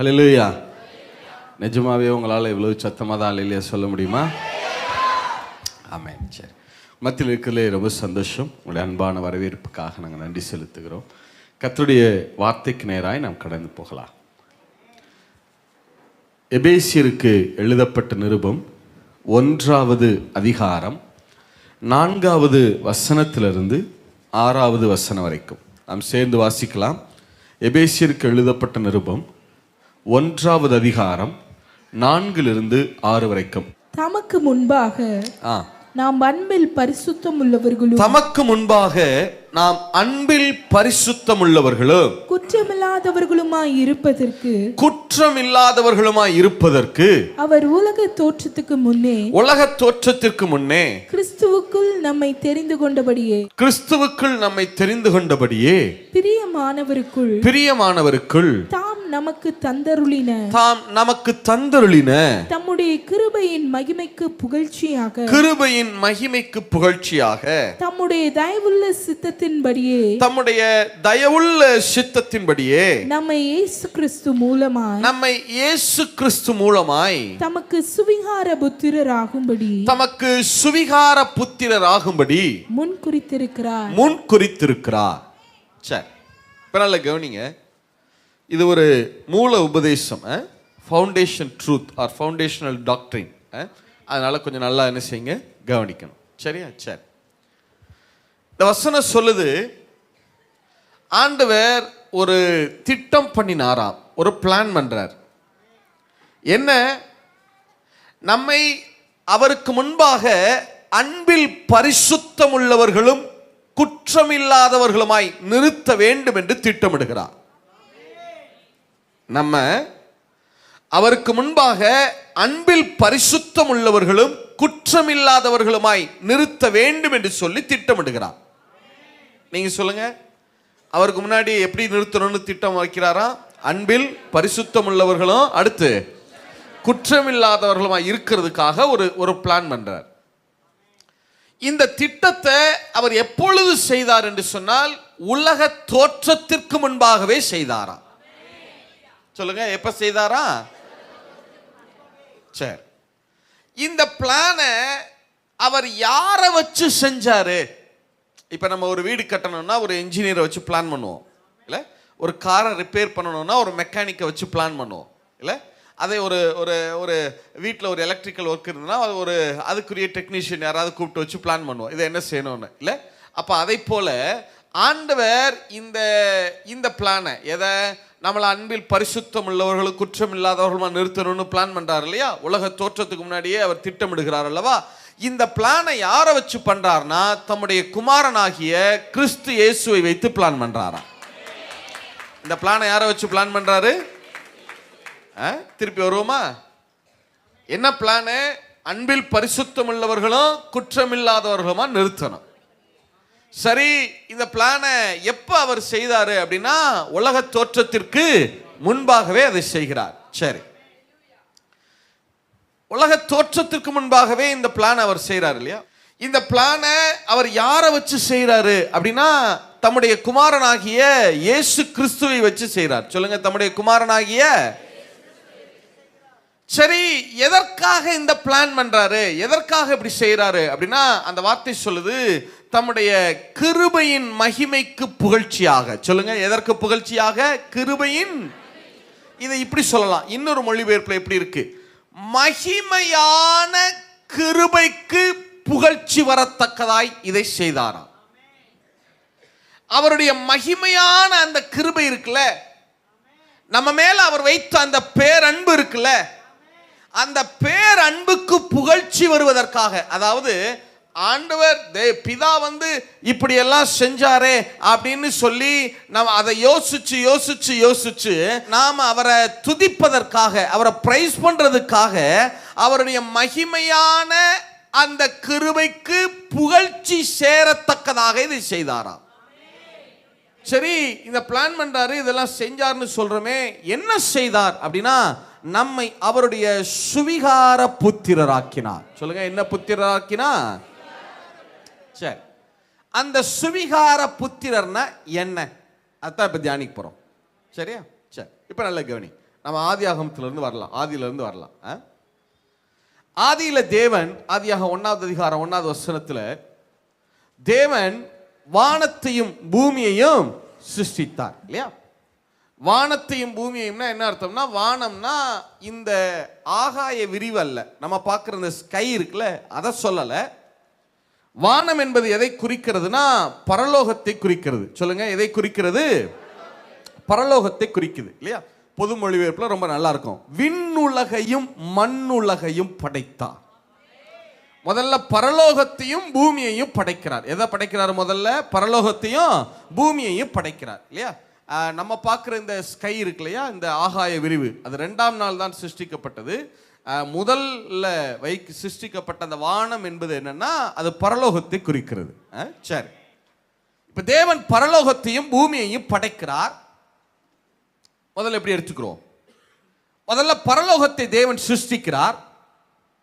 ஹல்லேலூயா. நிஜமாவே உங்களால் இவ்வளவு சத்தமாக தான் ஹல்லேலூயா சொல்ல முடியுமா? ஆமென். சரி, மத்தியில் இருக்கிறதுலே ரொம்ப சந்தோஷம். உங்களுடைய அன்பான வரவேற்புக்காக நாங்கள் நன்றி செலுத்துகிறோம். கர்த்தருடைய வார்த்தைக்கு நேராய் நாம் கடந்து போகலாம். எபேசியருக்கு எழுதப்பட்ட நிருபம் 1வது அதிகாரம் 4வது வசனத்திலிருந்து 6வது வசனம் வரைக்கும் நாம் சேர்ந்து வாசிக்கலாம். எபேசியருக்கு எழுதப்பட்ட நிருபம் 1வது அதிகாரம் 4லிருந்து 6 வரைக்கும். தமக்கு முன்பாக நாம் அன்பில் பரிசுத்தம் உள்ளவர்களும், தமக்கு முன்பாக நாம் அன்பில் பரிசுத்தம் உள்ளவர்களும், குற்றமில்லாதவர்களுமாய் இருப்பதற்கு, குற்றமில்லாதவர்களுமாய் இருப்பதற்கு அவர் உலக தோற்றத்துக்கு முன்னே, உலக தோற்றத்திற்கு முன்னே கிறிஸ்துவுக்குள் நம்மை தெரிந்து கொண்டபடியே, கிறிஸ்துவுக்குள் நம்மை தெரிந்து கொண்டபடியே, பிரியமானவருக்குள் தாம் நமக்கு தந்தருளின தம்முடைய கிருபையின் மகிமைக்கு புகழ்ச்சியாக, தம்முடைய தயவுள்ள சித்தத்தின்படியே நம்மை இயேசு கிறிஸ்து மூலமாய் தமக்கு சுவிகார புத்திரராகும்படி முன் குறித்திருக்கிறார். சரி, பரவாயில்ல, கவனிங்க. இது ஒரு மூல உபதேசம், foundation truth or foundational doctrine. அதனால கொஞ்சம் நல்லா என்ன செய்யுங்க, கவனிக்கணும். சரியா? சரி, இந்த வசனம் சொல்லுது, ஆண்டவர் ஒரு திட்டம் பண்ணினாராம், ஒரு பிளான் பண்றார். என்ன? நம்மை அவருக்கு முன்பாக அன்பில் பரிசுத்தம் உள்ளவர்களும் குற்றமில்லாதவர்களுமாய் நிறுத்த வேண்டும் என்று திட்டமிடுகிறார். நம்ம அவருக்கு முன்பாக அன்பில் பரிசுத்தம் உள்ளவர்களும் குற்றமில்லாதவர்களுமாய் நிறுத்த வேண்டும் என்று சொல்லி திட்டமிடுகிறார். நீங்க சொல்லுங்க, அவருக்கு முன்னாடி எப்படி நிறுத்தணும்னு திட்டம் வைக்கிறாரா? அன்பில் பரிசுத்தம் உள்ளவர்களும் அடுத்து குற்றமில்லாதவர்களுமாய் இருக்கிறதுக்காக ஒரு பிளான் பண்றார். இந்த திட்டத்தை அவர் எப்பொழுது செய்தார் என்று சொன்னால், உலக தோற்றத்திற்கு முன்பாகவே செய்தாரா? சொல்லுங்க, எப்ப செய்தாரா? சரி, இந்த பிளானை அவர் யாரை வச்சு செஞ்சாரு? இப்ப நம்ம ஒரு வீடு கட்டணும்னா ஒரு என்ஜினியரை வச்சு பிளான் பண்ணுவோம், இல்ல? ஒரு காரை ரிப்பேர் பண்ணணும்னா ஒரு மெக்கானிக்கை வச்சு பிளான் பண்ணுவோம், இல்ல? அதே ஒரு ஒரு ஒரு வீட்டில் ஒரு எலக்ட்ரிக்கல் ஒர்க் இருந்ததுன்னா அதுக்குரிய டெக்னீஷியன் யாராவது கூப்பிட்டு வச்சு பிளான் பண்ணுவோம், இதை என்ன செய்யணும்னு, இல்லை? அப்போ அதை போல ஆண்டவர் இந்த பிளானை, எதை நம்மளை அன்பில் பரிசுத்தம் உள்ளவர்களும் குற்றம் இல்லாதவர்களுமா நிறுத்தணும்னு பிளான் பண்றாரு இல்லையா? உலக தோற்றத்துக்கு முன்னாடியே அவர் திட்டமிடுகிறார் அல்லவா? இந்த பிளானை யாரை வச்சு பண்றாருன்னா, தம்முடைய குமாரனாகிய கிறிஸ்து இயேசுவை வைத்து பிளான் பண்றாராம். இந்த பிளானை யாரை வச்சு பிளான் பண்றாரு? திருப்பி வருவோமா? என்ன பிளானு? அன்பில் பரிசுத்தம் உள்ளவர்களும் குற்றமில்லாதவர்களுமா நிறுத்தணும். சரி, இந்த பிளானை எப்ப அவர் செய்தாரு அப்படின்னா, உலக தோற்றத்திற்கு முன்பாகவே அதை செய்கிறார். சரி, உலக தோற்றத்திற்கு முன்பாகவே இந்த பிளான் அவர் செய்கிறார் இல்லையா? இந்த பிளானை அவர் யாரை வச்சு செய்கிறாரு அப்படின்னா, தம்முடைய குமாரனாகிய இயேசு கிறிஸ்துவை வச்சு செய்கிறார். சொல்லுங்க, தம்முடைய குமாரனாகிய. சரி, எதற்காக இந்த பிளான் பண்றாரு? எதற்காக இப்படி செய்யறாரு அப்படின்னா, அந்த வார்த்தை சொல்லுது, தம்முடைய கிருபையின் மகிமைக்கு புகழ்ச்சியாக. சொல்லுங்க, எதற்கு புகழ்ச்சியாக? கிருபையின். இதை இப்படி சொல்லலாம், இன்னொரு மொழிபெயர்ப்புல எப்படி இருக்கு? மகிமையான கிருபைக்கு புகழ்ச்சி வரத்தக்கதாய் இதை செய்தாராம். அவருடைய மகிமையான அந்த கிருபை இருக்குல்ல, நம்ம மேல அவர் வைத்த அந்த பேரன்பு இருக்குல்ல, அந்த பேரன்புக்கு புகழ்ச்சி வருவதற்காக, அதாவது ஆண்டவர் பிதா இப்படி எல்லாம் செஞ்சாரே அப்படின்னு சொல்லி நம்ம அதை யோசிச்சு நாம அவரை துதிப்பதற்காக, அவரை பிரைஸ் பண்றதுக்காக, அவருடைய மகிமையான அந்த கிருபைக்கு புகழ்ச்சி சேரத்தக்கதாக இதை செய்தாராம். சரி, இந்த பிளான் பண்றாரு, இதெல்லாம் செஞ்சார்னு சொல்றோமே, என்ன செய்தார் அப்படின்னா, நம்மை அவருடைய சுவிகார புத்திரராக்கினார். சொல்லுங்க, என்ன புத்திரராக்கினார்? சரி, அந்த சுவிகார புத்திரர்னா என்ன? அதான் இப்ப தியானிக்க போறோம். சரியா? சரி, இப்ப நல்ல கவனி. நம்ம ஆதியாகமத்திலிருந்து வரலாம், ஆதியிலிருந்து வரலாம். ஆதியில தேவன், ஆதியாக 1வது அதிகாரம் 1வது வசனத்துல தேவன் வானத்தையும் பூமியையும் சிருஷ்டித்தார் இல்லையா? வானத்தையும் பூமியையும்னா என்ன அர்த்தம்னா, வானம்னா இந்த ஆகாய விரிவு அல்ல, நம்ம பார்க்குற இந்த ஸ்கை இருக்குல்ல, அதை சொல்லலை. வானம் என்பது எதை குறிக்கிறதுனா பரலோகத்தை குறிக்கிறது. சொல்லுங்க, எதை குறிக்கிறது? பரலோகத்தை குறிக்குது இல்லையா? பொது மொழிபெயர்ப்புல ரொம்ப நல்லா இருக்கும். விண்ணுலகையும் மண்ணுலகையும் படைத்தார். முதல்ல பரலோகத்தையும் பூமியையும் படைக்கிறார். எதை படைக்கிறார்? முதல்ல பரலோகத்தையும் பூமியையும் படைக்கிறார் இல்லையா? நம்ம பார்க்குற இந்த ஸ்கை இருக்கு இல்லையா, இந்த ஆகாய விரிவு, அது 2ஆம் நாள் தான் சிருஷ்டிக்கப்பட்டது. முதல்ல சிருஷ்டிக்கப்பட்ட அந்த வானம் என்பது என்னன்னா, அது பரலோகத்தை குறிக்கிறது. சரி, இப்ப தேவன் பரலோகத்தையும் பூமியையும் படைக்கிறார். முதல்ல எப்படி எடுத்துக்கிறோம்? முதல்ல பரலோகத்தை தேவன் சிருஷ்டிக்கிறார்,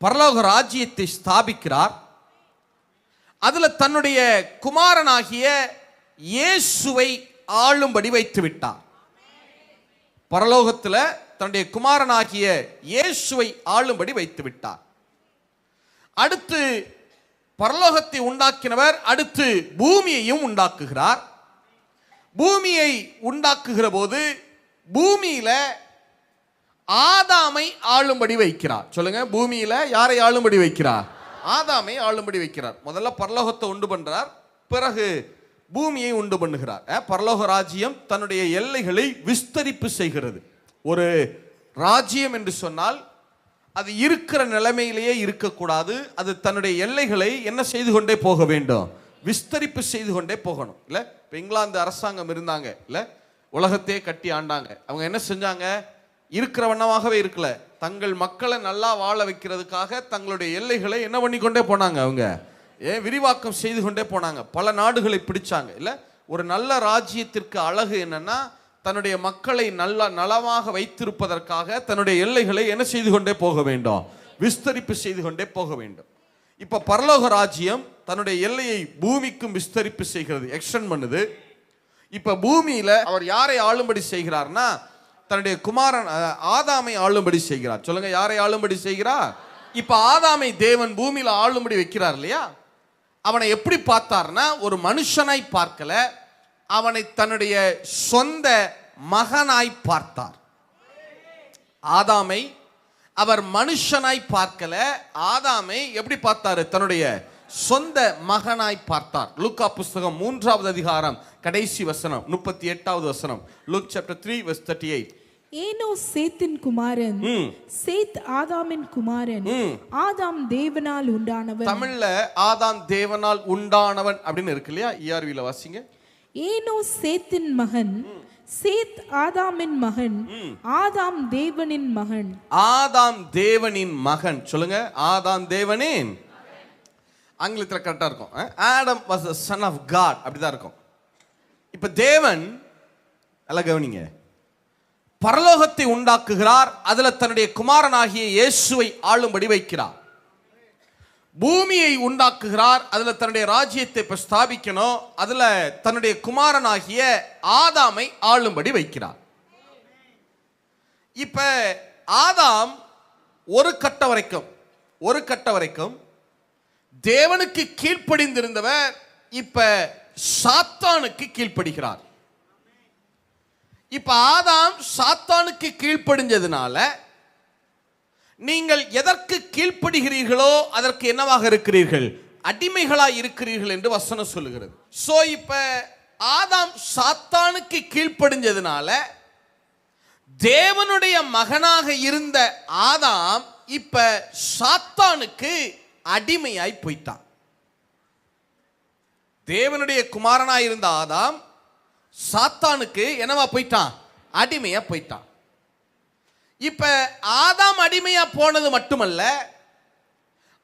பரலோக ராஜ்யத்தை ஸ்தாபிக்கிறார், அதுல தன்னுடைய குமாரனாகிய இயேசுவை ஆளும்படி வைத்து விட்டார். பரலோகத்துல தன்னுடைய குமாரனாகிய இயேசுவை ஆளும்படி வைத்து விட்டார். அடுத்து பரலோகத்தை உண்டாக்கினவர் அடுத்து பூமியையும் உண்டாக்குகிறார். பூமியை உண்டாக்குகிற போது பூமியில ஆதாமை ஆளும்படி வைக்கிறார். சொல்லுங்க, பூமியில யாரை ஆளும்படி வைக்கிறார்? ஆதாமை ஆளும்படி வைக்கிறார். முதல்ல பரலோகத்தை உண்டு பண்றார், பிறகு பூமியை உண்டு பண்ணுகிறார். பரலோக ராஜ்யம் தன்னுடைய எல்லைகளை விஸ்தரிப்பு செய்கிறது. ஒரு ராஜ்யம் என்று சொன்னால் அது இருக்கிற நிலைமையிலேயே இருக்கக்கூடாது, அது தன்னுடைய எல்லைகளை என்ன செய்து கொண்டே போக வேண்டும்? விஸ்தரிப்பு செய்து கொண்டே போகணும் இல்ல? இப்போ இங்கிலாந்து அரசாங்கம் இருந்தாங்க இல்ல, உலகத்தையே கட்டி ஆண்டாங்க. அவங்க என்ன செஞ்சாங்க? இருக்கிற வண்ணமாகவே இருக்கல, தங்கள் மக்களை நல்லா வாழ வைக்கிறதுக்காக தங்களுடைய எல்லைகளை என்ன பண்ணி கொண்டே போனாங்க, அவங்க விரிவாக்கம் செய்து கொண்டே போனாங்க. பல நாடுகளை பிடிச்சாங்க இல்ல? ஒரு நல்ல ராஜ்யத்திற்கு அழகு என்னன்னா, தன்னுடைய மக்களை நலமாக வைத்திருப்பதற்காக தன்னுடைய எல்லைகளை என்ன செய்து கொண்டே போக வேண்டும்? விஸ்தரிப்பு செய்து கொண்டே போக வேண்டும். இப்ப பரலோக ராஜ்யம் தன்னுடைய எல்லையை பூமிக்கும் விஸ்தரிப்பு செய்கிறது, எக்ஸ்டெண்ட் பண்ணுது. இப்ப பூமியில அவர் யாரை ஆளும்படி செய்கிறார்னா, தன்னுடைய குமாரன் ஆதாமை ஆளும்படி செய்கிறார். சொல்லுங்க, யாரை ஆளும்படி செய்கிறார்? இப்ப ஆதாமை தேவன் பூமியில ஆளும்படி வைக்கிறார் இல்லையா? அவனை எப்படி பார்த்தார்னா, ஒரு மனுஷனாய் பார்க்கல, அவனை தன்னுடைய சொந்த மகனாய் பார்த்தார். ஆதாமை அவர் மனுஷனாய் பார்க்கல, ஆதாமை எப்படி பார்த்தாரு? தன்னுடைய சொந்த மகனாய் பார்த்தார். லூக்கா புஸ்தகம் 3வது அதிகாரம் கடைசி வசனம் 38வது வசனம். Look chapter 3 verse 38. ஏனோஸ் சேத்தின் குமாரன், சேத் ஆதாமின் குமாரன், ஆதாம் தேவனால் உண்டானவன். தமிழ்ல ஆதாம் தேவனால் உண்டானவன் அப்படின்னு இருக்கு இல்லையா? ERV-ல வாசிங்க. ஏனோஸ் சேத்தின் மகன், சேத் ஆதாமின் மகன், ஆதாம் தேவனின் மகன். ஆதாம் தேவனின் மகன். சொல்லுங்க, ஆதாம் தேவனின். ஆங்கிலத்தில் கரெக்டா இருக்கும். Adam was the son of God, அப்படிதான் இருக்கும். இப்ப தேவன் நல்லா கவனிங்க, பரலோகத்தை உண்டாக்குகிறார், அதுல தன்னுடைய குமாரனாகிய இயேசுவை ஆளும்படி வைக்கிறார். பூமியை உண்டாக்குகிறார், அதுல தன்னுடைய ராஜ்யத்தை ஸ்தாபிக்கணும், அதுல தன்னுடைய குமாரனாகிய ஆதாமை ஆளும்படி வைக்கிறார். இப்ப ஆதாம் ஒரு கட்ட வரைக்கும் தேவனுக்கு கீழ்ப்படிந்திருந்தவர் இப்ப சாத்தானுக்கு கீழ்ப்படுகிறார். இப்ப ஆதாம் சாத்தானுக்கு கீழ்ப்படிஞ்சதுனால நீங்கள் எதற்கு கீழ்ப்படுகிறீர்களோ அதற்கு என்னவாக இருக்கிறீர்கள்? அடிமைகளாய் இருக்கிறீர்கள் என்று வசனம் சொல்லுகிறது. சோ இப்ப ஆதாம் சாத்தானுக்கு கீழ்ப்படிஞ்சதுனால தேவனுடைய மகனாக இருந்த ஆதாம் இப்ப சாத்தானுக்கு அடிமையாய் போய்ட்டான். தேவனுடைய குமாரனாய் இருந்த ஆதாம் சாத்தானுக்கு என்னவா போயிட்டான்? அடிமையா போயிட்டான். இப்ப ஆதாம் அடிமையா போனது மட்டுமல்ல,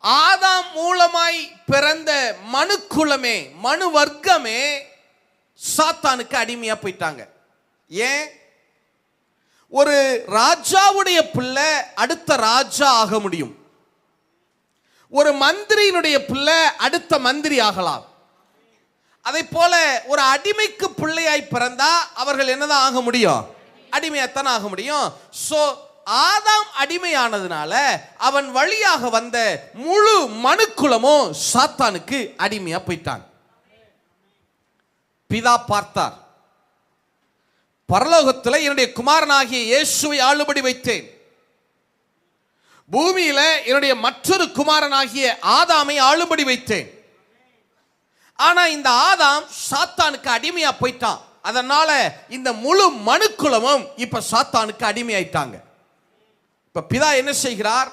ஆதாம் மூலமாய் பிறந்த மனுக்குலமே, மனு வர்க்கமே சாத்தானுக்கு அடிமையா போயிட்டாங்க. ஏன்? ஒரு ராஜாவுடைய பிள்ளை அடுத்த ராஜா ஆக முடியும், ஒரு மந்திரியினுடைய பிள்ளை அடுத்த மந்திரி ஆகலாம். அதை போல ஒரு அடிமைக்கு பிள்ளையாய் பிறந்தா அவர்கள் என்னதான் ஆக முடியும்? அடிமையாத்தான் ஆக முடியும். சோ ஆதாம் அடிமையானதுனால அவன் வழியாக வந்த முழு மனுக்குலமும் சாத்தானுக்கு அடிமையா போயிட்டான். பிதா பார்த்தார், பரலோகத்தில் என்னுடைய குமாரனாகிய இயேசுவை ஆளுபடி வைத்தேன், பூமியில என்னுடைய மற்றொரு குமாரனாகிய ஆதாமை ஆளுபடி வைத்தேன். ஆனா இந்த ஆதாம் சாத்தானுக்கு அடிமையா போயிட்டான். அதனால இந்த முழு மனுக்குலமும் இப்ப சாத்தானுக்கு அடிமையாயிட்டாங்க. இப்ப பிதா என்ன செய்கிறார்?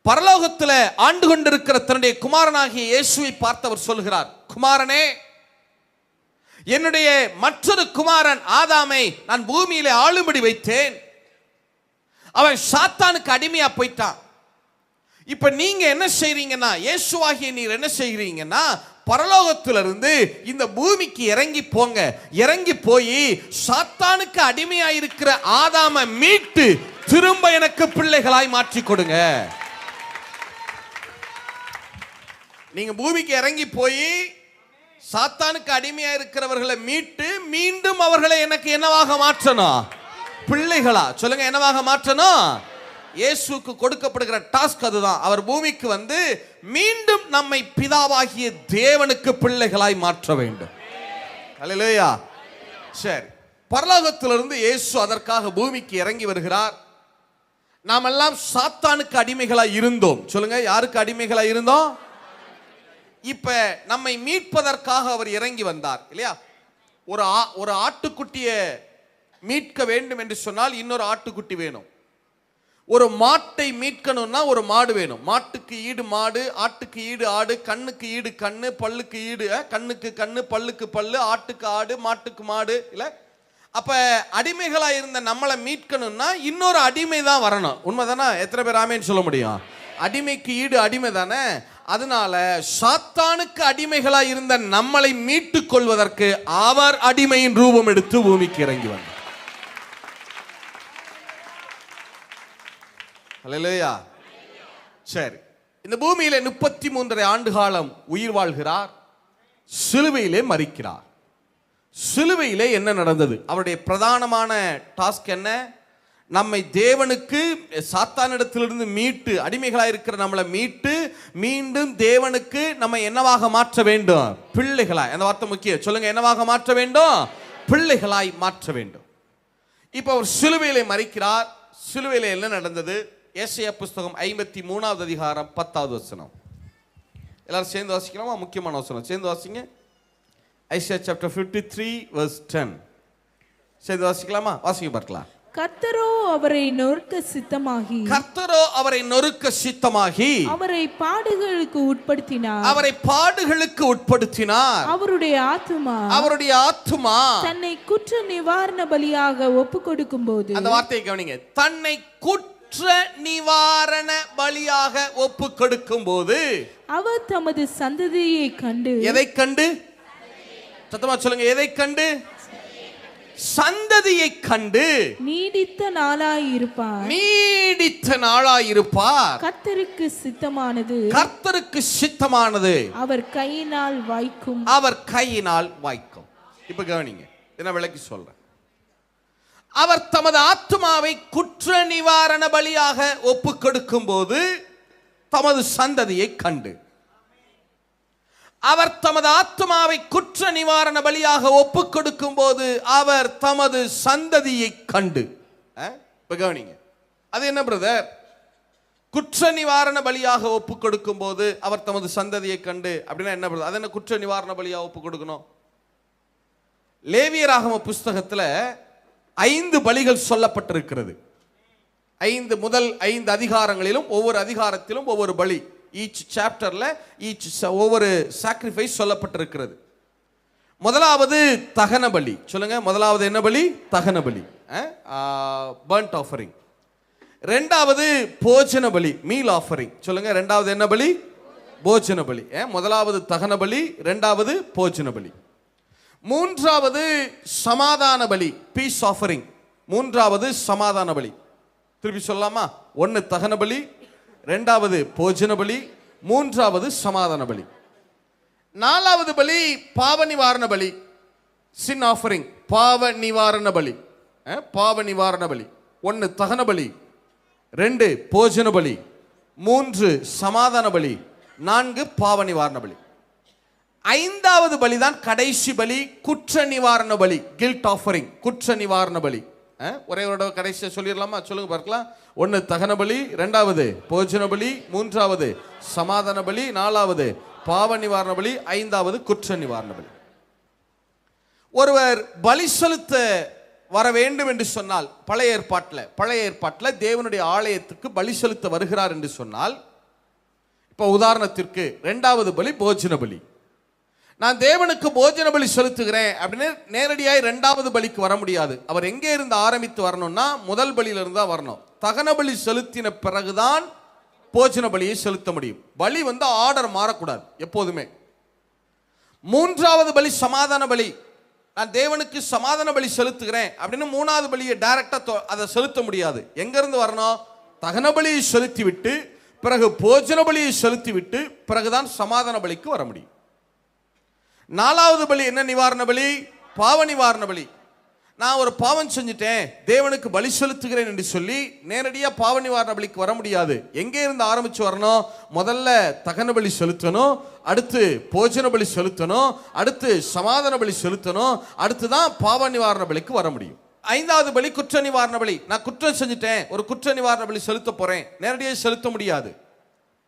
பரலோகத்தில் ஆண்டு கொண்டிருக்கிற தன்னுடைய குமாரனாகிய இயேசுவை பார்த்தவர் சொல்கிறார், குமாரனே, என்னுடைய மற்றொரு குமாரன் ஆதாமை நான் பூமியில ஆளும்படி வைத்தேன், அவன் சாத்தானுக்கு அடிமையா போயிட்டான். இப்ப நீங்க என்ன செய்றீங்கன்னா, இயேசுவாகிய நீர் என்ன செய்கிறீங்கன்னா, பரலோகத்திலிருந்து இந்த பூமிக்கு இறங்கி போங்க. இறங்கி போய் சாத்தானுக்கு அடிமையா இருக்கிற ஆதாமை மீட்டு திரும்ப எனக்கு பிள்ளைகளாய் மாற்றி கொடுங்க. நீங்க பூமிக்கு இறங்கி போய் சாத்தானுக்கு அடிமையா இருக்கிறவர்களை மீட்டு மீண்டும் அவர்களை எனக்கு என்னவாக மாற்றணும்? பிள்ளைகளா. சொல்லுங்க, என்னவாக மாற்றணும்? இயேசுக்கு கொடுக்கப்படுகிற டாஸ்க் அதுதான். அவர் பூமிக்கு வந்து மீண்டும் நம்மை பிதாவாகிய தேவனுக்கு பிள்ளைகளாய் மாற்ற வேண்டும். அல்லேலூயா. சரி, பரலோகத்திலிருந்து இயேசு அதற்காக பூமிக்கு இறங்கி வருகிறார். நாம் எல்லாம் சாத்தானுக்கு அடிமைகளாய் இருந்தோம். சொல்லுங்க, யாருக்கு அடிமைகளாய் இருந்தோம்? இப்ப நம்மை மீட்பதற்காக அவர் இறங்கி வந்தார் இல்லையா? ஒரு ஆட்டுக்குட்டியை மீட்க வேண்டும் என்று சொன்னால் இன்னொரு ஆட்டுக்குட்டி வேணும். ஒரு மாட்டை மீட்கணும்னா ஒரு மாடு வேணும். மாட்டுக்கு ஈடு மாடு, ஆட்டுக்கு ஈடு ஆடு, கண்ணுக்கு ஈடு கண்ணு, பல்லுக்கு ஈடு கண்ணுக்கு கண்ணு, பல்லுக்கு பல்லு, ஆட்டுக்கு ஆடு, மாட்டுக்கு மாடு இல்ல. அப்ப அடிமைகளா இருந்த நம்மளை மீட்கணும்னா இன்னொரு அடிமை தான் வரணும். உண்மைதானே? எத்தனை பேர் ஆமேன்னு சொல்ல முடியும்? அடிமைக்கு ஈடு அடிமை தானே. அதனால சாத்தானுக்கு அடிமைகளா இருந்த நம்மளை மீட்டுக் கொள்வதற்கு அவர் அடிமையின் ரூபம் எடுத்து பூமிக்கு இறங்கி வந்தார். அல்லேலூயா. சரி, இந்த பூமியில 33 ஆண்டு காலம் உயிர் வாழ்கிறார். சிலுவையிலே மரிக்கிறார். சிலுவையிலே என்ன நடந்தது? அவருடைய பிரதானமான டாஸ்க் என்ன? நம்மை தேவனுக்கு சாத்தானிடத்திலிருந்து மீட்டு, அடிமைகளாக இருக்கிற நம்மளை மீட்டு மீண்டும் தேவனுக்கு நம்ம என்னவாக மாற்ற வேண்டும்? பிள்ளைகளாய். அந்த வார்த்தை முக்கியம். சொல்லுங்க, என்னவாக மாற்ற வேண்டும்? பிள்ளைகளாய் மாற்ற வேண்டும். இப்ப அவர் சிலுவையிலே மரிக்கிறார். சிலுவையிலே என்ன நடந்தது? ஏசாயா புஸ்தகம் 53வது அதிகாரம் 10வது வசனம். எல்லாரும் சேர்ந்து வாசிக்கலாமா? முக்கியமான வசனம், சேர்ந்து வாசிங்க. Isaiah chapter 53 verse 10. சேர்ந்து வாசிக்கலாமா? வாசிக்க பார்க்கலாம். கர்த்தரோ அவரை நொறுக்க சித்தமாகி, கர்த்தரோ அவரை நொறுக்க சித்தமாகி, அவரை பாடுகளுக்கு உட்படுத்தினார், அவரை பாடுகளுக்கு உட்படுத்தினார். அவருடைய ஆத்துமா தன்னை குற்ற நிவாரண பலியாக ஒப்பு கொடுக்கும் போது, அந்த வார்த்தையை கவனிங்க, தன்னை குற்ற நிவாரண பலியாக ஒப்பு கொடுக்கும் போது அவர் தமது சந்ததியை கண்டு, எதை கண்டு? சத்தமா சொல்லுங்க, எதை கண்டு? சந்ததியை கண்டு நீடித்த நாளாயிருப்பார். நீடித்த நாளாயிருப்பார். கர்த்தருக்கு சித்தமானது, கர்த்தருக்கு சித்தமானது அவர் கையினால் வாய்க்கும், அவர் கையினால் வாய்க்கும். இப்ப கவனிங்க, என்ன விளக்கி சொல்றேன். அவர் தமது ஆத்துமாவை குற்ற நிவாரண பலியாக ஒப்பு கொடுக்கும் போது தமது சந்ததியை கண்டு, அவர் தமது ஆத்துமாவை குற்ற நிவாரண பலியாக ஒப்பு கொடுக்கும் போது அவர் தமது சந்ததியை கண்டு. இப்ப கவனிங்க, அது என்ன பிரதர்? குற்ற நிவாரண பலியாக ஒப்பு கொடுக்கும் போது அவர் தமது சந்ததியை கண்டு அப்படின்னா என்ன பிரதர்? அது என்ன குற்ற நிவாரண பலியாக ஒப்பு கொடுக்கணும்? லேவியராகம புஸ்தகத்துல 5 பலிகள் சொல்லப்பட்டிருக்கிறது. முதல் 5 அதிகாரங்களிலும் ஒவ்வொரு அதிகாரத்திலும் ஒவ்வொரு பலி, ஈச் சாப்டர்ல ஒவ்வொரு சாக்ரிஃபைஸ் சொல்லப்பட்டிருக்கிறது. முதலாவது தகன பலி. சொல்லுங்க, முதலாவது என்ன பலி? தகன பலி, பர்ன்ட் ஆஃபரிங். இரண்டாவது போஜன பலி, மீல் ஆஃபரிங். சொல்லுங்க, இரண்டாவது என்ன பலி? போஜன பலி. முதலாவது தகன பலி, இரண்டாவது போஜன பலி. மூன்றாவது சமாதான பலி, பீஸ் ஆஃபரிங். மூன்றாவது சமாதான பலி. திருப்பி சொல்லலாமா? 1 தகன பலி, 2வது போஜன பலி, 3வது சமாதான பலி. 4வது பலி பாவ நிவாரண பலி, சின் ஆஃபரிங், பாவ நிவாரண பலி. பாவ நிவாரண பலி. 1 தகன பலி, 2 போஜன பலி, 3 சமாதான பலி, 4 பாவ நிவாரண பலி. 5வது பலி தான் கடைசி பலி, குற்ற நிவாரண பலி, கில்ட் ஆஃபரிங், குற்ற நிவாரண பலி. ஒரே ஒரு கடைசியை சொல்லிடலாமா? சொல்லுங்க பார்க்கலாம். 1 தகன பலி, 2வது போஜன பலி, 3வது சமாதான பலி, 4வது பாவ நிவாரண பலி, 5வது குற்ற நிவாரண பலி. ஒருவர் பலி செலுத்த வர வேண்டும் என்று சொன்னால், பழைய ஏற்பாட்டில் தேவனுடைய ஆலயத்துக்கு பலி செலுத்த வருகிறார் என்று சொன்னால், இப்போ உதாரணத்திற்கு 2வது பலி போஜன பலி. நான் தேவனுக்கு போஜன பலி செலுத்துகிறேன் அப்படின்னு நேரடியாக 2வது பலிக்கு வர முடியாது. அவர் எங்கே இருந்து ஆரம்பித்து வரணும்னா முதல் பலியிலிருந்து தான் வரணும். தகன பலி செலுத்தின பிறகுதான் போஜன பலியை செலுத்த முடியும். பலி ஆர்டர் மாறக்கூடாது எப்போதுமே. 3வது பலி சமாதான பலி. நான் தேவனுக்கு சமாதான பலி செலுத்துகிறேன் அப்படின்னு 3வது பலியை டைரக்டா அதை செலுத்த முடியாது. எங்க இருந்து வரணும்? தகன பலியை செலுத்தி விட்டு பிறகு போஜன பலியை செலுத்தி விட்டு பிறகுதான் சமாதான பலிக்கு வர முடியும். 4வது பலி என்ன நிவாரண பலி? பாவ நிவாரண பலி. நான் ஒரு பாவம் செஞ்சுட்டேன், தேவனுக்கு பலி செலுத்துகிறேன் என்று சொல்லி நேரடியாக பாவ நிவாரண பலிக்கு வர முடியாது. எங்கே இருந்து ஆரம்பிச்சு வரணும்? முதல்ல தகன பலி செலுத்தணும், அடுத்து போஜன பலி செலுத்தணும், அடுத்து சமாதான பலி செலுத்தணும், அடுத்து தான் பாவ நிவாரண பலிக்கு வர முடியும். 5வது பலி குற்ற நிவாரண பலி. நான் குற்றம் செஞ்சுட்டேன், ஒரு குற்ற நிவாரண பலி செலுத்த போறேன், நேரடியாக செலுத்த முடியாது.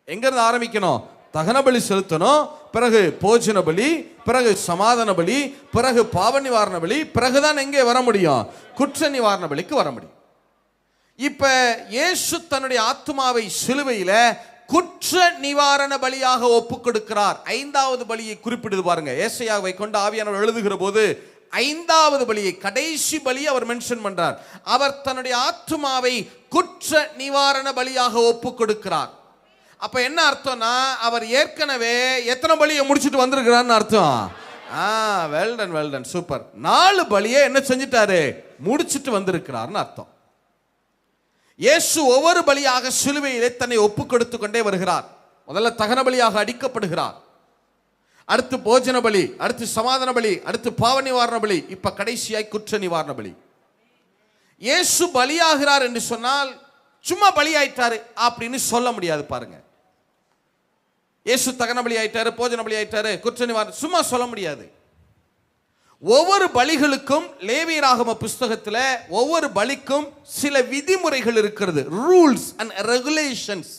எங்க இருந்து ஆரம்பிக்கணும்? தகன பலி செலுத்தணும், பிறகு போஜன பலி, பிறகு சமாதான பலி, பிறகு பாவ நிவாரண பலி, பிறகுதான் எங்கே வர முடியும்? குற்ற நிவாரண பலிக்கு வர முடியும். இப்ப இயேசு தன்னுடைய ஆத்மாவை சிலுவையில குற்ற நிவாரண பலியாக ஒப்பு கொடுக்கிறார். 5வது பலியை குறிப்பிடுது பாருங்க. ஏசாயாவை கொண்டு ஆவியானவர் எழுதுகிற போது 5வது பலியை, கடைசி பலியை அவர் மென்ஷன் பண்றார். அவர் தன்னுடைய ஆத்மாவை குற்ற நிவாரண பலியாக ஒப்பு கொடுக்கிறார். அப்ப என்ன அர்த்தம்னா, அவர் ஏற்கனவே எத்தனை பலியை முடிச்சுட்டு வந்திருக்கிறான்னு அர்த்தம். Well done super. 4 பலியை என்ன செஞ்சிட்டாரு? முடிச்சிட்டு வந்திருக்கிறார்னு அர்த்தம். இயேசு ஒவ்வொரு பலியாக சிலுவையிலே தன்னை ஒப்பு கொடுத்து கொண்டே வருகிறார். முதல்ல தகன பலியாக அடிக்கப்படுகிறார், அடுத்து போஜன பலி, அடுத்து சமாதான பலி, அடுத்து பாவ நிவாரண பலி, இப்ப கடைசியாய் குற்ற நிவாரண பலி. இயேசு பலியாகிறார் என்று சொன்னால் சும்மா பலி ஆயிட்டாரு அப்படின்னு சொல்ல முடியாது. பாருங்க, இயேசு தகன பலி ஆயிட்டாரு, போஜன பலி ஆயிட்டாரு, குற்ற நிவாரணம் சும்மா சொல்ல முடியாது. ஒவ்வொரு பலிகளுக்கும் லேவியராகம புஸ்தகத்தில் ஒவ்வொரு பலிக்கும் சில விதிமுறைகள் இருக்கிறது. ரூல்ஸ் அண்ட் ரெகுலேஷன்ஸ்,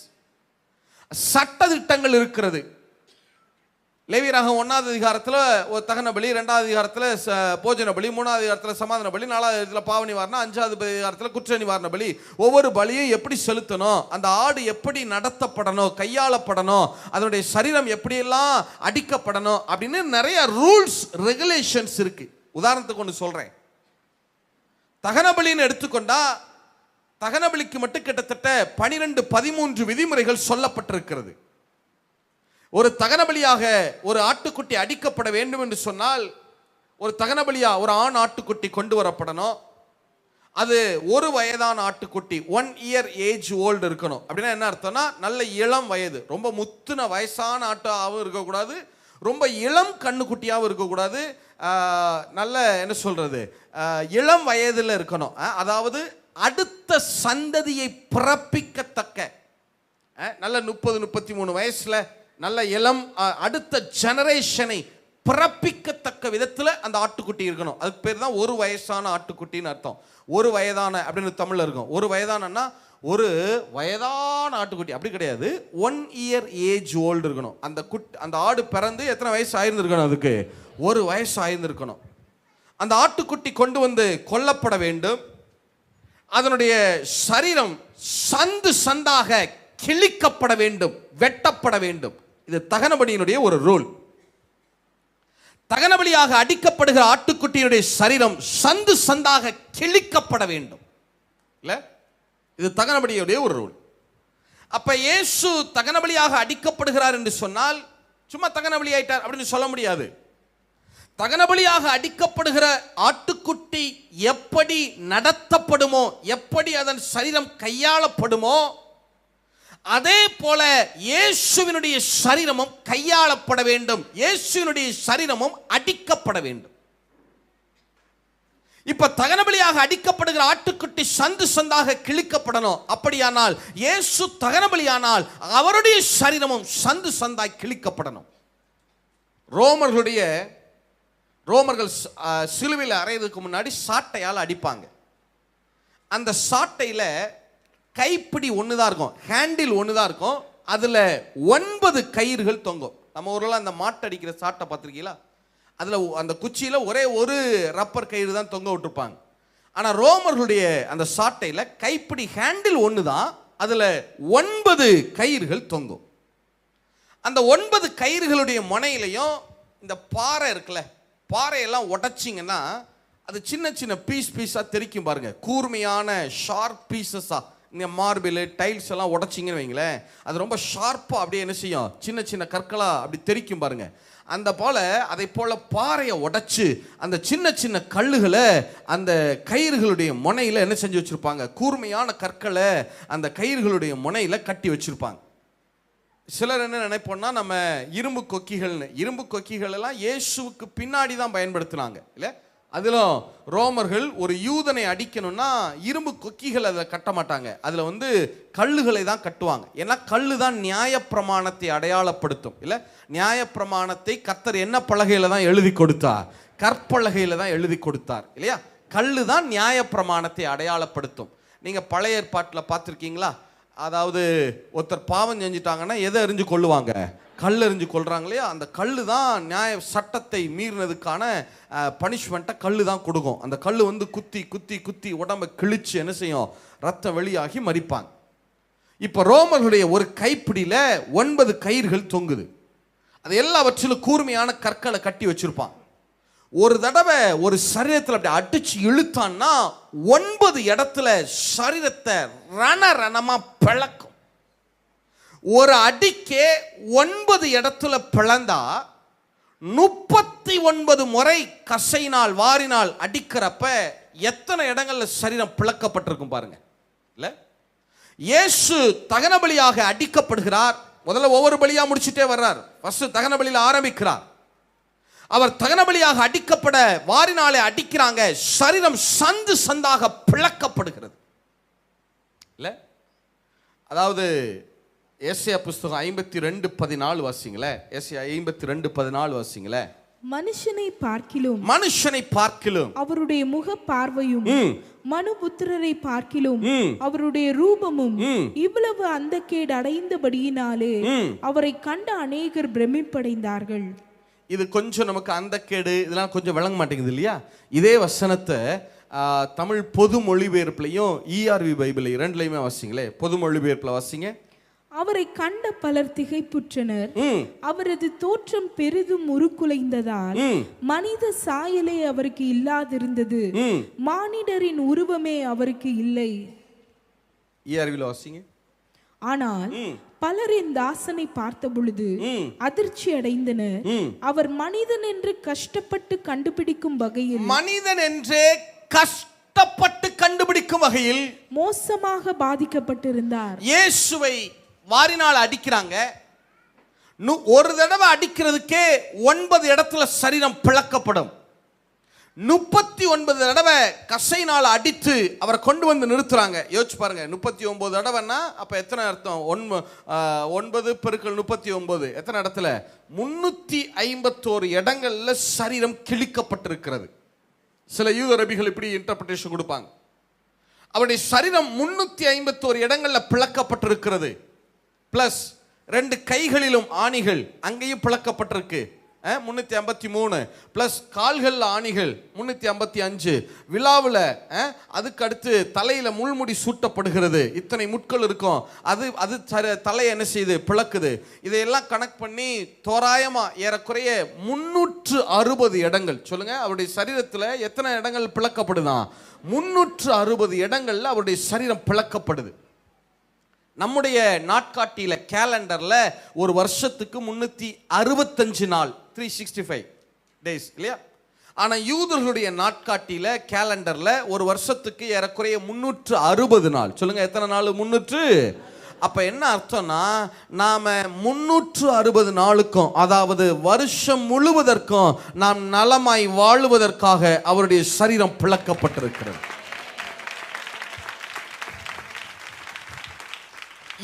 சட்டதிட்டங்கள் இருக்கிறது. லேவியராகமம் 1வது அதிகாரத்தில் ஒரு தகன பலி, 2வது அதிகாரத்தில் போஜன பலி, 3வது அதிகாரத்தில் சமாதான பலி, 4வது அதிகாரத்தில் பாவ நிவாரணம், 5வது அதிகாரத்தில் குற்ற நிவாரண பலி. ஒவ்வொரு பலியும் எப்படி செலுத்தணும், அந்த ஆடு எப்படி நடத்தப்படணும், கையாளப்படணும், அதனுடைய சரீரம் எப்படியெல்லாம் அடிக்கப்படணும் அப்படின்னு நிறைய ரூல்ஸ் ரெகுலேஷன்ஸ் இருக்கு. உதாரணத்துக்கு ஒன்று சொல்றேன். தகன பலின்னு எடுத்துக்கொண்டா தகன பலிக்கு மட்டும் கிட்டத்தட்ட 12-13 விதிமுறைகள் சொல்லப்பட்டிருக்கிறது. ஒரு தகன பலியாக ஒரு ஆட்டுக்குட்டி அடிக்கப்பட வேண்டும் என்று சொன்னால், ஒரு தகன பலியா ஒரு ஆண் ஆட்டுக்குட்டி கொண்டு வரப்படணும். அது ஒரு வயதான ஆட்டுக்குட்டி, 1 year ஏஜ் ஓல்டு இருக்கணும். அப்படின்னா என்ன அர்த்தம்னா, நல்ல இளம் வயது, ரொம்ப முத்துன வயசான ஆட்டாகவும் இருக்கக்கூடாது, ரொம்ப இளம் கண்ணுக்குட்டியாகவும் இருக்கக்கூடாது, நல்ல என்ன சொல்றது இளம் வயதில் இருக்கணும். அதாவது அடுத்த சந்ததியை பிறப்பிக்கத்தக்க, நல்ல 30-33 வயசுல நல்ல இளம் அடுத்த ஜெனரேஷனை பிறப்பிக்கத்தக்க விதத்தில் அந்த ஆட்டுக்குட்டி இருக்கணும். அதுக்கு பேர் தான் ஒரு வயசான ஆட்டுக்குட்டின்னு அர்த்தம். ஒரு வயதான அப்படின்னு தமிழ்ல இருக்கும். ஒரு வயதானன்னா ஒரு வயதான ஆட்டுக்குட்டி அப்படி கிடையாது, 1 year ஏஜ் ஓல்டு இருக்கணும். அந்த ஆடு பிறந்து எத்தனை வயசு ஆயிருந்திருக்கணும்? அதுக்கு 1 வயசு ஆயிருந்திருக்கணும். அந்த ஆட்டுக்குட்டி கொண்டு வந்து கொல்லப்பட வேண்டும். அதனுடைய சரீரம் சந்து சந்தாக கிழிக்கப்பட வேண்டும், வெட்டப்பட வேண்டும். இது தகனபலியினுடைய ஒரு ரூல். தகனபலியாக அடிக்கப்படுகிற ஆட்டுக்குட்டியினுடைய சரீரம் சந்து சந்தாக கிழிக்கப்பட வேண்டும். இல்ல, இது தகனபலியுடைய ஒரு ரூல். அப்ப இயேசு தகனபலியாக அடிக்கப்படுகிறார் என்று சொன்னால் சும்மா தகனபலி ஆயிட்டார் அப்படின்னு சொல்ல முடியாது. தகனபலியாக அடிக்கப்படுகிற ஆட்டுக்குட்டி எப்படி நடத்தப்படுமோ, எப்படி அதன் சரீரம் கையாளப்படுமோ, அதே போல இயேசுவினுடைய சரீரமும் கையாளப்பட வேண்டும், இயேசுவினுடைய சரீரமும் அடிக்கப்பட வேண்டும். இப்ப தகனபலியாக அடிக்கப்படுகிற ஆட்டுக்குட்டி சந்து சந்தாக கிழிக்கப்படணும். அப்படியானால் இயேசு தகனபலியானால் அவருடைய சரீரமும் சந்து சந்தாய் கிழிக்கப்படணும். ரோமர்கள் சிலுவையில் அறையதுக்கு முன்னாடி சாட்டையால் அடிப்பாங்க. அந்த சாட்டையில கைப்பிடி ஒண்ணுதான் இருக்கும், ஹேண்டில் ஒண்ணுதான் இருக்கும். அதுல 9 கயிறுகள் தொங்கும். நம்ம ஊர்ல அந்த மாட்டு அடிக்கிற சாட்டை பார்த்திருக்கீங்களா? அதுல அந்த குச்சியில ஒரே ஒரு ரப்பர் கயிறு தான் தொங்க விட்டுருப்பாங்க. ஆனா ரோமர்களுடைய அந்த சாட்டையில கைப்பிடி ஹேண்டில் ஒண்ணுதான், அதுல 9 கயிறுகள் தொங்கும். அந்த 9 கயிறுகளுடைய முனையிலையும் இந்த பாறை இருக்குல்ல, பாறையெல்லாம் உடைச்சிங்கன்னா அது சின்ன சின்ன பீஸா தெரிக்கும் பாருங்க. கூர்மையான ஷார்ப் பீசஸா. இந்த மார்பிள் டைல்ஸ் எல்லாம் உடைச்சிங்கன்னு வைங்களேன், அது ரொம்ப ஷார்ப்பாக அப்படியே என்ன செய்யும், சின்ன சின்ன கற்களா அப்படி தெரிக்கும் பாருங்க. அந்த போல அதை போல பாறையை உடைச்சு அந்த சின்ன சின்ன கல்லுகளை அந்த கயிறுகளுடைய முனையில் என்ன செஞ்சு வச்சிருப்பாங்க, கூர்மையான கற்களை அந்த கயிறுகளுடைய முனையில் கட்டி வச்சிருப்பாங்க. சிலர் என்ன நினைப்போம்னா, நம்ம இரும்பு கொக்கிகள் எல்லாம் இயேசுவுக்கு பின்னாடி தான் பயன்படுத்தினாங்க இல்லை. அதிலும் ரோமர்கள் ஒரு யூதனை அடிக்கணும்னா இரும்பு கொக்கிகள் அதில் கட்ட மாட்டாங்க, அதில் கல்லுகளை தான் கட்டுவாங்க. ஏன்னா கல்லு தான் நியாயப்பிரமாணத்தை அடையாளப்படுத்தும் இல்லை. நியாயப்பிரமாணத்தை கர்த்தர் என்ன பலகையில் தான் எழுதி கொடுத்தார், கற்பலகையில் தான் எழுதி கொடுத்தார் இல்லையா. கல்லு தான் நியாயப்பிரமாணத்தை அடையாளப்படுத்தும். நீங்கள் பழைய ஏற்பாட்டில் பார்த்துருக்கீங்களா? அதாவது ஒருத்தர் பாவம் செஞ்சிட்டாங்கன்னா எதை எறிஞ்சு கொள்ளுவாங்க, கல் எறிஞ்சு கொள்றாங்க இல்லையா. அந்த கல்லு தான் நியாய சட்டத்தை மீறினதுக்கான பனிஷ்மெண்ட்டை கல்லு தான் கொடுக்கும். அந்த கல்லு குத்தி குத்தி குத்தி உடம்பை கிழிச்சு என்ன செய்யும், ரத்தம் வெளியாகி மரிப்பாங்க. இப்போ ரோமர்களுடைய ஒரு கைப்பிடியில 9 கயிறுகள் தொங்குது. அது எல்லாவற்றிலும் கூர்மையான கற்களை கட்டி வச்சிருப்பான். ஒரு தடவை ஒரு சரீரத்தில் அப்படி அடிச்சு இழுத்தான்னா 9 இடத்துல சரீரத்தை ரணமா பிளக்கும். ஒரு அடிக்கே 9 இடத்துல பிளந்தா 39 முறை கசையினால் வாரினால் அடிக்கிறப்ப எத்தனை இடங்கள்ல சரீரம் பிளக்கப்பட்டிருக்கும் பாருங்க இல்ல. இயேசு தகன பலியாக அடிக்கப்படுகிறார். முதல்ல ஒவ்வொரு பலியா முடிச்சுட்டே வர்றார். ஃபர்ஸ்ட் தகன பலியில ஆரம்பிக்கிறார். அவர் தகன பலியாக அடிக்கப்பட வாரினாலே அடிக்கிறாங்க. சரீரம் சந்து சந்தாக பிளக்கப்படுகிறது இல்ல. அதாவது ஏசாயா புஸ்தகம் 52:14 வாசிங்களே. ஏசாயா 52:14 வாசிங்களே. மனுஷனை பார்க்கிலும் அவருடைய முக பார்வையும் மனுபுத்திரரை பார்க்கிலும் அவருடைய ரூபமும் இவ்வளவு அந்த கேடு அடைந்தபடியினாலே அவரை கண்ட அநேகர் பிரமிப்படைந்தார்கள். இது கொஞ்சம் நமக்கு அந்த கேடு இதெல்லாம் கொஞ்சம் விளங்க மாட்டேங்குது இல்லையா. இதே வசனத்தை தமிழ் பொது மொழிபெயர்ப்புலையும் ERV பைபிள் 2லையுமே வாசிங்களே. பொது மொழிபெயர்ப்புல வாசிங்க. அவரை கண்ட பலர் திகைப்புற்றனர். அவரது தோற்றம் பெரிதும் உருக்குலைந்ததால் மனித சாயலே அவருக்கு இல்லாதிருந்தது, மானிடரின் உருவமே அவருக்கு இல்லை. ஆனால் பலரின் தாசனை பார்த்த பொழுது அதிர்ச்சி அடைந்தனர். அவர் மனிதன் என்று கஷ்டப்பட்டு கண்டுபிடிக்கும் வகையில் மோசமாக பாதிக்கப்பட்டிருந்தார். இயேசுவை வாரினால் அடிக்கிறாங்க. ஒரு தடவை அடிக்கிறதுக்கே 9 இடத்துல சரீரம் பிளக்கப்படும். 39 தடவை கசையினால் அடித்து அவரை கொண்டு வந்து நிறுத்துறாங்க. யோசிச்சு பாருங்க, 39 தடவைன்னா அப்ப எத்தனை அர்த்தம்? 9 பெருக்கல் 39 எத்தனை இடத்துல? 351 இடங்கள்ல சரீரம் கிழிக்கப்பட்டிருக்கிறது. சில யூத ரபிகள் இப்படி இன்டர்பிரேஷன் கொடுப்பாங்க. அவருடைய சரீரம் 351 இடங்கள்ல பிளக்கப்பட்டிருக்கிறது. பிளஸ் 2 கைகளிலும் ஆணிகள், அங்கேயும் பிளக்கப்பட்டிருக்கு 353. பிளஸ் கால்கள் ஆணிகள் 355. விழாவில் அதுக்கு அடுத்து தலையில முள்முடி சூட்டப்படுகிறது. இத்தனை முட்கள் இருக்கும். அது தலையை என்ன செய்யுது, பிளக்குது. இதையெல்லாம் கணக்கு பண்ணி தோராயமா ஏறக்குறைய 360 இடங்கள். சொல்லுங்க, அவருடைய சரீரத்தில் எத்தனை இடங்கள் பிளக்கப்படுதான்? 360 இடங்கள்ல அவருடைய சரீரம் பிளக்கப்படுது. நம்முடைய நாட்காட்டியில கேலண்டர்ல ஒரு வருஷத்துக்கு 365 நாள், 365 டேஸ் இல்லையா. ஆனா யூதர்களுடைய நாட்காட்டியில கேலண்டர்ல ஒரு வருஷத்துக்கு ஏறக்குறைய 360 நாள். சொல்லுங்க, எத்தனை நாள்? 360 அப்ப என்ன அர்த்தம்னா, நாம 360 நாளுக்கும், அதாவது வருஷம் முழுவதற்கும் நாம் நலமாய் வாழுவதற்காக அவருடைய சரீரம் பிளக்கப்பட்டிருக்கிறது.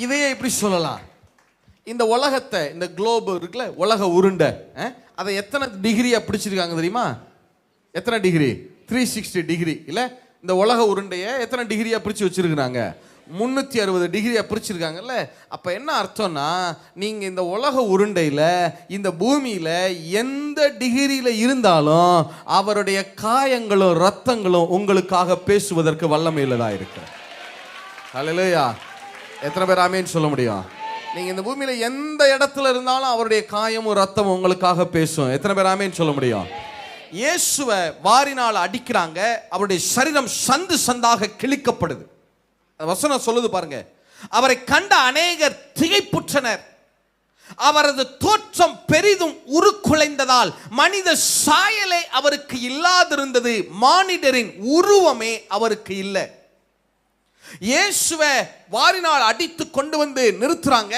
இதையே இப்படி சொல்லலாம், இந்த உலகத்தை, இந்த குளோப் இருக்குல்ல, உலக உருண்டை, அதை எத்தனை டிகிரியா பிடிச்சிருக்காங்க தெரியுமா? எத்தனை டிகிரி? 360 டிகிரி இல்ல? இந்த உலக உருண்டையை எத்தனை டிகிரியா பிரிச்சு வச்சிருக்காங்க? 360 டிகிரியா பிரிச்சிருக்காங்கல்ல. அப்ப என்ன அர்த்தம்னா, நீங்க இந்த உலக உருண்டையில, இந்த பூமியில எந்த டிகிரியில இருந்தாலும் அவருடைய காயங்களும் ரத்தங்களும் உங்களுக்காக பேசுவதற்கு வல்லமையுள்ளதா இருக்கு. ஹல்லேலூயா. எத்தனை பேர் ஆமென் சொல்ல முடியும்? நீங்க இந்த பூமியில எந்த இடத்துல இருந்தாலும் அவருடைய காயமும் ரத்தமும் உங்களுக்காக பேசும். எத்தனை பேர் ஆமென் சொல்ல முடியும்? இயேசுவை வாரினால் அடிக்கிறாங்க, அவருடைய சரீரம் சந்து சந்தாக கிழிக்கப்படுது. வசனம் சொல்லுது பாருங்க, அவரை கண்ட அநேகர் திகைப்புற்றனர், அவரது தோற்றம் பெரிதும் உருக்குலைந்ததால் மனித சாயலே அவருக்கு இல்லாதிருந்தது, மானிடரின் உருவமே அவருக்கு இல்லை. இயேசுவை வாரினால் அடித்து கொண்டு வந்து நிறுத்துறாங்க.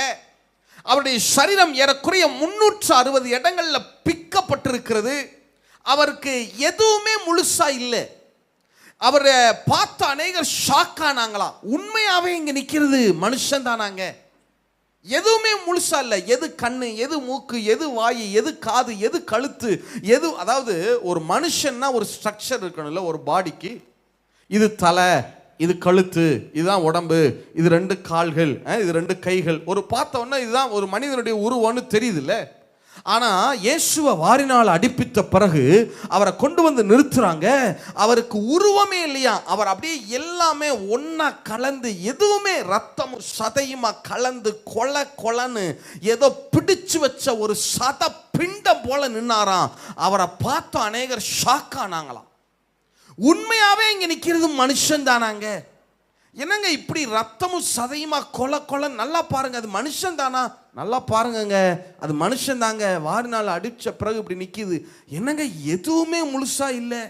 அவருடைய சரீரம் ஏறக்குறைய 360 இடங்கள்ல பிக்கப்பட்டிருக்கிறது. அவருக்கு எதுவுமே முழுசா இல்லை. அவரை பார்த்த அநேகர் ஷாக் ஆனாங்களாம். உண்மையாவே இங்க நிக்கிறது மனுஷன் தானாங்க, எதுவுமே முழுசா இல்லை. எது கண்ணு, எது மூக்கு, எது வாய், எது காது, எது கழுத்து, எது, அதாவது ஒரு மனுஷன்னா ஒரு ஸ்ட்ரக்சர் இருக்கணும்ல ஒரு பாடிக்கு. இது தலை, இது கழுத்து, இதுதான் உடம்பு, இது 2 கால்கள், இது 2 கைகள். ஒரு பார்த்தோன்னா இதுதான் ஒரு மனிதனுடைய உருவம்னு தெரியுதுல்ல. ஆனா இயேசுவை வாரினால் அடிப்பித்த பிறகு அவரை கொண்டு வந்து நிறுத்துறாங்க. அவருக்கு உருவமே இல்லையா, அவர் அப்படியே எல்லாமே ஒன்னா கலந்து, எதுவுமே ரத்தமும் சதையுமா கலந்து கொல கொலன்னு ஏதோ பிடிச்சு வச்ச ஒரு சத பிண்டம் போல நின்னாராம். அவரை பார்த்த அநேகர் ஷாக் ஆனாங்களாம். உண்மையாவே இங்க நிக்கிறது மனுஷன் தானாங்க, என்னங்க இப்படி ரத்தமும் சதையுமா கொல கொல, நல்லா பாருங்க அது மனுஷன் தானா, நல்லா பாருங்க அது மனுஷன் தாங்க, வாரினால் அடிச்ச பிறகு இப்படி நிக்குது. என்னங்க எதுவுமே முழுசா இல்லை,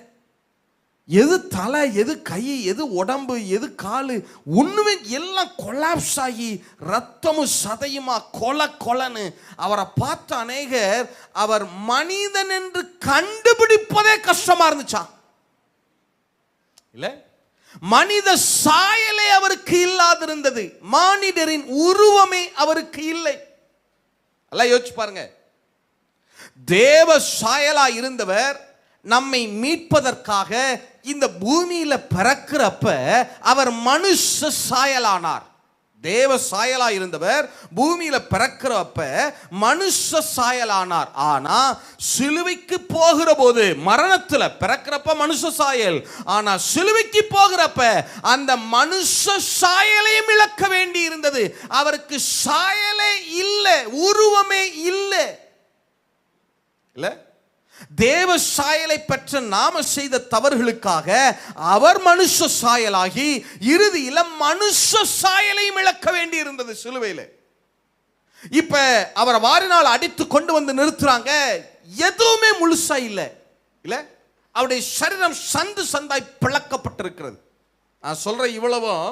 எது தலை, எது கை, எது உடம்பு, எது காலு, ஒண்ணுமே எல்லாம் கொலாப்ஸ் ஆகி ரத்தமும் சதையுமா கொல கொலன்னு. அவரை பார்த்த அநேகர் அவர் மனிதன் என்று கண்டுபிடிப்பதே கஷ்டமா இருந்துச்சான் இல்ல. மனித சாயலே அவருக்கு இல்லாதிருந்தது, மானிடரின் உருவமே அவருக்கு இல்லை. எல்லாம் யோசிச்சு பாருங்க, தேவ சாயலா இருந்தவர் நம்மை மீட்பதற்காக இந்த பூமியில பிறக்கிறப்ப அவர் மனுஷ சாயலானார். தேவ சாயலா இருந்தவர் பூமியில பிறக்கிறப்ப மனுஷ சாயலானார். ஆனா சிலுவைக்கு போகிற போது, மரணத்துல பிறக்கிறப்ப மனுஷ சாயல், ஆனா சிலுவைக்கு போகிறப்ப அந்த மனுஷ சாயலையும் இழக்க வேண்டி இருந்தது. அவருக்கு சாயலே இல்லை, உருவமே இல்லை இல்ல. தேவ சாயலை பெற்ற நாம செய்த தவறுகளுக்காக அவர் மனுஷ சாயலாகி இறுதியில மனுஷ சாயலையும் இழக்க வேண்டி இருந்தது சிலுவையில. இப்ப அவரை வாரினால் அடித்து கொண்டு வந்து நிறுத்துறாங்க, எதுவுமே முழுசா இல்லை இல்ல. அவருடைய சரீரம் சந்து சந்தாய் பிளக்கப்பட்டிருக்கிறது. நான் சொல்ற இவ்வளவும்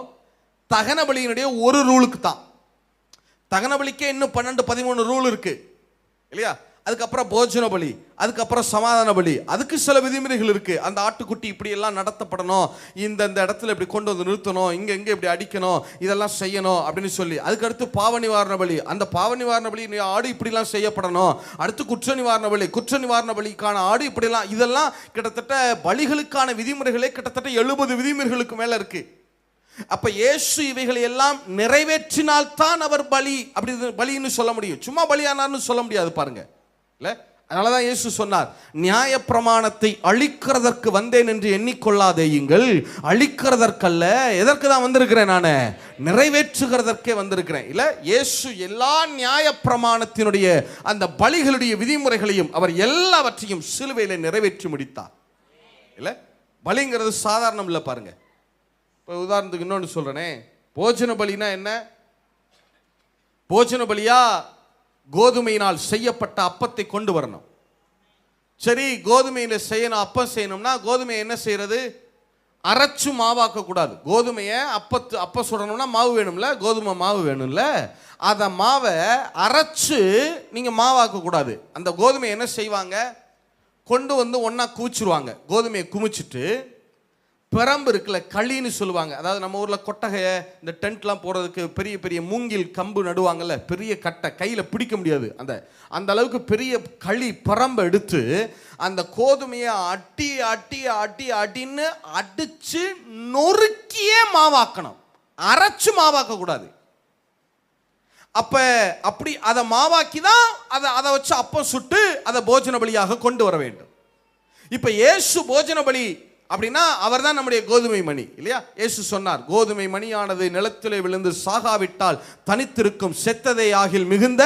தகன பலியினுடைய ஒரு ரூலுக்கு தான். தகன பலிக்கே இன்னும் 12-13 ரூல் இருக்கு இல்லையா. அதுக்கப்புறம் போஜன பலி, அதுக்கப்புறம் சமாதான பலி, அதுக்கு சில விதிமுறைகள் இருக்கு. அந்த ஆட்டுக்குட்டி இப்படி எல்லாம் நடத்தப்படணும், இந்த இடத்துல இப்படி கொண்டு வந்து நிறுத்தணும், இங்க இப்படி அடிக்கணும், இதெல்லாம் செய்யணும் அப்படின்னு சொல்லி. அதுக்கு அடுத்து பாவ நிவாரண பலி, அந்த பாவ நிவாரண பலி ஆடு இப்படிலாம் செய்யப்படணும். அடுத்து குற்ற நிவாரண பலி, குற்ற நிவாரண பலிக்கான ஆடு இப்படிலாம், இதெல்லாம் கிட்டத்தட்ட பலிகளுக்கான விதிமுறைகளே கிட்டத்தட்ட 70 விதிமுறைகளுக்கு மேல இருக்கு. அப்ப இயேசு இவைகளை எல்லாம் நிறைவேற்றினால்தான் அவர் பலி, அப்படி பலின்னு சொல்ல முடியும். சும்மா பலியானார்னு சொல்ல முடியாது பாருங்க இல்ல. அதனாலதான் இயேசு சொன்னார், நியாய பிரமாணத்தை அழிக்கிறதற்கு வந்தேன் என்று எண்ணிக்கொள்ளாதேயுங்கள், அழிக்கிறதற்கல்ல. எதற்கு தான் வந்திருக்கிறேன், நான் நிறைவேற்றுகிறதற்கே வந்திருக்கிறேன் இல்ல. இயேசு எல்லா நியாய பிரமாணத்தினுடைய அந்த பலிகளுடைய விதிமுறைகளையும் அவர் எல்லாவற்றையும் சிலுவையில நிறைவேற்றி முடித்தார் இல்ல. பலிங்கிறது சாதாரணம் இல்ல பாருங்க. இப்போ உதாரணத்துக்கு இன்னொன்று சொல்றேனே, போஜன பலினா என்ன? போஜன பலியா கோதுமையினால் செய்யப்பட்ட அப்பத்தை கொண்டு வரணும். சரி, கோதுமையில செய்யணும், அப்பம் செய்யணும்னா கோதுமையை என்ன செய்யறது? அரைச்சு மாவாக்க கூடாது. கோதுமையை அப்ப சுடணும்னா மாவு வேணும்ல, கோதுமை மாவு வேணும்ல, அதை மாவை அரைச்சு நீங்க மாவாக்க கூடாது. அந்த கோதுமை என்ன செய்வாங்க, கொண்டு வந்து ஒண்ணா குவிச்சிருவாங்க. கோதுமையை குமிச்சிட்டு பிரம்பு இருக்குல்ல, களின்னு சொல்லுவாங்க. அதாவது நம்ம ஊர்ல கொட்டகையை இந்த டென்ட்லாம் போடுறதுக்கு பெரிய பெரிய மூங்கில் கம்பு நடுவாங்கல்ல, பெரிய கட்டை, கையில பிடிக்க முடியாது, அந்த அளவுக்கு பெரிய களி பரம்பை எடுத்து அந்த கோதுமையை அட்டி அட்டி அட்டி அடின்னு அடிச்சு நொறுக்கியே மாவாக்கணும், அரைச்சு மாவாக்க கூடாது. அப்படி அதை மாவாக்கி தான் அதை வச்சு அப்பம் சுட்டு அதை போஜன பலியாக கொண்டு வர வேண்டும். இப்ப இயேசு போஜன பலி அப்படின்னா அவர் தான் நம்முடைய கோதுமை மணி இல்லையா? இயேசு சொன்னார், கோதுமை மணியானது நிலத்திலே விழுந்து சாகாவிட்டால் தனித்திருக்கும், செத்ததை ஆகில் மிகுந்த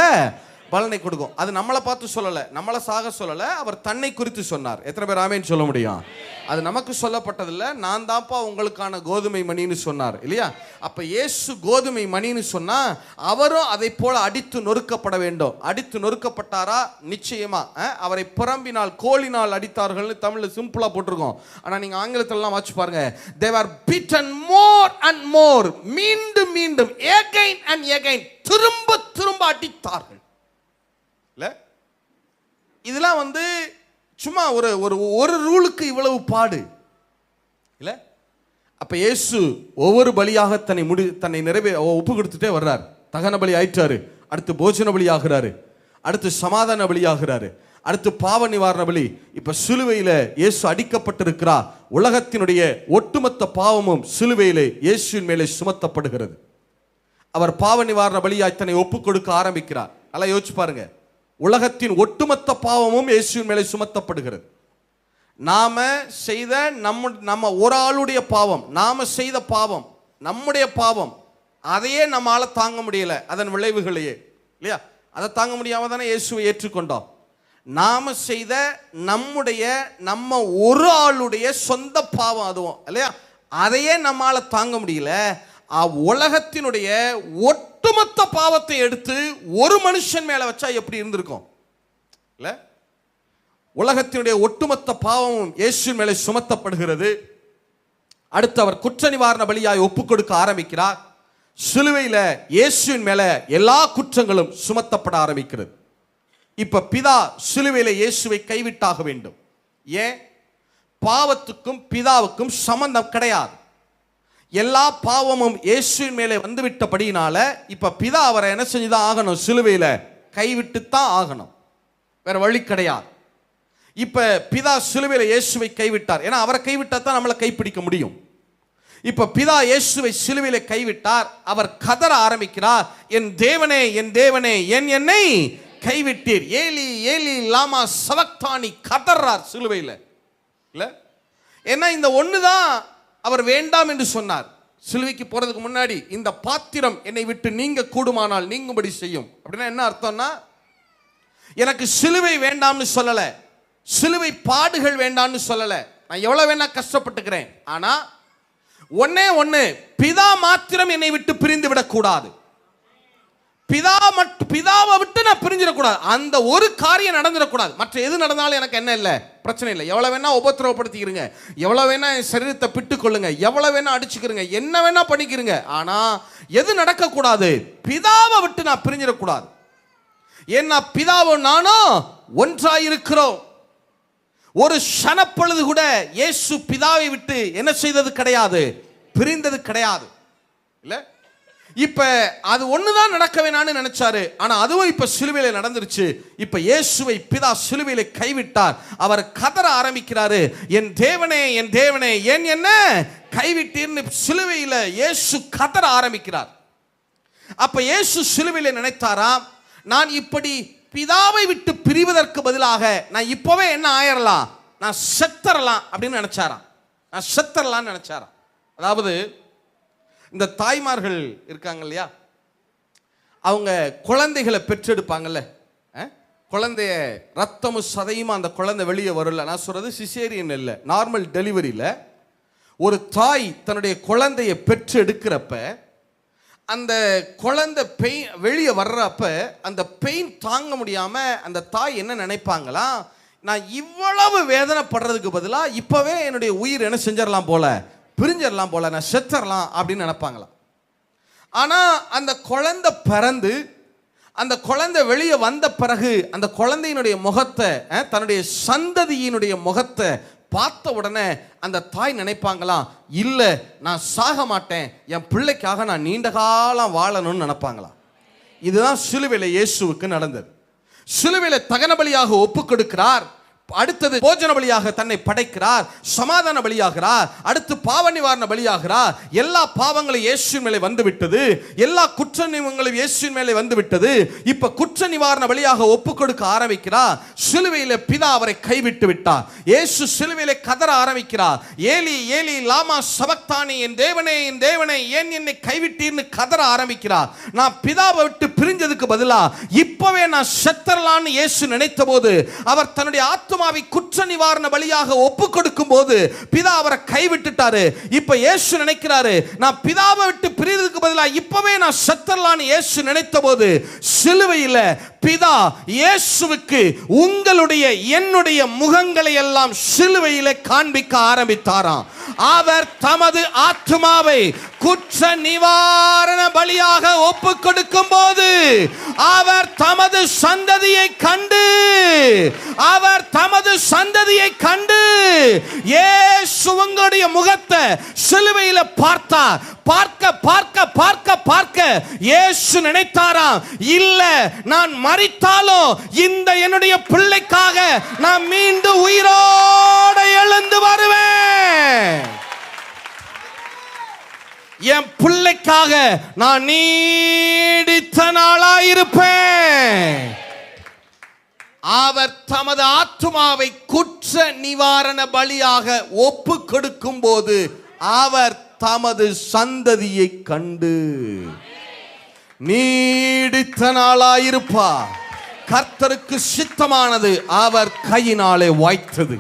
பலனை கொடுக்கும். அது நம்மளை பார்த்து சொல்லலை, நம்மளை சாக சொல்லலை, அவர் தன்னை குறித்து சொன்னார். எத்தனை பேர் ஆமேன்னு சொல்ல முடியும்? அது நமக்கு சொல்லப்பட்டதில்லை, நான் தான்ப்பா உங்களுக்கான கோதுமை மணின்னு சொன்னார் இல்லையா? அப்ப இயேசு கோதுமை மணின்னு சொன்னா அவரும் அதை போல அடித்து நொறுக்கப்பட வேண்டும். அடித்து நொறுக்கப்பட்டாரா? நிச்சயமா. அவரை புறம்பினால் கோலினால் அடித்தார்கள் தமிழ்ல சிம்பிளா போட்டிருக்கோம். ஆனா நீங்க ஆங்கிலத்திலலாம் வாட்சி பாருங்க, they were beaten more and more, மீண்டும் மீண்டும், again and again, திரும்ப திரும்ப அடித்தார்கள். இதெல்லாம் சும்மா ஒரு ரூலுக்கு இவ்வளவு பாடு இல்ல. அப்ப இயேசு ஒவ்வொரு பலியாக தன்னை ஒப்பு கொடுத்துட்டே வர்றார். தகன பலி ஆயிட்டாரு, அடுத்து போஜன பலி ஆகிறாரு, அடுத்து சமாதான பலி ஆகிறாரு, அடுத்து பாவ நிவாரண பலி. இப்ப சிலுவையில இயேசு அடிக்கப்பட்டிருக்கிறார். உலகத்தினுடைய ஒட்டுமொத்த பாவமும் சிலுவையிலே இயேசுவின் மேலே சுமத்தப்படுகிறது. அவர் பாவ நிவாரண பலியாய் தன்னை ஒப்பு கொடுக்க ஆரம்பிக்கிறார். நல்லா யோசிச்சு பாருங்க, உலகத்தின் ஒட்டுமொத்த பாவமும் இயேசுவின் மேலே சுமத்தப்படுகிறது. நாம செய்த நம்ம ஒரு ஆளுடைய பாவம், நாம செய்த பாவம், நம்முடைய பாவம், அதையே நம்மால தாங்க முடியல, அதன் விளைவுகளையே இல்லையா? அதை தாங்க முடியாம தானே இயேசுவை ஏற்றுக்கொண்டோம். நாம செய்த நம்ம ஒரு ஆளுடைய சொந்த பாவம் அதுவும் இல்லையா, அதையே நம்மால தாங்க முடியல. உலகத்தினுடைய ஒட்டுமொத்த பாவத்தை எடுத்து ஒரு மனுஷன் மேல வச்சா எப்படி இருந்திருக்கும் இல்ல? உலகத்தினுடைய ஒட்டுமொத்த பாவமும் இயேசுவின் மேலே சுமத்தப்படுகிறது. அடுத்து அவர் குற்ற நிவாரண பலியாய் ஒப்பு கொடுக்க ஆரம்பிக்கிறார். சிலுவையில இயேசுவின் மேல எல்லா குற்றங்களும் சுமத்தப்பட ஆரம்பிக்கிறது. இப்ப பிதா சிலுவையில இயேசுவை கைவிட்டாக வேண்டும். ஏன்? பாவத்துக்கும் பிதாவுக்கும் சம்பந்தம் கிடையாது. எல்லா பாவமும் இயேசுவின் மேலே வந்துவிட்டபடினால இப்ப பிதா அவரை என்ன செஞ்சுதான் ஆகணும், சிலுவையில கைவிட்டுத்தான் ஆகணும், வேற வழி கிடையாது. இப்ப பிதா சிலுவையில இயேசுவை கைவிட்டார். ஏன்னா அவரை கைவிட்டா தான் நம்மளை கைப்பிடிக்க முடியும். இப்ப பிதா இயேசுவை சிலுவையில கைவிட்டார். அவர் கதற ஆரம்பிக்கிறார், என் தேவனே என் தேவனே ஏன் என்னை கைவிட்டீர், ஏலி ஏலி லாமா சவக்தானி, கதறார் சிலுவையில இல்ல. ஏன்னா இந்த ஒண்ணுதான் அவர் வேண்டாம் என்று சொன்னார். சிலுவைக்கு போறதுக்கு முன்னாடி இந்த பாத்திரம் என்னை விட்டு நீங்க கூடுமானால் நீங்கும்படி செய்யும். அப்படின்னா என்ன அர்த்தம்னா, எனக்கு சிலுவை வேண்டாம்னு சொல்லல, சிலுவை பாடுகள் வேண்டாம்னு சொல்லல, நான் எவ்வளவு வேணா கஷ்டப்பட்டுக்கிறேன், ஆனா ஒண்ணு, பிதா மாத்திரம் என்னை விட்டு பிரிந்து விடக்கூடாது. பிதாவை விட்டு நான் பிரிஞ்சிடக்கூடாது. அந்த ஒரு காரியம் நடந்துடக்கூடாது. மற்ற எது நடந்தாலும் எனக்கு என்ன இல்லை, பிரச்சனை இல்லை. எவ்வளவு வேணா உபத்திரவப்படுத்திக்கிறீங்க, எவ்வளவு வேணா என் சரீரத்தை பிட்டுக் கொள்ளுங்க, எவ்வளவு வேணா அடிச்சுக்கிறீங்க, என்ன வேணா பண்ணிக்கிறீங்க, ஆனா எது நடக்கக்கூடாது, பிதாவை விட்டு நான் பிரிஞ்சிடக்கூடாது. ஏன்னா பிதாவும் நானும் ஒன்றாயிருக்கிறோம். ஒரு சனப்பொழுது கூட இயேசு பிதாவை விட்டு என்ன செய்தது கிடையாது, பிரிந்தது கிடையாது இல்ல. இப்ப அது ஒண்ணுதான் நடக்க வேணான்னு நினைச்சாரு, ஆனா அதுவும் இப்ப சிலுவையில நடந்துருச்சு. இப்ப இயேசுவை பிதா சிலுவையில கைவிட்டார். அவர் கதற ஆரம்பிக்கிறாரு, என் தேவனே என் தேவனே ஏன் என்ன கைவிட்டீர்னு சிலுவையில இயேசு கதற ஆரம்பிக்கிறார். அப்ப இயேசு சிலுவையில நினைத்தாராம், நான் இப்படி பிதாவை விட்டு பிரிவதற்கு பதிலாக நான் இப்பவே என்ன ஆயிரலாம், நான் செத்தரலாம் அப்படின்னு நினைச்சாராம். நான் செத்தரலான்னு நினைச்சாராம். அதாவது இந்த தாய்மார்கள் இருக்காங்க இல்லையா, அவங்க குழந்தைகளை பெற்றெடுப்பாங்கல்ல, குழந்தைய ரத்தமும் சதையுமா அந்த குழந்தை வெளியே வரல. நான் சொல்றது சிசேரியன் இல்லை, நார்மல் டெலிவரியில ஒரு தாய் தன்னுடைய குழந்தைய பெற்று எடுக்கிறப்ப அந்த குழந்தை பெயின் வெளியே வர்றப்ப அந்த பெயின் தாங்க முடியாம அந்த தாய் என்ன நினைப்பாங்களா, நான் இவ்வளவு வேதனைப்படுறதுக்கு பதிலாக இப்பவே என்னுடைய உயிர் என்ன செஞ்சிடலாம் போல பிரிஞ்சிடலாம் போல, நான் செத்துறலாம் அப்படின்னு நினைப்பாங்களாம். ஆனா அந்த குழந்தை பிறந்து அந்த குழந்தை வெளியே வந்த பிறகு அந்த குழந்தையினுடைய முகத்தை, தன்னுடைய சந்ததியினுடைய முகத்தை பார்த்த உடனே அந்த தாய் நினைப்பாங்களாம், இல்லை நான் சாக மாட்டேன், என் பிள்ளைக்காக நான் நீண்ட காலம் வாழணும்னு நினைப்பாங்களாம். இதுதான் சிலுவையில் இயேசுவுக்கு நடந்தது. சிலுவையில் தகன பலியாக ஒப்பு கொடுக்கிறார். அடுத்தது போஜன பலியாக தன்னை படைக்கிறார், சமாதான பலியாகிறார், அடுத்து பாவ நிவாரண பலியாகிறார். எல்லா பாவங்களும் இயேசுவின் மேலே வந்து விட்டது, எல்லா குற்ற நிவங்களும் இயேசுவின் மேலே வந்து விட்டது. இப்ப குற்ற நிவாரண பலியாக ஒப்பு கொடுக்க ஆரம்பிக்கிறார். சிலுவையிலே பிதா அவரை கைவிட்டு விட்டார். இயேசு சிலுவையிலே கதற ஆரம்பிக்கிறார், ஏலி ஏலி லாமா சபக்தானி, என் தேவனே என் தேவனே ஏன் என்னை கைவிட்டீர்னு கதற ஆரம்பிக்கிறார். நான் பிதாவை விட்டு பிரிஞ்சதுக்கு பதிலா இப்பவே நான் செத்தரலான்னு இயேசு நினைத்த போது, அவர் தன்னுடைய ஆத்மாவை குற்ற நிவாரண பலியாக ஒப்பு கொடுக்கும் போது பிதா அவரை கைவிட்டுட்டாரு. இப்ப இயேசு நினைக்கிறாரு, நான் பிதாவை விட்டு பிரிந்ததுக்கு பதிலா இப்பவே நான் செத்தரலான்னு இயேசு நினைத்த போது, சிலுவையில் பிதா இயேசுவுக்கு உங்களுடைய என்னுடைய முகங்களை எல்லாம் சிலுவையிலே காண்பிக்க ஆரம்பித்தாராம். அவர் தமது ஆத்மாவை குற்ற நிவாரண பலியாக ஒப்பு கொடுக்கும் போது அவர் தமது சந்ததியை கண்டு இயேசு உங்களுடைய முகத்தை சிலுவையில் பார்த்தார். பார்க்க பார்க்க பார்க்க பார்க்க இயேசு நினைத்தாராம், இல்ல நான் மரித்தாலும் இந்த என்னுடைய பிள்ளைக்காக நான் மீண்டும் உயிரோடு எழுந்து வருவேன். என் பிள்ளைக்காக நான் நீடித்த நாளாயிருப்பேன். அவர் தமது ஆத்துமாவை குற்ற நிவாரண பலியாக ஒப்பு கொடுக்கும் போது அவர் தமது சந்ததியை கண்டு நீடித்த நாளாயிருப்பார். கர்த்தருக்கு சித்தமானது அவர் கையினாலே வாய்த்தது.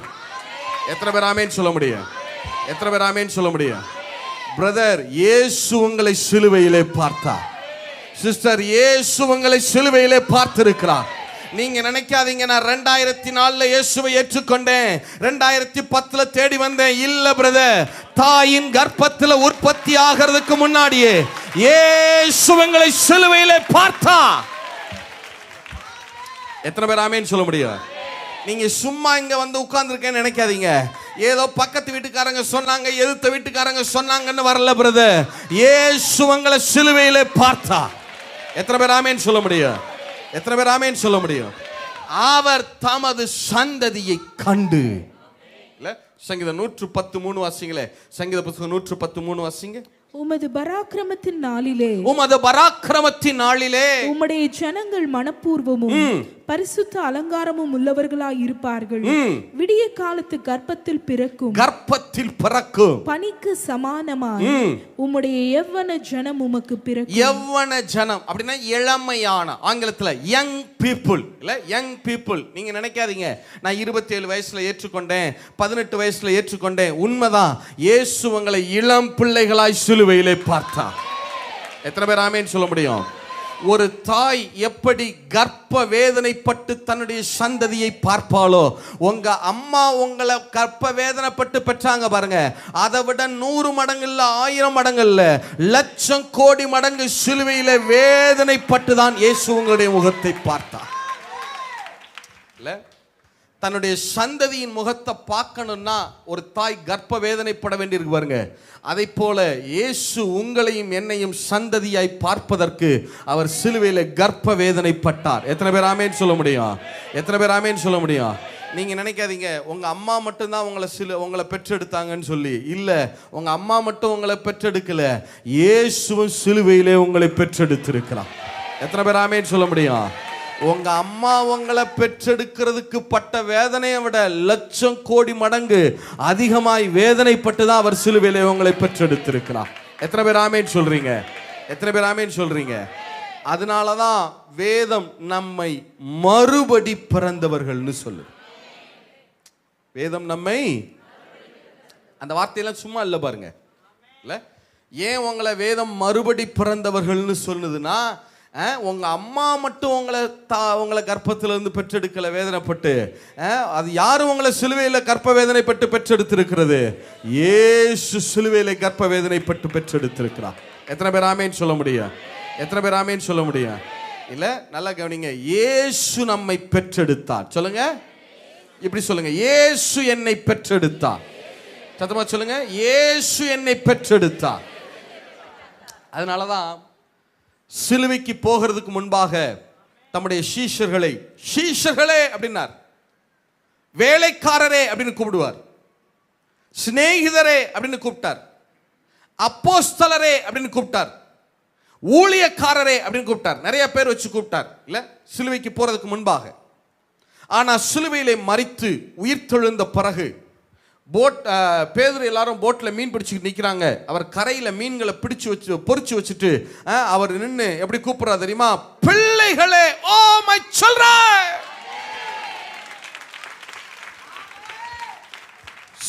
எத்தனை பேர் ஆமென் சொல்ல முடியும்? எத்தனை பேர் ஆமென் சொல்ல முடியும்? பிரதர், இயேசு உங்களை சிலுவையிலே பார்த்தார். சிஸ்டர், இயேசு உங்களை சிலுவையிலே பார்த்திருக்கிறார். நீங்க நினைக்காதீங்க நான் 2004 இயேசுவை ஏற்றுக்கொண்டேன், 2010 தேடி வந்தேன். இல்ல பிரதர், தாயின் கர்ப்பத்தில் உற்பத்தி ஆகிறதுக்கு முன்னாடியே இயேசு உங்களை சிலுவையிலே பார்த்தா. எத்தனை பேர் ஆமென் சொல்ல முடியும்? நீங்க சும்மா இங்க வந்து உட்கார்ந்துருக்கேன்னு நினைக்காதீங்க. ஏதோ பக்கத்து வீட்டுக்காரங்க சொன்னாங்க, எதிர்த்த வீட்டுக்காரங்க சொன்னாங்கன்னு வரல பிரதர். இயேசு உங்களை சிலுவையிலே பார்த்தா. எத்தனை பேர் ஆமென் சொல்ல முடியும்? எத்தனை பேர் ஆமென் சொல்ல முடியும்? அவர் தமது சந்ததியை கண்டு. இல்ல, சங்கீதம் 110:3 வாசிங்களே. சங்கீத புத்தகம் 110:3 வாசிங்க. உமது பராக்கிரமத்தின் நாளிலே, உமது பராக்கிரமத்தின் நாளிலே உம்முடைய ஜனங்கள் மனப்பூர்வமும் பரிசுத்த அலங்காரமும் உள்ளவர்களாய் இருப்பார்கள். விடிய காலத்து கர்ப்பத்தில் பிறக்கும் பனிக்கு சமானமாய் உம்முடைய யவ்வன ஜனம் உமக்கு பிறக்கும். யவ்வன ஜனம் அப்படின்னா இளமையான, ஆங்கிலத்துல யங் பீப்புள். இல்ல, யங் பீப்புள். நீங்க நினைக்காதீங்க நான் 27 வயசுல ஏற்றுக்கொண்டேன், 18 வயசுல ஏற்றுக்கொண்டேன். உண்மைதான், இயேசு உங்களை இளம் பிள்ளைகளாய் சிலுவையிலே பார்த்தார். எத்தனை பேர் ஆமென் சொல்ல முடியும்? ஒரு தாய் எப்படி கர்ப்ப வேதனைப்பட்டு தன்னுடைய சந்ததியை பார்ப்பாளோ, உங்க அம்மா உங்களை கர்ப்ப வேதனைப்பட்டு பெற்றாங்க பாருங்க, அதை விட 100 மடங்கு இல்ல, 1000 மடங்கு இல்ல, லட்சம் கோடி மடங்கு சிலுவையில வேதனைப்பட்டு தான் இயேசு உங்களுடைய முகத்தை பார்த்தார். இல்ல, தன்னுடைய சந்ததியின் முகத்தை பார்க்கணும்னா ஒரு தாய் கர்ப்ப வேதனைப்பட வேண்டியிருக்கு பாருங்க. அதை போல இயேசு உங்களையும் என்னையும் சந்ததியாய் பார்ப்பதற்கு அவர் சிலுவையில கர்ப்ப வேதனைப்பட்டார். எத்தனை பேர் ஆமென் சொல்ல முடியும்? எத்தனை பேர் ஆமென் சொல்ல முடியும்? நீங்க நினைக்காதீங்க உங்க அம்மா மட்டும்தான் உங்களை பெற்றெடுத்தாங்கன்னு சொல்லி. இல்ல, உங்க அம்மா மட்டும் உங்களை பெற்றெடுக்கல, இயேசுவும் சிலுவையிலே உங்களை பெற்றெடுத்திருக்கிறார். எத்தனை பேர் ஆமென் சொல்ல முடியும்? உங்க அம்மா உங்களை பெற்றெடுக்கிறதுக்கு பட்ட வேதனையை விட லட்சம் கோடி மடங்கு அதிகமாய் வேதனைப்பட்டு தான் அவர் சிலுவையிலே உங்களை பெற்றெடுத்திருக்கிறார். எத்தனை பேர் ஆமென் சொல்றீங்க? எத்தனை பேர் ஆமென் சொல்றீங்க? அதனாலதான் வேதம் நம்மை மறுபடி பிறந்தவர்கள்னு சொல்லு. வேதம் நம்மை, அந்த வார்த்தையெல்லாம் சும்மா இல்லை பாருங்க. இல்ல, ஏன் உங்களை வேதம் மறுபடி பிறந்தவர்கள்னு சொல்லுதுன்னா, உங்க அம்மா மட்டும் உங்களை கர்ப்பத்திலிருந்து பெற்றெடுக்கல வேதனைப்பட்டு, அது யாரும் உங்களை சிலுவையில் கர்ப்ப வேதனைப்பட்டு பெற்றெடுத்திருக்கிறது? இயேசு சிலுவையில் கர்ப்ப வேதனைப்பட்டு பெற்றெடுத்திருக்கிறார். எத்தனை பேர் ஆமேன் சொல்ல முடியும்? எத்தனை பேர் ஆமேன் சொல்ல முடியும்? இல்ல, நல்லா கவனிங்க. இயேசு நம்மை பெற்றெடுத்தார். சொல்லுங்க, இப்படி சொல்லுங்க, இயேசு என்னை பெற்றெடுத்தார். சத்தமா சொல்லுங்க, இயேசு என்னை பெற்றெடுத்தார். அதனாலதான் சிலுவைக்கு போகிறதுக்கு முன்பாக தம்முடைய சீஷர்களே அப்படின்னார், வேலைக்காரரே அப்படின்னு கூப்பிடுவார், சிநேகிதரே அப்படின்னு கூப்பிட்டார், அப்போஸ்தலரே அப்படின்னு கூப்பிட்டார், ஊழியக்காரரே அப்படின்னு கூப்பிட்டார். நிறைய பேர் வச்சு கூப்பிட்டார் இல்ல சிலுவைக்கு போறதுக்கு முன்பாக. ஆனா சிலுவையிலே மரித்து உயிர்த்தெழுந்த பிறகு பேதுரு எல்லாரும் போட்ல மீன் பிடிச்சிட்டு நிக்கிறாங்க. அவர் கரையில மீன்களை பொறிச்சு வச்சுட்டு அவர் நின்று எப்படி கூப்பிடுறாரு தெரியுமா? பிள்ளைகளே, ஓ மை சில்ட்ரன்.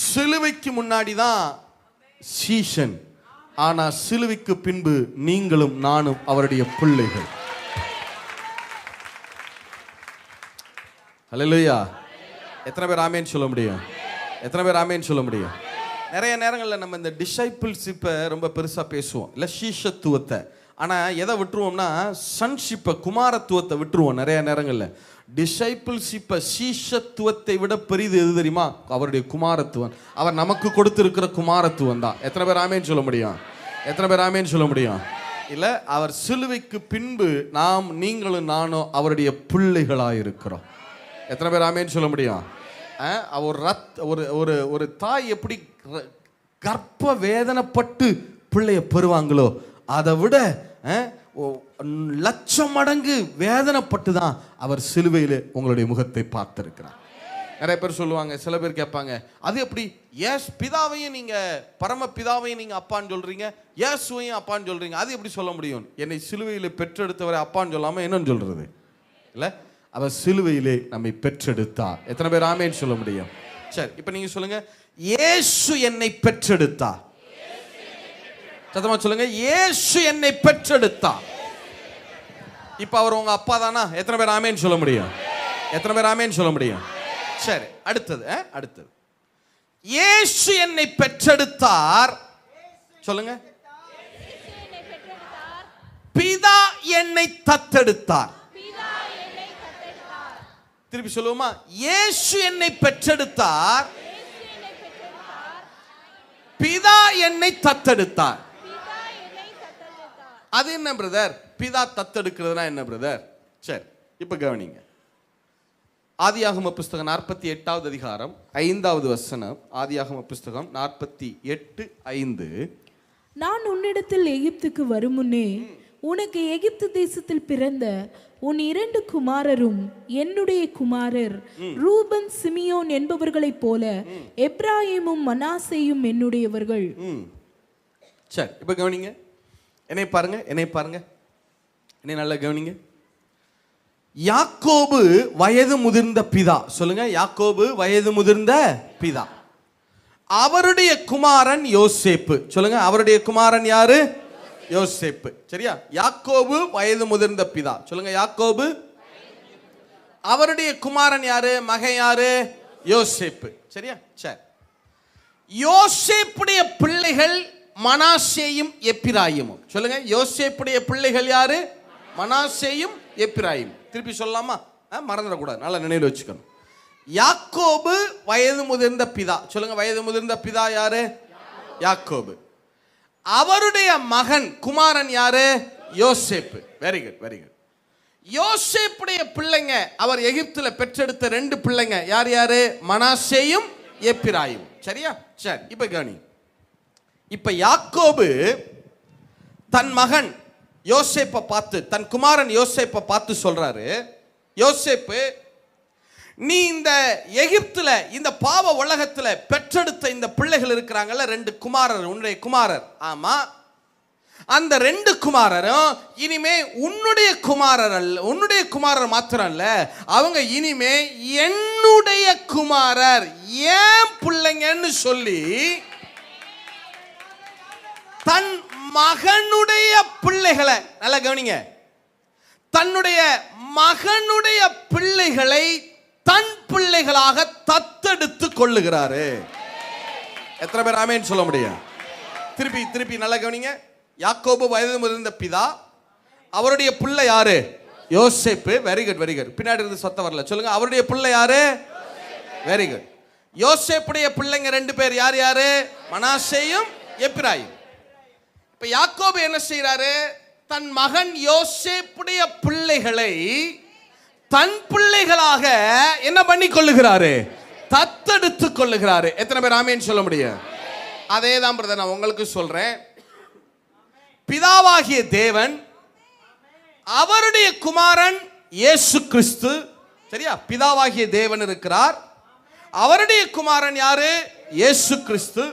சிலுவைக்கு முன்னாடி தான் சீஷன், ஆனா சிலுவைக்கு பின்பு நீங்களும் நானும் அவருடைய பிள்ளைகள். ஹல்லேலூயா. எத்தனை பேர் ஆமேன் சொல்ல முடியும்? எத்தனை பேர் ஆமேன் சொல்ல முடியும்? நிறைய நேரங்களில் நம்ம இந்த டிசைபிள்ஷிப்பை ரொம்ப பெருசாக பேசுவோம் இல்லை, சீஷத்துவத்தை. ஆனால் எதை விட்டுருவோம்னா சன்ஷிப்பை, குமாரத்துவத்தை விட்டுருவோம் நிறைய நேரங்களில். டிசைபிள்ஷிப்பை, சீஷத்துவத்தை விட பெரிது எது தெரியுமா? அவருடைய குமாரத்துவம். அவர் நமக்கு கொடுத்திருக்கிற குமாரத்துவம் தான். எத்தனை பேர் ஆமேன் சொல்ல முடியும்? எத்தனை பேர் ஆமேன் சொல்ல முடியும்? இல்லை, அவர் சிலுவைக்கு பின்பு நீங்களும் நானும் அவருடைய பிள்ளைகளாக இருக்கிறோம். எத்தனை பேர் ஆமேன் சொல்ல முடியும்? ஒரு தாய் எப்படி கர்ப்ப வேதனைப்பட்டு பிள்ளைய பெறுவாங்களோ அதை விட லட்சம் மடங்கு வேதனைப்பட்டு தான் அவர் சிலுவையில் உங்களுடைய முகத்தை பார்த்திருக்கிறார். நிறைய பேர் சொல்லுவாங்க, சில பேர் கேட்பாங்க, அது எப்படி பிதாவையும் நீங்க பரம பிதாவையும் நீங்க அப்பான்னு சொல்றீங்க, இயேசுவையும் அப்பான்னு சொல்றீங்க, அது எப்படி சொல்ல முடியும்? என்னை சிலுவையில் பெற்றெடுத்தவரை அப்பான்னு சொல்லாம என்னன்னு சொல்றது? இல்ல, அவர் சிலுவையிலே நம்மை பெற்றெடுத்தார். எத்தனை பேர் ஆமேன் சொல்ல முடியும்? சரி, இப்ப நீங்க சொல்லுங்க, இயேசு என்னை பெற்றெடுத்தார். சத்தமா சொல்லுங்க, இயேசு என்னை பெற்றெடுத்தார். இப்ப அவர் உங்க அப்பா தானா? எத்தனை பேர் ஆமேன் சொல்ல முடியும்? எத்தனை பேர் ஆமேன் சொல்ல முடியும்? சரி, அடுத்தது இயேசு என்னை பெற்றெடுத்தார். சொல்லுங்க, பிதா என்னை தத்தெடுத்தார். திருப்பி சொல்லுவோமா? இயேசு என்னை பெற்றெடுத்தார், பிதா என்னை தத்தெடுத்தார். அது என்ன பிரதர்? பிதா தத்தெடுக்கிறதுனா என்ன பிரதர்? சரி, இப்ப கவனிங்க. ஆதியாகம புஸ்தகம் 48வது அதிகாரம் 5வது வசனம். ஆதியாகம புஸ்தகம் 48:5. நான் உன்னிடத்தில் எகிப்துக்கு வரும் முன்னே உனக்கு எகிப்து தேசத்தில் பிறந்த உன் 2 குமாரரும் என்னுடைய குமாரர் ரூபன் சிமியோன் என்பவர்களைப் போல எப்ராயிமும் மனாசேயும் என்னுடையவர்கள். சரி, இப்ப கவனிங்க. என்னை பாருங்க, என்னை நல்லா கவனிங்க. யாக்கோபு வயது முதிர்ந்த பிதா. சொல்லுங்க, யாக்கோபு வயது முதிர்ந்த பிதா. அவருடைய குமாரன் யோசேப்பு. சொல்லுங்க, அவருடைய குமாரன் யாரு? யோசேப்பு. சரியா? யாக்கோபு வயது முதிர்ந்த பிதா. சொல்லுங்க, யாக்கோபு. அவருடைய குமாரன் யாரு? மகன் யாரு? யோசேப்பு. சரியா? சரி, யோசேப்புடைய பிள்ளைகள் மனாசேயும் எப்பிராயிமும். சொல்லுங்க, யோசேப்புடைய பிள்ளைகள் யாரு? மனாசேயும் எப்பிராயிம். திருப்பி சொல்லலாமா? மறந்துடக்கூடாது, நல்லா நினைவில் வச்சுக்கணும். யாக்கோபு வயது முதிர்ந்த பிதா. சொல்லுங்க, வயது முதிர்ந்த பிதா யாரு? யாக்கோபு. அவருடைய மகன் குமாரன் யாரு? யோசேப்பு. Very good, very good. யோசேப்புடைய பிள்ளைங்க, அவர் எகிப்துல பெற்றெடுத்த 2 பிள்ளைங்க யார் யாரு? மனாசேயும் எப்பிராயிம். சரியா? சரி, இப்ப கவனி. இப்ப யாக்கோபு தன் மகன் யோசேப்பை பார்த்து, தன் குமாரன் யோசேப்பை பார்த்து சொல்றாரு, யோசேப்பு, நீ இந்த எகிப்துல இந்த பாவ உலகத்துல பெற்றெடுத்த இந்த பிள்ளைகள் இருக்கிறாங்கல்ல, 2 குமாரர், உன்னுடைய குமாரர். ஆமா, அந்த 2 குமாரரும் இனிமே உன்னுடைய குமாரர் அல்ல, உன்னுடைய குமாரர் மாத்திரம் அல்ல, அவங்க இனிமே என்னுடைய குமாரர், ஏன் பிள்ளைங்கன்னு சொல்லி தன் மகனுடைய பிள்ளைகளை, நல்லா கவனிங்க, தன்னுடைய மகனுடைய பிள்ளைகளை தன் பிள்ளைகளாக தத்தெடுத்து கொள்ளுகிறாரு. எத்தனை பேர் ஆமென் சொல்ல முடியும்? திருப்பி நல்லா கவனிங்க. யாக்கோபு வயது முதிர்ந்த பிதா, அவருடைய பிள்ளை யாரு? யோசேப்பு. Very good. பின்னாடி இருந்து சொத்த வரல, சொல்லுங்க. அவருடைய பிள்ளை யாரு? Very good. யோசேப்புடைய பிள்ளைங்க ரெண்டு பேர் யாரு? மனாசேயும் எப்பிராயிம். இப்ப யாக்கோபு என்ன செய்யறாரு? தன் மகன் யோசேப்புடைய பிள்ளைகளை தன் பிள்ளைகளாக என்ன பண்ணி கொள்ளுகிறாரு? தத்தெடுத்து கொள்ளுகிறாரு. எத்தனை பேர் ஆமென் சொல்ல முடியும்? அதே தான் பிரதர் நான் உங்களுக்கு சொல்றேன். பிதாவாகிய தேவன், அவருடைய குமாரன் இயேசு கிறிஸ்து. சரியா? பிதாவாகிய தேவன் இருக்கிறார், அவருடைய குமாரன் யாரு? இயேசு கிறிஸ்து.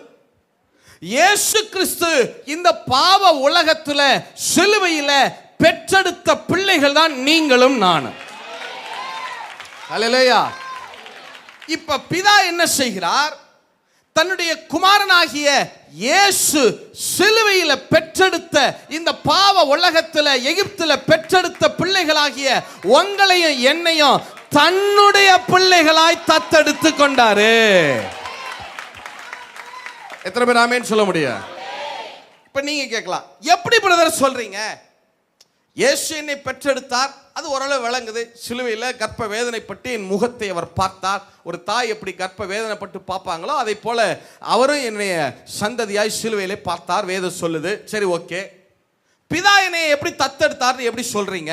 இயேசு கிறிஸ்து இந்த பாவ உலகத்துல சிலுவையில பெற்றெடுத்த பிள்ளைகள் தான் நீங்களும் நானும். ஹல்லேலூயா. இப்ப பிதா என்ன செய்கிறார்? தன்னுடைய குமாரனாகிய இயேசு சிலுவையில பெற்றெடுத்த இந்த பாவ உலகத்துல எகிப்துல பெற்றெடுத்த பிள்ளைகளாகிய உங்களையும் என்னையும் தன்னுடைய பிள்ளைகளாய் தத்தெடுத்து கொண்டாரு. எத்தனை பேர் ஆமென் சொல்ல முடியும்? இப்ப நீங்க கேட்கலாம், எப்படி பிரதர் சொல்றீங்க? இயேசு என்னை பெற்றெடுத்தார், அது ஓரளவு விளங்குது. சிலுவையில் கர்ப்ப வேதனைப்பட்டு என் முகத்தை அவர் பார்த்தார். ஒரு தாய் எப்படி கர்ப்ப வேதனைப்பட்டு பார்ப்பாங்களோ அதை போல அவரும் என்னைய சந்ததியாய் சிலுவையிலே பார்த்தார், வேதம் சொல்லுது. சரி, ஓகே. பிதா என்னை எப்படி தத்தெடுத்தார்னு எப்படி சொல்றீங்க?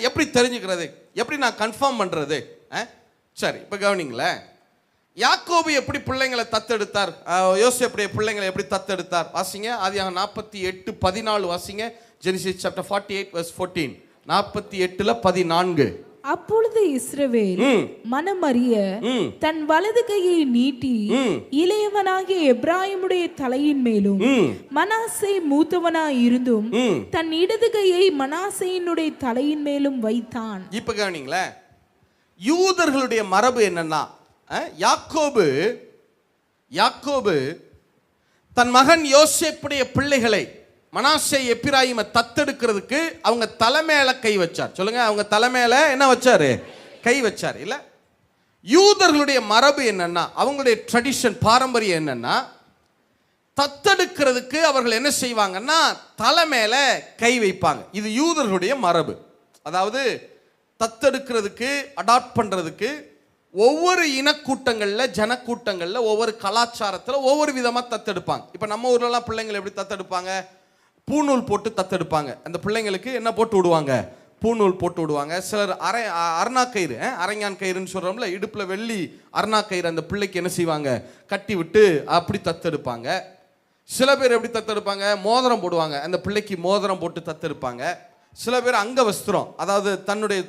எப்படி தெரிஞ்சுக்கிறது? எப்படி நான் கன்ஃபார்ம் பண்றது? சரி, இப்ப கவனிங்களேன். யாக்கோபு எப்படி பிள்ளைங்களை தத்தெடுத்தார்? யோசேப்புடைய பிள்ளைங்களை எப்படி தத்தெடுத்தார்? வாசிங்க. ஆதியாகமம் 48:14 வாசிங்க. Genesis chapter 48 verse 14. 48:14. அப்பொழுது இஸ்ரவேல் மனமறிய தன் வலது கையை நீட்டி இளையவனாகிய எப்ராயிமுடைய தலையின் மேலும் மனாசே மூத்தவனாய் இருந்தும் தன் இடது கையை மனாசேயினுடைய தலையின் மேலும் வைத்தான். இப்ப கவனிங்களேன், யூதர்களுடைய மரபு என்னன்னா, யாக்கோபு தன் மகன் யோசேப்புடைய பிள்ளைகளை மனாசே எப்பிராயிமை தத்தெடுக்கிறதுக்கு அவங்க தலைமையில கை வச்சார். சொல்லுங்க, அவங்க தலைமையில என்ன வச்சாரு? கை வச்சார். இல்ல, யூதர்களுடைய மரபு என்னன்னா, அவங்களுடைய ட்ரெடிஷன், பாரம்பரியம் என்னன்னா, தத்தெடுக்கிறதுக்கு அவர்கள் என்ன செய்வாங்கன்னா தலைமையில கை வைப்பாங்க. இது யூதர்களுடைய மரபு. அதாவது தத்தெடுக்கிறதுக்கு, அடாப்ட் பண்றதுக்கு ஒவ்வொரு இனக்கூட்டங்கள்ல, ஜனக்கூட்டங்கள்ல, ஒவ்வொரு கலாச்சாரத்தில் ஒவ்வொரு விதமா தத்தெடுப்பாங்க. இப்ப நம்ம ஊர்லலாம் பிள்ளைங்களை எப்படி தத்தெடுப்பாங்க? பூநூல் போட்டு தத்தெடுப்பாங்க. அந்த பிள்ளைங்களுக்கு என்ன போட்டு விடுவாங்க? பூநூல் போட்டு விடுவாங்க. சிலர் அரணாக்கயிறு, அரைஞான் கயிறுன்னு சொல்றோம்ல, இடுப்புல வெள்ளி அரணாக்கயிறு அந்த பிள்ளைக்கு என்ன செய்வாங்க? கட்டி விட்டு அப்படி தத்தெடுப்பாங்க. சில பேர் எப்படி தத்தெடுப்பாங்க? மோதிரம் போடுவாங்க, அந்த பிள்ளைக்கு மோதிரம் போட்டு தத்தெடுப்பாங்க. சில பேர் அங்க வஸ்திரம், அதாவது தன்னுடைய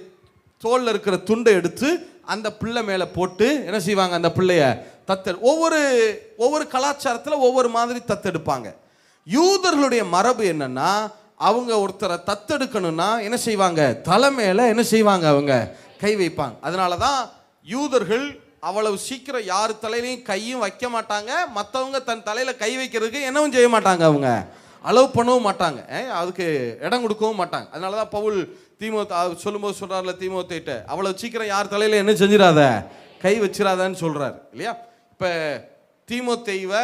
தோல்ல இருக்கிற துண்டை எடுத்து அந்த பிள்ளை மேல போட்டு என்ன செய்வாங்க? அந்த பிள்ளைய ஒவ்வொரு கலாச்சாரத்தில் ஒவ்வொரு மாதிரி தத்தெடுப்பாங்க. யூதர்களுடைய மரபு என்னன்னா, அவங்க ஒருத்தரை தத்தெடுக்கணும்னா என்ன செய்வாங்க? தலைமையில என்ன செய்வாங்க? அவங்க கை வைப்பாங்க. அதனாலதான் யூதர்கள் அவ்வளவு சீக்கிரம் யாரு தலையிலையும் கையும் வைக்க மாட்டாங்க. மற்றவங்க தன் தலையில கை வைக்கிறதுக்கு என்னவும் செய்ய மாட்டாங்க, அவங்க அலோவ் பண்ணவும் மாட்டாங்க, அதுக்கு இடம் கொடுக்கவும் மாட்டாங்க. அதனாலதான் பவுல் சொல்லும்போது சொல்றாருல தீமோத்தேயிட்ட, அவ்வளவு சீக்கிரம் யார் தலையில என்ன செஞ்சிடாத, கை வச்சிடாதன்னு சொல்றாரு இல்லையா? இப்ப தீமோத்தேயுவை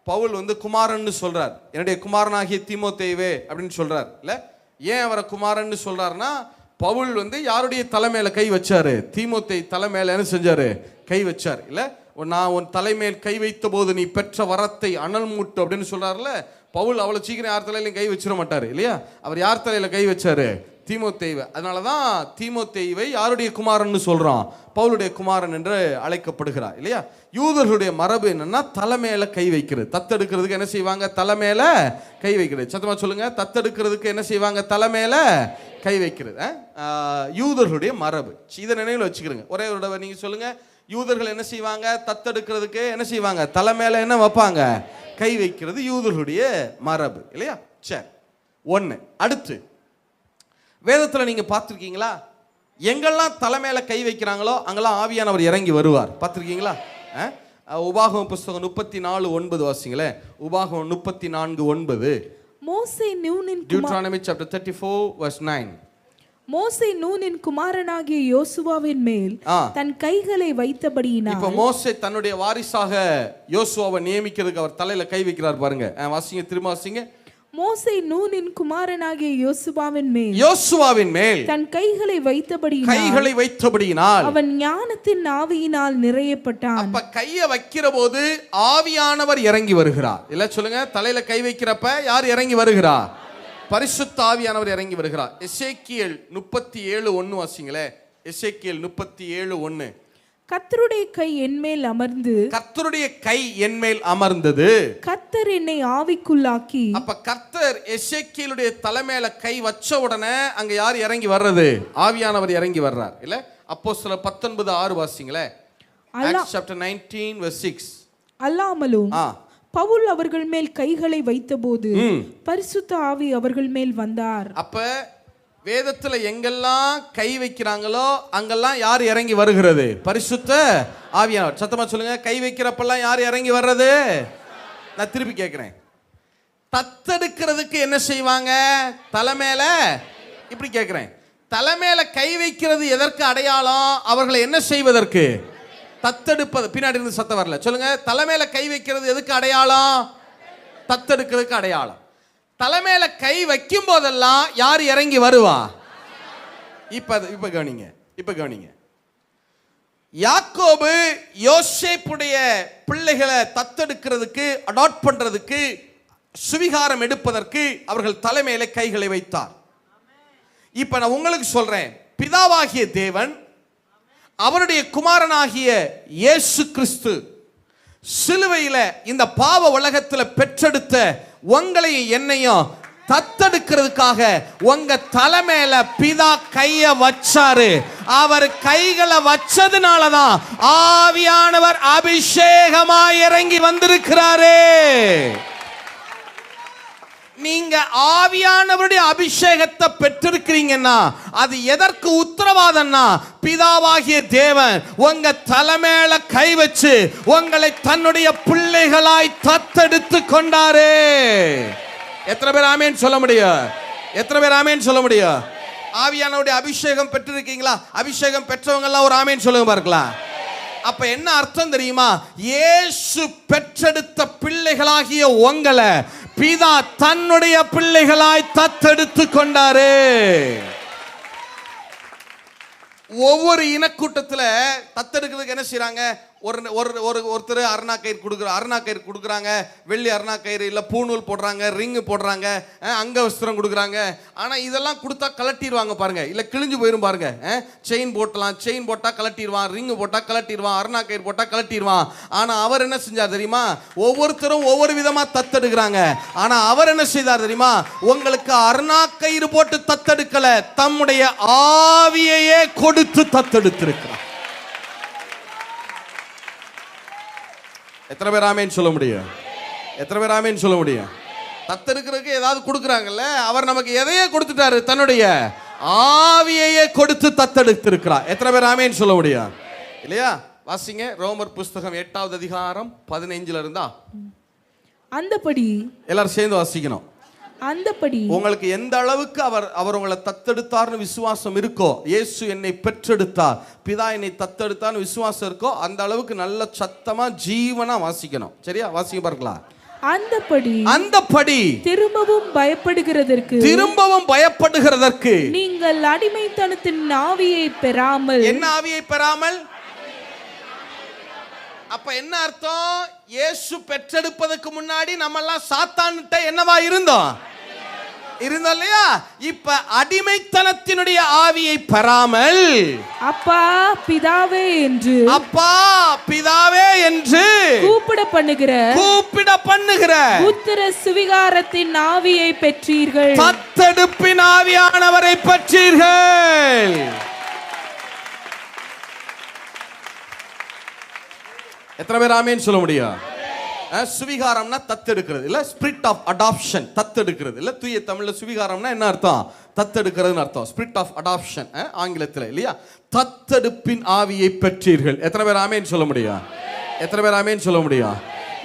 பவுல் குமாரன்னு சொல்றார். என்னுடைய குமாரனாகிய தீமோத்தேயுவே அப்படின்னு சொல்றார் இல்ல? ஏன் அவரை குமாரன்னு சொல்றாருன்னா, பவுல் யாருடைய தலைமையில கை வச்சாரு? தீமோத்தேயு தலைமையில என்ன செஞ்சாரு? கை வச்சார் இல்ல? நான் உன் தலைமையில் கை வைத்த போது நீ பெற்ற வரத்தை அனல் மூட்டு அப்படின்னு சொல்றாருல. பவுல் அவ்வளவு சீக்கிரம் யார் தலையிலையும் கை வச்சிட மாட்டாரு இல்லையா? அவர் யார் தலையில கை வச்சாரு? தீமோத்தேயுவை. அதனாலதான் தீமோத்தேயுவை யாருடைய குமாரன்னு சொல்றான்? பவுலுடைய குமாரன் என்று அழைக்கப்படுகிறார் இல்லையா? யூதர்களுடைய மரபு என்னன்னா, தலைமையில கை வைக்கிறது. தத்தெடுக்கிறதுக்கு என்ன செய்வாங்க? தலைமையில கை வைக்கிறது. சத்தமா சொல்லுங்க, தத்தெடுக்கிறதுக்கு என்ன செய்வாங்க? தலைமையில கை வைக்கிறது யூதர்களுடைய மரபு. இதை நினைவில் வச்சுக்கிறீங்க. ஒரே ஒரு தடவை நீங்க சொல்லுங்க, யூதர்கள் என்ன செய்வாங்க? தத்தெடுக்கிறதுக்கு என்ன செய்வாங்க? தலைமையில என்ன வைப்பாங்க? கை வைக்கிறது யூதர்களுடைய மரபு இல்லையா? சரி, ஒன்று. அடுத்து வேதத்துல நீங்க பார்த்துருக்கீங்களா? எங்கெல்லாம் தலைமையில கை வைக்கிறாங்களோ அங்கெல்லாம் ஆவியானவர் இறங்கி வருவார். பார்த்துருக்கீங்களா? உபாகமம் புஸ்தகம் 34:9 வாசிங்களேன். உபாகமம் 34:9. மோசே நூனின் Deuteronomy chapter 34 verse 9. மோசே நூனின் குமாரனாகிய யோசுவாவின் மேல் தன் கைகளை வைத்தபடியினால். இப்ப மோசே தன்னுடைய வாரிசாக யோசுவாவை நியமிக்கிறதுக்கு அவர் தலையில கை வைக்கிறார் பாருங்க. வாசிங்க, திரும்ப வாசிங்க. மோசே நூனின் குமாரனாகிய யோசுவாவின் மேல் தன் கைகளை வைத்தபடியினால் அவன் ஞானத்தின் ஆவியினால் நிறையப்பட்டான். அப்ப கையை வைக்கிற போது ஆவியானவர் இறங்கி வருகிறார். இல்ல சொல்லுங்க, தலையில கை வைக்கிறப்ப யார் இறங்கி வருகிறார்? பரிசுத்த ஆவியானவர் இறங்கி வருகிறார். எசேக்கியேல் 37:1 வாசிங்களே. எசேக்கியேல் 37:1. கர்த்தருடைய கை என்மேல் அமர்ந்து, கர்த்தருடைய கை என்மேல் அமர்ந்தது, கர்த்தர் என்னை ஆவிக்குள்ளாக்கி. அப்ப கர்த்தர் எசேக்கியேலுடைய தலைமையில கை வச்ச உடனே அங்க யார் இறங்கி வர்றது? ஆவியானவர் இறங்கி வர்றார். இல்ல அப்போஸ்தலர் 19:6 வாசிங்களே. Acts chapter 19:6. அல்லாமலும் பவுல் அவர்கள் மேல் கைகளை வைத்தபோது பரிசுத்த ஆவி அவர்கள் மேல் வந்தார். அப்ப வேதத்துல எங்கெல்லாம் கை வைக்கிறாங்களோ அங்கெல்லாம் யார் இறங்கி வருகிறது? பரிசுத்த ஆவியானவர். சத்தமா சொல்லுங்க, கை வைக்கிறப்பெல்லாம் யார் இறங்கி வர்றது? நான் திருப்பி கேட்கிறேன். தத்தெடுக்கிறதுக்கு என்ன செய்வாங்க? தலைமையில. இப்படி கேட்கிறேன், தலைமையில கை வைக்கிறது எதற்கு அடையாளம்? அவர்களை என்ன செய்வதற்கு? தத்தெடுப்பது. பின்னாடி இருந்து சத்தம் வரல, சொல்லுங்க. தலைமையில கை வைக்கிறது எதுக்கு அடையாளம்? தத்தெடுக்கிறதுக்கு அடையாளம். தலைமையில கை வைக்கும் போதெல்லாம் யார் இறங்கி வருவா? இப்ப கவனிங்க. யாக்கோபு யோசேப்புடைய பிள்ளைகளை தத்தெடுக்கிறதுக்கு, அடாப்ட் பண்றதுக்கு, சுவிகாரம் எடுப்பதற்கு அவர்கள் தலைமையில கைகளை வைத்தார். இப்ப நான் உங்களுக்கு சொல்றேன், பிதாவாகிய தேவன் அவருடைய குமாரனாகிய இயேசு கிறிஸ்து சிலுவையில இந்த பாவ உலகத்தில் பெற்றெடுத்த உங்களையும் என்னையும் தத்தெடுக்கிறதுக்காக உங்க தலைமையில பிதா கைய வச்சாரு. அவர் கைகளை வச்சதுனாலதான் ஆவியானவர் அபிஷேகமாய் இறங்கி வந்திருக்கிறாரு. நீங்க ஆவியானவருடைய அபிஷேகத்தை பெற்றிருக்கிறீங்கன்னா அது எதற்கு உத்தரவாதம்னா, பிதாவாகிய தேவன் உங்க தலைமையில கை வச்சு உங்களை தன்னுடைய பிள்ளைகளாய் தத்தெடுத்து கொண்டாரு. எத்தனை பேர் ஆமென் சொல்ல முடியும்? எத்தனை பேர் ஆமென் சொல்ல முடியும்? ஆவியானவருடைய அபிஷேகம் பெற்றிருக்கீங்களா? அபிஷேகம் பெற்றவங்க எல்லாம் ஒரு ஆமென் சொல்லுங்க பார்க்கலாம். அப்ப என்ன அர்த்தம் தெரியுமா? இயேசு பெற்றெடுத்த பிள்ளைகளாகிய உங்களை பிதா தன்னுடைய பிள்ளைகளாய் தத்தெடுத்து கொண்டாரு. ஒவ்வொரு இனக்கூட்டத்துல தத்தெடுக்கிறதுக்கு என்ன செய்யறாங்க? ஒருத்தர் அருணா கயிறு கொடுக்குறாங்க, வெள்ளி அருணா கயிறு இல்ல பூநூல் போடுறாங்க, ரிங்கு போடுறாங்க, அங்க வஸ்திரம் கொடுக்குறாங்க. ஆனா இதெல்லாம் கொடுத்தா கலட்டிடுவாங்க பாருங்க, இல்ல கிழிஞ்சு போயிரும் பாருங்க. செயின் போட்டலாம், செயின் போட்டா கலட்டிடுவான், ரிங்கு போட்டா கலட்டிடுவான், அருணா கயிறு போட்டா கலட்டிடுவான். ஆனா அவர் என்ன செஞ்சார் தெரியுமா? ஒவ்வொருத்தரும் ஒவ்வொரு விதமா தத்தெடுக்கிறாங்க. ஆனா அவர் என்ன செய்தார் தெரியுமா? உங்களுக்கு அருணா கயிறு போட்டு தத்தெடுக்கல, தம்முடைய ஆவியையே கொடுத்து தத்தெடுத்திருக்கிறார். எத்தனை பேர் ஆமென் சொல்ல முடியும்? எத்தனை பேர் ஆமென் சொல்ல முடியும்? தத்தெடுக்கிறதுக்கு ஏதாவது கொடுக்குறாங்கல்ல, அவர் நமக்கு எதையே கொடுத்துட்டாரு? தன்னுடைய ஆவியையே கொடுத்து தத்தெடுத்திருக்கிறார். எத்தனை பேர் ஆமென் சொல்ல முடியும்? இல்லையா? வாசிங்க ரோமர் புஸ்தகம் 8வது அதிகாரம் 15 இருந்தா. அந்தபடி எல்லாரும் சேர்ந்து வாசிக்கணும். அந்தபடி உங்களுக்கு எந்த அளவுக்கு அவர் உங்களை தத்தெடுத்தார்னு விசுவாசம் இருக்கோ, இயேசு என்னை பெற்றெடுத்தார், பிதா என்னை தத்தெடுத்தார்னு விசுவாசம் இருக்கோ, அந்த அளவுக்கு நல்ல சத்தமா ஜீவனா வாசிக்கணும். சரியா? வாசிக்க பார்க்கலாம். அந்தபடி திரும்பவும் பயப்படுகிறதற்கு நீங்கள் அடிமைத்தனத்தின் ஆவியை பெறாமல். என்ன ஆவியை பெறாமல்? அப்ப என்ன அர்த்தம்? இயேசு பெற்றெடுப்பதற்கு முன்னாடி நம்ம எல்லாம் சாத்தான்கிட்ட என்னவா இருந்தோம் இல்லையா? இப்ப அடிமைத்தனத்தினுடைய ஆவியை பெறாமல் அப்பா பிதாவே என்று கூப்பிட பண்ணுகிற புத்திர சுவிகாரத்தின் ஆவியை பெற்றீர்கள். தத்தெடுப்பின் ஆவியானவரை பெற்றீர்கள். எத்தனை பேர் ஆமென் சொல்ல முடியும்? சுவிகாரம்னா தத்தெடுக்கிறது இல்ல, ஸ்பிரிட் ஆஃப் அடாப்ஷன். தத்தெடுக்கிறது இல்ல, தூய தமிழ்ல சுவிகாரம்னா என்ன அர்த்தம்? தத்தெடுக்கிறதுன்னு அர்த்தம். ஸ்பிரிட் ஆஃப் அடாப்ஷன் ஆங்கிலத்தில் இல்லையா? தத்தெடுப்பின் ஆவியை பெற்றீர்கள். எத்தனை பேர் ஆமென் சொல்ல முடியும்? எத்தனை பேர் ஆமென் சொல்ல முடியும்?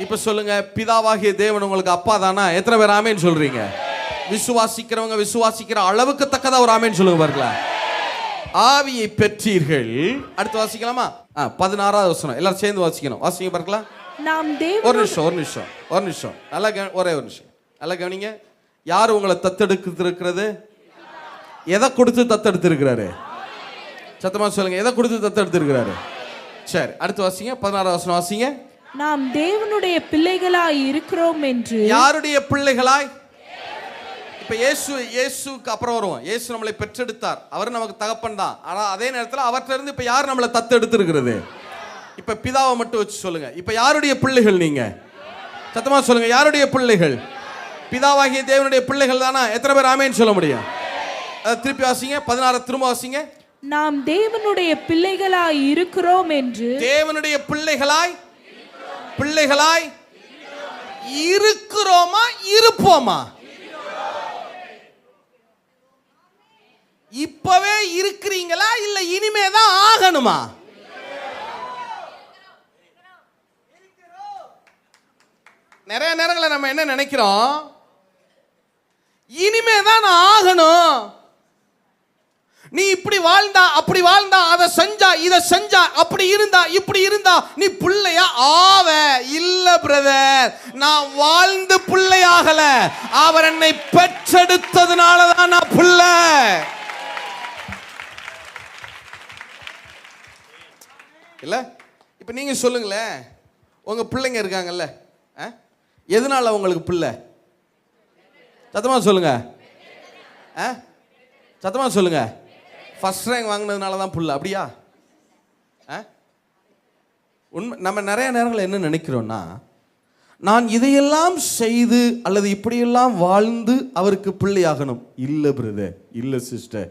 இப்ப சொல்லுங்க, பிதாவாகிய தேவன் உங்களுக்கு அப்பா தானா? எத்தனை பேர் ஆமென் சொல்றீங்க? விசுவாசிக்கிறவங்க விசுவாசிக்கிற அளவுக்கு தக்கதா ஒரு ஆமென் சொல்லுங்க பாருங்களேன். ஆவியை பெற்றீர்கள். அடுத்து வாசிக்கலாமா? 16வது வசனம் எல்லாரும் சேர்ந்து வாசிக்கணும். வாசிங்க பார்க்கலாம். நாம் ஒரு நிமிஷம் ஒரே ஒரு நிமிஷம் நல்லா கவனிங்க. யார் உங்களை தத்தெடுக்கிறது? எதை கொடுத்து தத்தெடுத்திருக்கிறாரு? சத்தமா சொல்லுங்க. எதை கொடுத்து தத்தெடுத்திருக்கிறாரு? சரி, அடுத்து வாசிங்க. 16வது வசனம் வாசிங்க. நாம் தேவனுடைய பிள்ளைகளாய் இருக்கிறோம் என்று. யாருடைய பிள்ளைகளாய்? இப்ப இயேசுக்கு அப்புறம் வருவோம். இயேசு நம்மளை பெற்றெடுத்தார், அவர் நமக்கு தகப்பன் தான். ஆனா அதே நேரத்தில் அவர்கிட்ட இருந்து இப்ப யார் நம்மளை தத்தெடுத்திருக்கிறது? இப்ப பிதாவை மட்டும் வச்சு சொல்லுங்க. இப்ப யாருடைய பிள்ளைகள் நீங்க? சத்தமா சொல்லுங்க. யாருடைய பிள்ளைகள்? பிதாவாகிய தேவனுடைய பிள்ளைகள் தானா? எத்தனை பேர் ஆமென் சொல்ல முடியும்? திருப்பி வாசிங்க. 16 திரும்ப வாசிங்க. நாம் தேவனுடைய பிள்ளைகளாய் இருக்கிறோம் என்று. தேவனுடைய பிள்ளைகளாய் இருக்கிறோமா இருப்போமா? இப்பவே இருக்கிறீங்களா இல்ல இனிமேதான் ஆகணுமா? நிறைய நேரங்களில் நம்ம என்ன நினைக்கிறோம்? இனிமேதான் ஆகணும். நீ இப்படி வாழ்ந்தா அப்படி வாழ்ந்தா அதை செஞ்சா இதை செஞ்சா அப்படி இருந்தா இப்படி இருந்தா நீ பிள்ளையா ஆவ. இல்ல பிரதர், நான் வாழ்ந்து பிள்ளையாகல, அவர் என்னை பெற்றெடுத்ததுனாலதான் நான் பிள்ளை. இல்ல இப்ப நீங்க சொல்லுங்களேன், உங்க பிள்ளைங்க இருக்காங்கல்ல, எதனால உங்களுக்கு பிள்ளை? சத்தமா சொல்லுங்க. சத்தமா சொல்லுங்க. ஃபர்ஸ்ட் ரேங்க் வாங்கினதுனால தான் புள்ள, அப்படியா? உண்மை. நம்ம நிறைய நேரங்கள் என்ன நினைக்கிறோம்னா, நான் இதையெல்லாம் செய்து அல்லது இப்படியெல்லாம் வாழ்ந்து அவருக்கு பிள்ளையாகணும். இல்லை பிரதர், இல்லை சிஸ்டர்.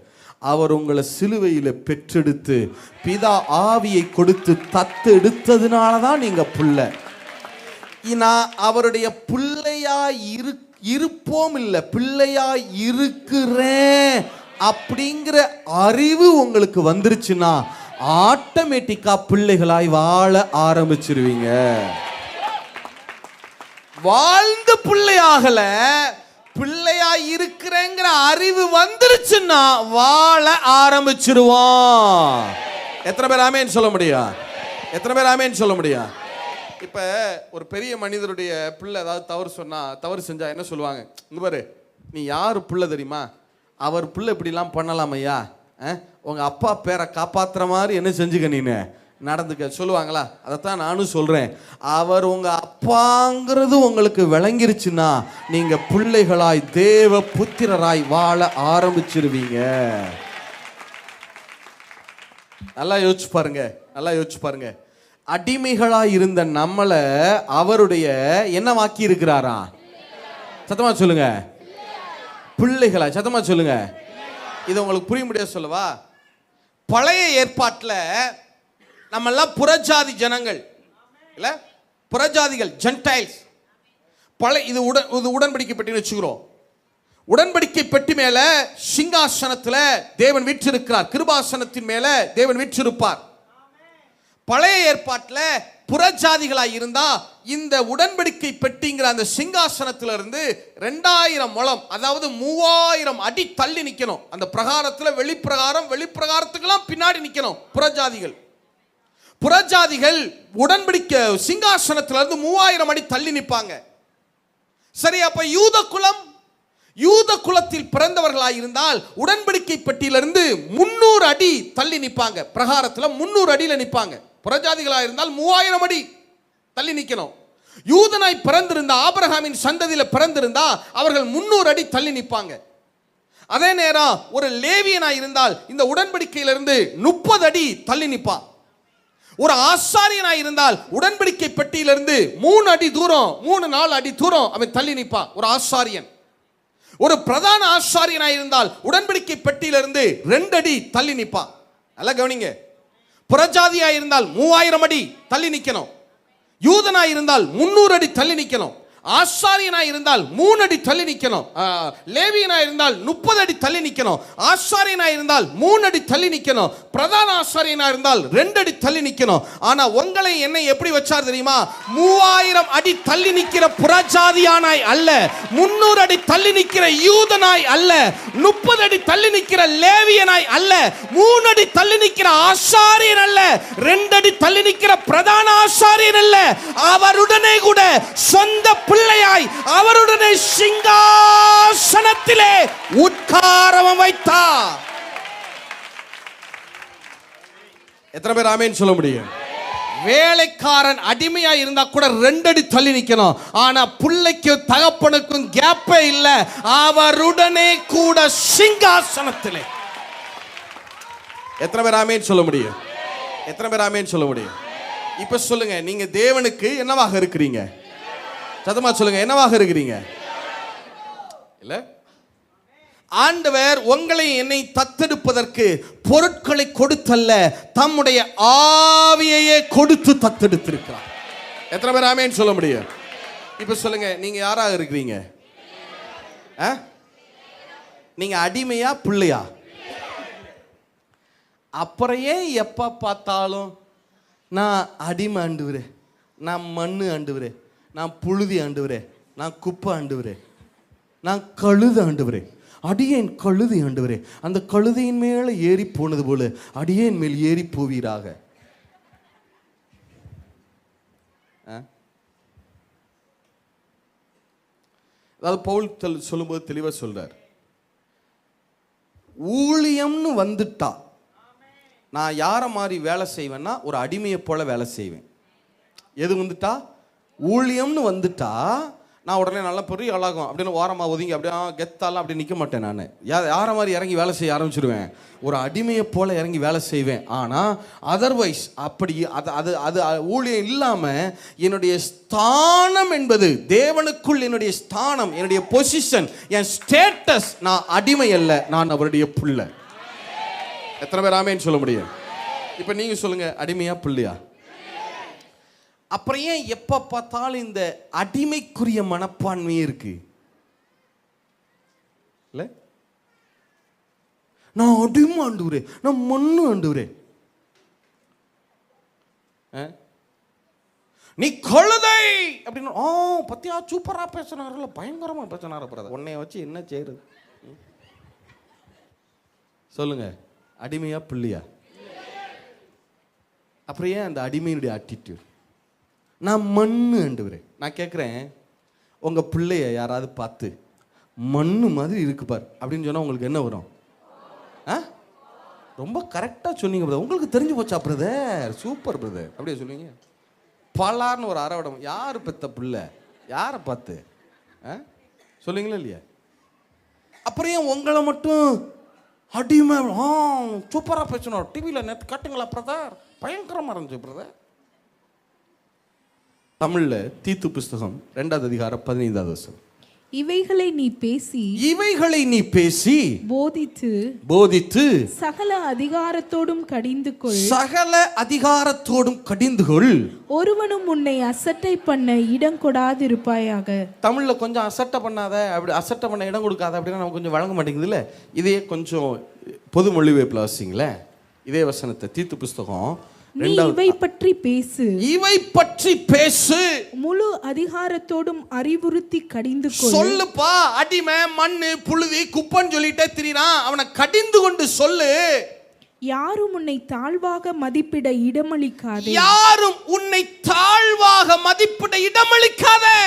அவர் உங்களை சிலுவையில் பெற்றெடுத்து பிதா ஆவியை கொடுத்து தத்து எடுத்ததுனால தான் நீங்க பிள்ளை. நான் அவருடைய பிள்ளையா இருப்போம் இல்லை, பிள்ளையா இருக்கிறேன் அப்படிங்கிற அறிவு உங்களுக்கு வந்துருச்சுன்னா ஆட்டோமேட்டிக்கா பிள்ளைகளாய் வாழ ஆரம்பிச்சிருவீங்க. வாழ்ந்து பிள்ளையாகல, பிள்ளையா இருக்கிறேங்கிற அறிவு வந்துருச்சுன்னா வாழ ஆரம்பிச்சிருவோம். எத்தனை பேர் ஆமேன்னு சொல்ல முடியும்? எத்தனை பேர் ஆமேன்னு சொல்ல முடியும்? இப்ப ஒரு பெரிய மனிதருடைய பிள்ளை ஏதாவது தவறு செஞ்சா என்ன சொல்லுவாங்க? இங்க பாரு, நீ யாரு பிள்ளை தெரியுமா? அவர் பிள்ளை இப்படிலாம் பண்ணலாம் ஐயா, உங்க அப்பா பேரை காப்பாத்துற மாதிரி என்ன செஞ்சுக்க நீனு நடந்துக்க சொல்லுவாங்களா? அதைத்தான் நானும் சொல்றேன். அவர் உங்க அப்பாங்கிறது உங்களுக்கு விளங்கிருச்சுன்னா நீங்க பிள்ளைகளாய் தேவ புத்திரராய் வாழ ஆரம்பிச்சிருவீங்க. நல்லா யோசிச்சு பாருங்க, நல்லா யோசிச்சு பாருங்க. அடிமைகளாய் இருந்த நம்மளை அவருடைய என்னவாக்கி இருக்கிறாரா? சத்தமா சொல்லுங்க. பிள்ளைகளா? சத்தமா சொல்லுங்க. இது உங்களுக்கு புரிய முடியாது சொல்லவா? பழைய ஏற்பாட்டில் நம்ம எல்லாம் புறஜாதி ஜனங்கள் இல்ல, புறஜாதிகள், ஜென்டைல்ஸ். இது உடன்படிக்கை பெட்டின்னு வச்சுக்கிறோம். உடன்படிக்கை பெட்டி மேல சிங்காசனத்தில் தேவன் வீற்றிருக்கிறார், கிருபாசனத்தின் மேல தேவன் வீற்றிருப்பார். பழைய ஏற்பாட்டில் புறஜாதிகளாய் இருந்தா இந்த உடன்படிக்கை பெட்டிங்கிற அந்த சிங்காசனத்திலிருந்து 2000 முழம், அதாவது 3000 அடி தள்ளி நிக்கணும். அந்த பிரகாரத்தில் வெளிப்பிரகாரத்துக்கெல்லாம் பின்னாடி நிக்கணும் புறஜாதிகள் உடன்படிக்கை சிங்காசனத்திலிருந்து 3000 அடி தள்ளி நிற்பாங்க. சரி, அப்ப யூத குலத்தில் பிறந்தவர்களாய் இருந்தால் உடன்படிக்கை பெட்டியிலிருந்து 300 அடி தள்ளி நிற்பாங்க. பிரகாரத்தில் 300 அடியில நிற்பாங்க. புறஜாதிகளாக இருந்தால் 3000 அடி தள்ளி நிற்கணும். யூதனாய் பிறந்திருந்தா, ஆபிரகாமின் சந்ததியில பிறந்திருந்தா அவர்கள் 300 அடி தள்ளி நிற்பாங்க. அதே நேரம் ஒரு லேவியனாய் இருந்தால் இந்த உடன்படிக்கையிலிருந்து 30 அடி தள்ளி நிற்பான். ஒரு ஆசாரியனாய் இருந்தால் உடன்படிக்கை பெட்டியிலிருந்து 3 அடி தூரம், 3-4 அடி தூரம் அவன் தள்ளி நிற்பான். ஒரு ஆசாரியன். ஒரு பிரதான ஆசாரியனாய் இருந்தால் உடன்படிக்கை பெட்டியிலிருந்து 2 அடி தள்ளி நிற்பான். நல்லா கவனிங்க. புறஜாதியாய் இருந்தால் 3000 அடி தள்ளி நிற்கணும். யூதனாய் இருந்தால் 300 அடி தள்ளி நிற்கணும். ஆசாரியனாய் இருந்தால் 3 அடி தள்ளி நிக்கணும். லேவியனாய் இருந்தால் 30 அடி தள்ளி நிக்கணும். ஆசாரியனாய் இருந்தால் 3 அடி தள்ளி நிக்கணும். பிரதான ஆசாரியனாய் இருந்தால் 2 அடி தள்ளி நிக்கணும். ஆனா உங்களை என்னை எப்படி வச்சார் தெரியுமா? 3000 அடி தள்ளி நிக்கிற புறஜாதியானாய் அல்ல, 300 அடி தள்ளி நிக்கிற யூதனாய் அல்ல, 30 அடி தள்ளி நிக்கிற லேவியனாய் அல்ல, 3 அடி தள்ளி நிக்கிற ஆசாரியன் அல்ல, 2 அடி தள்ளி நிக்கிற பிரதான ஆசாரியன் அல்ல, அவருடனே கூட சொந்த பிள்ளையாய் அவருடனே சிங்காசனத்திலே உட்காரவும் வைத்தார். எத்தனை பேர் ஆமென் சொல்ல முடியும்? வேலைக்காரன் அடிமையா இருந்தா கூட 2 அடி தள்ளி நிக்கணும். ஆனா பிள்ளைக்கும் தகப்பனுக்கும் கேப்பே இல்ல, அவருடனே கூட சிங்காசனத்திலே. எத்தனை பேர் ஆமென் சொல்ல முடியும்? எத்தனை பேர் ஆமென் சொல்ல முடியும்? இப்ப சொல்லுங்க, நீங்க தேவனுக்கு என்னவாக இருக்கிறீங்க? சத்தமா சொல்லுங்க, என்னவாக இருக்கிறீங்க? இல்ல, ஆண்டவர் உங்களை என்னை தத்தெடுப்பதற்கு பொருட்களை கொடுத்தல்ல, தம்முடைய ஆவியையே கொடுத்து தத்தெடுத்திருக்கிறார். எத்தனை பேர் ஆமென் சொல்ல முடியும்? இப்ப சொல்லுங்க, நீங்க யாராக இருக்கிறீங்க? நீங்க அடிமையா பிள்ளையா? அப்புறம் ஏன் எப்ப பார்த்தாலும் நான் அடிமை ஆண்டவரே, நான் மண்ணு ஆண்டவரே, நான் புழுதி ஆண்டவரே, நான் குப்பை ஆண்டவரே, நான் கழுது ஆண்டவரே, அடியேன் கழுதி ஆண்டவரே, அந்த கழுதையின் மேல ஏறி போனது போல அடியேன் மேல் ஏறி போவீராக. அதாவது பவுல் சொல்லும்போது தெளிவா சொல்றார், ஊழியம்னு வந்துட்டா நான் யாரை மாதிரி வேலை செய்வேன்னா ஒரு அடிமையை போல வேலை செய்வேன். எது வந்துட்டா? ஊழியம்னு வந்துட்டா நான் உடனே நல்லா பெரிய ஆளாகும் அப்படின்னு ஓரமாக ஒதுங்கி அப்படியே கெத்தாலாம் அப்படி நிற்க மாட்டேன். நான் யாரை மாதிரி இறங்கி வேலை செய்ய ஆரம்பிச்சிடுவேன், ஒரு அடிமையை போல இறங்கி வேலை செய்வேன். ஆனால் அதர்வைஸ் அப்படி அது அது ஊழியம் இல்லாமல் என்னுடைய ஸ்தானம் என்பது தேவனுக்குள், என்னுடைய ஸ்தானம், என்னுடைய பொசிஷன், என் ஸ்டேட்டஸ், நான் அடிமை அல்ல, நான் அவருடைய புள்ள. எத்தனை பேர் ஆமென் சொல்ல முடியும்? இப்போ நீங்க சொல்லுங்க, அடிமையா பிள்ளையா? அப்புறம் ஏன் எப்ப பார்த்தாலும் இந்த அடிமைக்குரிய மனப்பான்மையே இருக்கு? இல்ல, நான் அடிமை ஆண்டவரே, நான் மண்ணு ஆண்டவரே, நீ கழுதை அப்படின்னு பத்தியா சூப்பரா பேசினார்ல, பயங்கரமா பேசினார். அப்புறம் உன்னைய வச்சு என்ன செய்யறது? சொல்லுங்க, அடிமையா பிள்ளையா? அப்புறம் ஏன் அந்த அடிமையினுடைய ஆட்டிடியூட்? நான் மண்ணு ஆண்டவரே. நான் கேட்குறேன், உங்கள் பிள்ளைய யாராவது பார்த்து மண்ணு மாதிரி இருக்கு பார் அப்படின்னு சொன்னால் உங்களுக்கு என்ன வரும்? ரொம்ப கரெக்டாக சொன்னீங்க பிரதர், உங்களுக்கு தெரிஞ்சு போச்சா பிரதர்? சூப்பர் பிரதர், அப்படியே சொல்லுவீங்க. பலார்னு ஒரு அரவடம். யார் பெத்த பிள்ளை? யாரை பார்த்து சொல்லுங்களா இல்லையா? அப்புறம் ஏன் உங்களை மட்டும் அடிமை? சூப்பராக பேசணும், டிவியில் நேற்று காட்டுங்களா பிரதர், பயங்கரமாக இருந்துச்சு பிரதர். தமிழ்ல தீத்து புஸ்தகம் 2வது அதிகாரம் 15வது வசனம். இவைகளை நீ பேசி போதித்து சகல அதிகாரத்தோடும் கடிந்து கொள், ஒருவனும் உன்னை அசட்டை பண்ண இடம் கொடாதிருப்பாயாக. தமிழ்ல கொஞ்சம் அசட்டை பண்ணாத, அப்படி அசட்டை பண்ண இடம் கொடுக்காத அப்படின்னா நமக்கு கொஞ்சம் வழங்க மாட்டேங்குது இல்ல. இதே கொஞ்சம் பொது மொழிபெயர்ப்புல வாசிங்களேன் இதே வசனத்தை. தீத்து புஸ்தகம் இவை பற்றி பேசு, முழு அதிகாரத்தோடும் அறிவுறுத்தி கடிந்து கொள். சொல்லுப்பா, அடிமை, மண்ணு, புழுதி, குப்பன்னு சொல்லிட்டே திரிறான், அவனை கடிந்து கொண்டு சொல்லு. யாரும் உன்னை தாழ்வாக மதிப்பிட இடமளிக்காதே. யாரும் உன்னை தாழ்வாக மதிப்பிட இடமளிக்காதே.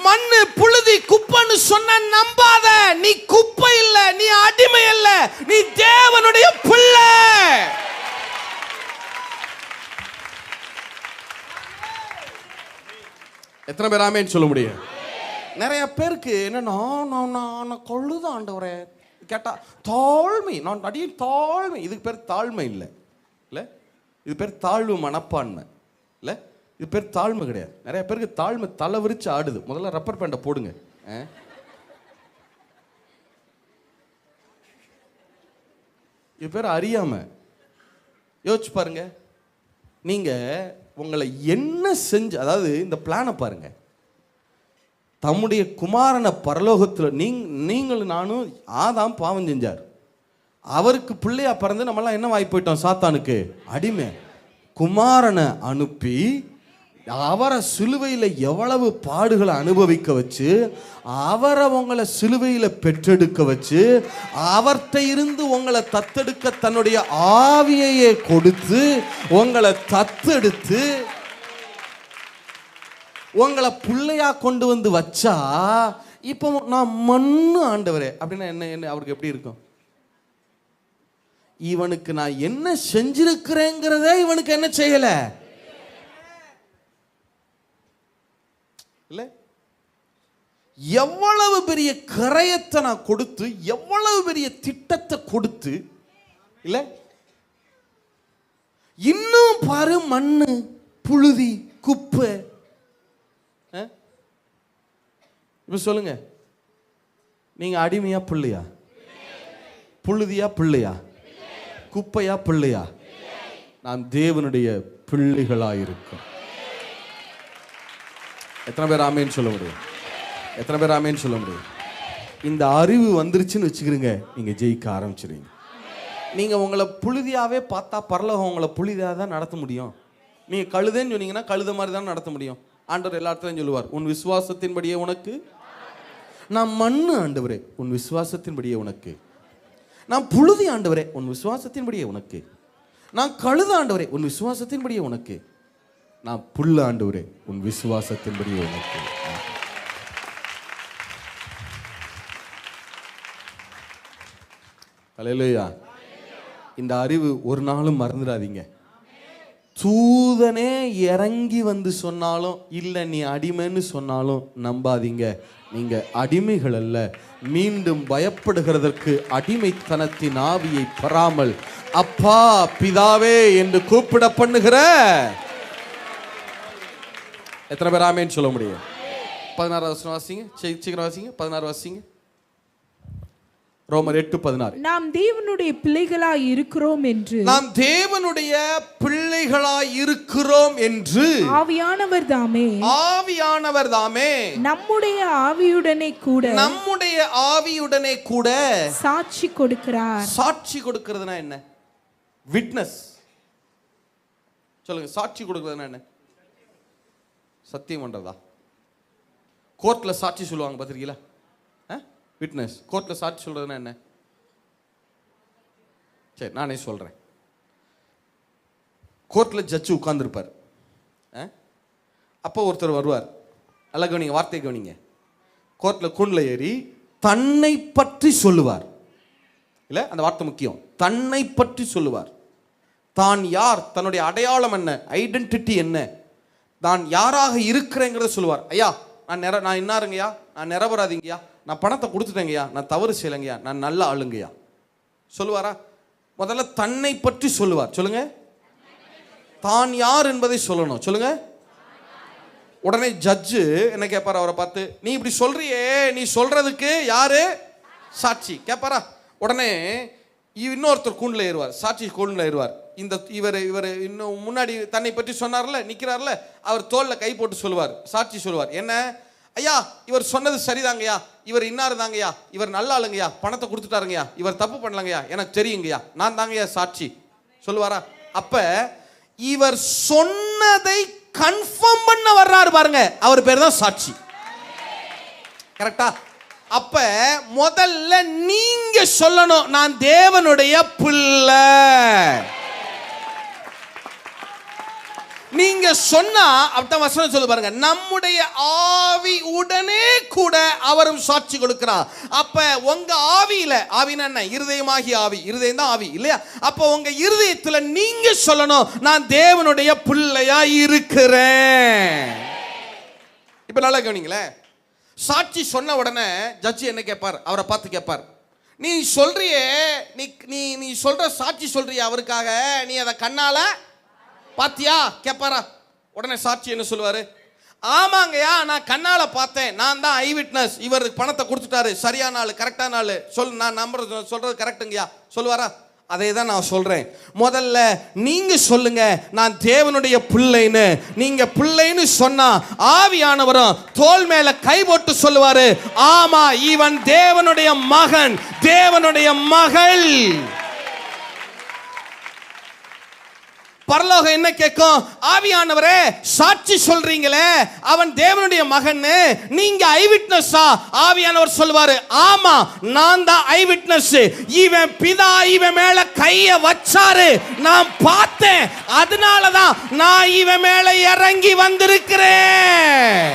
மண்ணு, புழுதி, குப்பைன்னு சொன்ன நம்பாத. நீ குப்பை இல்ல, நீ அடிமை இல்ல, நீ தேவனுடைய பிள்ளை. எத்தனை பேர் ஆமென் சொல்ல முடியும்? நிறைய பேருக்கு என்னன்னா, நான் கொள்ளுத ஆண்டவரே கேட்டா தாழ்மை, நான் அடியே தாழ்மை. இதுக்கு பேர் தாழ்மை இல்லை, இல்லை இது பேர் தாழ்வு மனப்பான்மை, இல்லை இது பேர் தாழ்மை கிடையாது. நிறைய பேருக்கு தாழ்மை தலை விரிச்சு ஆடுது. முதல்ல ரப்பர் பேண்டை போடுங்க. இது பேர் அறியாம. யோசிச்சு பாருங்க, நீங்க உங்களை என்ன செஞ்சு, அதாவது இந்த பிளானை பாருங்க. தம்முடைய குமாரனை பரலோகத்தில் நீங்களும் நானும் ஆதாம் பாவம் செஞ்சார். அவருக்கு பிள்ளையா பிறந்து நம்மளாம் என்ன வாய் போயிட்டோம்? சாத்தானுக்கு அடிமை. குமாரனை அனுப்பி அவரை சிலுவையில் எவ்வளவு பாடுகளை அனுபவிக்க வச்சு, அவரை உங்களை சிலுவையில் பெற்றெடுக்க வச்சு, அவர்கிட்ட இருந்து உங்களை தத்தெடுக்க தன்னுடைய ஆவியையே கொடுத்து உங்களை தத்தெடுத்து உங்களை பிள்ளையா கொண்டு வந்து வச்சா, இப்போ நான் மண்ணு ஆண்டவரே அப்படின்னா என்ன அவருக்கு எப்படி இருக்கும்? இவனுக்கு நான் என்ன செஞ்சிருக்கிறேங்கிறதே இவனுக்கு என்ன செய்யல இல்ல? எவ்வளவு பெரிய கரையத்தை நான் கொடுத்து, எவ்வளவு பெரிய திட்டத்தை கொடுத்து, இல்ல இன்னும் பாரு மண்ணு, புழுதி, குப்பை. இப்ப சொல்லுங்க, நீங்க அடிமையா பிள்ளையா? புழுதியா பிள்ளையா? குப்பையா பிள்ளையா? நாம் தேவனுடைய பிள்ளைகளாயிருக்கும். எத்தனை பேர் ஆமேன்னு சொல்ல முடியும்? எத்தனை பேர் ஆமேன்னு சொல்ல முடியும்? இந்த அறிவு வந்துருச்சுன்னு வச்சுக்கிறீங்க, நீங்க ஜெயிக்க ஆரம்பிச்சிருவீங்க. நீங்க உங்களை புழுதியாவே பார்த்தா பரலோகம் உங்களை புழுதியாக தான் நடத்த முடியும். நீங்க கழுதைன்னு சொன்னீங்கன்னா கழுத மாதிரி தான் நடத்த முடியும். ஆண்டவர் எல்லா இடத்துலையும் சொல்லுவார், உன் விசுவாசத்தின்படியே உனக்கு. நான் மண்ணு ஆண்டவரே, உன் விசுவாசத்தின்படியே உனக்கு. நான் புழுதி ஆண்டவரே, உன் விசுவாசத்தின்படியே உனக்கு. நான் கழுத ஆண்டவரே, உன் விசுவாசத்தின்படியே உனக்கு. நான் புல் ஆண்டவரே, உன் விசுவாசத்தின்படியே உனக்கு. அல்லேலூயா. இந்த அறிவு ஒரு நாளும் மறந்துடாதீங்க. தூதனே இறங்கி வந்து சொன்னாலும் இல்லை, நீ அடிமைன்னு சொன்னாலும் நம்பாதீங்க. நீங்க அடிமைகள் அல்ல. மீண்டும் பயப்படுகிறதற்கு அடிமைத்தனத்தின் ஆவியை பெறாமல் அப்பா பிதாவே என்று கூப்பிட பண்ணுகிற எத்தனை பேர் ஆமேன்னு சொல்ல முடியும்? 16 வசனம் வாசிங்க, சீக்கிரம் வாசிங்க. 16 வாசிங்க. ரோமர் 8:16. நாம் தேவனுடைய பிள்ளைகளாய் இருக்கிறோம் என்று, நாம் தேவனுடைய பிள்ளைகளாய் இருக்கிறோம் என்று ஆவியானவர் தாமே, ஆவியானவர் தாமே நம்முடைய ஆவியுடனே கூட, நம்முடைய ஆவியுடனே கூட சாட்சி கொடுக்கிறார். சாட்சி கொடுக்கிறதுனா என்ன? விட்னஸ். சொல்லுங்க, சாட்சி கொடுக்கிறதுனா என்ன? சத்தியம் பண்றதா? கோர்ட்ல சாட்சி சொல்லுவாங்க பார்த்திருக்கீங்களா? விட்னஸ். கோர்ட்ல சாட்சி சொல்றதுன்னா என்ன? சரி, நானே சொல்றேன். கோர்ட்ல ஜட்ஜு உட்கார்ந்துருப்பார். அப்போ ஒருத்தர் வருவார். நல்லா கவனிங்க, வார்த்தை கவனிங்க. கோர்ட்ல கூண்டில் ஏறி தன்னை பற்றி சொல்லுவார். இல்ல, அந்த வார்த்தை முக்கியம். தன்னை பற்றி சொல்லுவார். தான் யார், தன்னுடைய அடையாளம் என்ன, ஐடென்டிட்டி என்ன, நான் யாராக இருக்கிறேங்கிறத சொல்லுவார். ஐயா நான் இன்னாருங்கய்யா, நான் நிரபராதிங்கய்யா, நான் பணத்தை கொடுத்துட்டேங்கய்யா, நான் தவறு செய்யலைங்கய்யா, நான் நல்ல ஆளுங்கய்யா சொல்லுவாரா? முதல்ல தன்னை பற்றி சொல்லுவார். சொல்லுங்க, தான் யார் என்பதை சொல்லணும். சொல்லுங்க. உடனே ஜட்ஜு என்ன கேட்பார் அவரை பார்த்து, நீ இப்படி சொல்றியே, நீ சொல்றதுக்கு யாரு சாட்சி கேட்பாரா? உடனே இன்னொருத்தர் கூண்டில் ஏறுவார், சாட்சி கூண்டில் ஏறுவார். இந்த இவர் இன்னும் முன்னாடி தன்னை பற்றி சொன்னார்ல, நிற்கிறார்ல, அவர் தோல்ல கை போட்டு சொல்லுவார், சாட்சி சொல்லுவார். என்ன? ஐயா, இவர் சொன்னது சரிதாங்கய்யா, இவர் இன்னாரு தாங்கய்யா, இவர் நல்ல ஆளுங்கய்யா, பணத்தை கொடுத்துட்டாருங்கய்யா, இவர் தப்பு பண்ணலங்கய்யா, எனக்கு தெரியுங்கய்யா, நான் தாங்கய்யா சாட்சி சொல்லுவாரா? அப்ப இவர் சொன்னதை கன்ஃபார்ம் பண்ண வர்றாரு பாருங்க, அவர் பேர் தான் சாட்சி. கரெக்டா? அப்ப முதல்ல நீங்க சொல்லணும், நான் தேவனுடைய பிள்ளை. நீங்க சொன்னா அப்படிதான் வசனம் சொல்லு பாருங்க, நம்முடைய ஆவி உடனே கூட அவரும் சாட்சி கொடுக்கிறார். அப்ப உங்க ஆவியில, ஆவினா என்ன? இருதயமாகிய ஆவி, இருதயம் தான் ஆவி இல்லையா? அப்ப உங்க இருதயத்துல நீங்க சொல்லணும், நான் தேவனுடைய பிள்ளையா இருக்கிறேன். இப்ப நல்லா கவனிங்களேன். சாட்சி சொன்ன உடனே ஜட்ஜி என்ன கேட்பார்? அவரை பார்த்து கேட்பார், நீ சொல்றியே, நீ சொல்ற சாட்சி சொல்றிய அவருக்காக, நீ அதை கண்ணால பாத்தியா கேட்பாரா? உடனே சாட்சி என்ன சொல்லுவாரு? ஆமாங்கய்யா, நான் கண்ணால பார்த்தேன், நான் தான் ஐ விட்னஸ், இவருக்கு பணத்தை கொடுத்துட்டாரு, சரியான ஆளு, கரெக்டான ஆளு, நான் நம்புறது சொல்றது கரெக்டுங்கய்யா சொல்லுவாரா? அதை தான் நான் சொல்றேன். முதல்ல நீங்க சொல்லுங்க நான் தேவனுடைய பிள்ளைன்னு. நீங்க பிள்ளைன்னு சொன்னா ஆவியானவரும் தோள் மேல கை போட்டு சொல்லுவாரு, ஆமா இவன் தேவனுடைய மகன், தேவனுடைய மகள். பரலோகம் என்ன கேட்கும்? ஆவியானவரே சாட்சி சொல்றீங்களே அவன் தேவனுடைய மகன், நீங்க ஐ விட்னஸா? ஆவியானவர் சொல்வாரு, ஆமா நான் தான் ஐ விட்னஸ். இவன் பிதா இவன் மேல கைய வச்சாரு, நான் பார்த்தேன், அதனாலதான் நான் இவன் மேல இறங்கி வந்திருக்கிறேன்.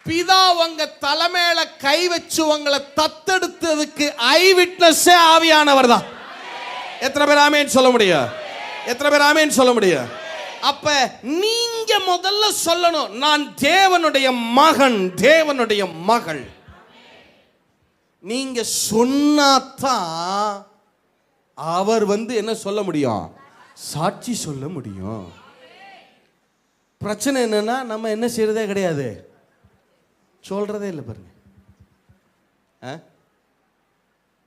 பிதா உங்க தலைமையில கை வச்சு உங்களை தத்தெடுத்ததுக்கு ஐ விட்னஸ் ஆவியானவர் தான். எத்தனை பேர் ஆமென் சொல்ல முடியும்? எத்தனை பேர் ஆமென் சொல்ல முடியும்? அப்ப நீங்க முதல்ல சொல்லணும், நான் தேவனுடைய மகன், தேவனுடைய மகள். நீங்க சொன்னாதான் அவர் என்ன சொல்ல முடியும்? சாட்சி சொல்ல முடியும். பிரச்சனை என்னன்னா நம்ம என்ன செய்யறதே கிடையாது, சொல்றதே இல்லை பாருங்க.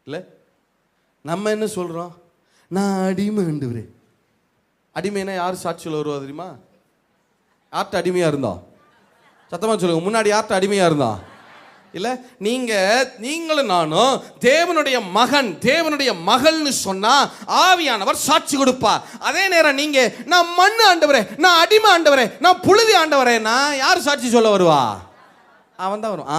இல்ல நம்ம என்ன சொல்றோம்? நான் அடிமை ஆண்டவரே. அடிமைனா யார் சாட்சியில் வருவா தெரியுமா? யார்கிட்ட அடிமையா இருந்தோம்? சத்தமா சொல்லுங்க, முன்னாடி யார்கிட்ட அடிமையா இருந்தோம்? இல்ல நீங்களும் நானும் தேவனுடைய மகன் தேவனுடைய மகள்னு சொன்னா ஆவியானவர் சாட்சி கொடுப்பா. அதே நேரம் நீங்க நான் மண்ணு ஆண்டவரே, நான் அடிமை ஆண்டவரே, நான் புழுதி ஆண்டவரே, நான் யார் சாட்சி சொல்ல வருவா? அவன் தான் வரும்.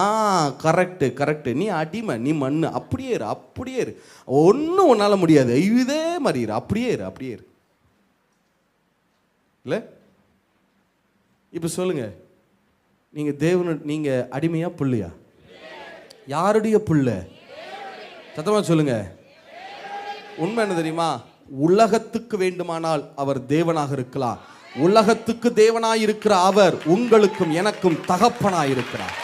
கரெக்டு கரெக்டு, நீ அடிமை, நீ மண்ணு, அப்படியே இரு, அப்படியே இரு, ஒன்றும் உன்னால முடியாது, இதே மாதிரி இரு, அப்படியே இரு, அப்படியே இரு. இல்ல இப்ப சொல்லுங்க, நீங்க நீங்க அடிமையா புள்ளையா? யாருடைய புள்ள? சத்தமா சொல்லுங்க. உண்மை என்ன தெரியுமா? உலகத்துக்கு வேண்டுமானால் அவர் தேவனாக இருக்கலாம், உலகத்துக்கு தேவனாய் இருக்கிற அவர் உங்களுக்கும் எனக்கும் தகப்பனாய் இருக்கிறார்.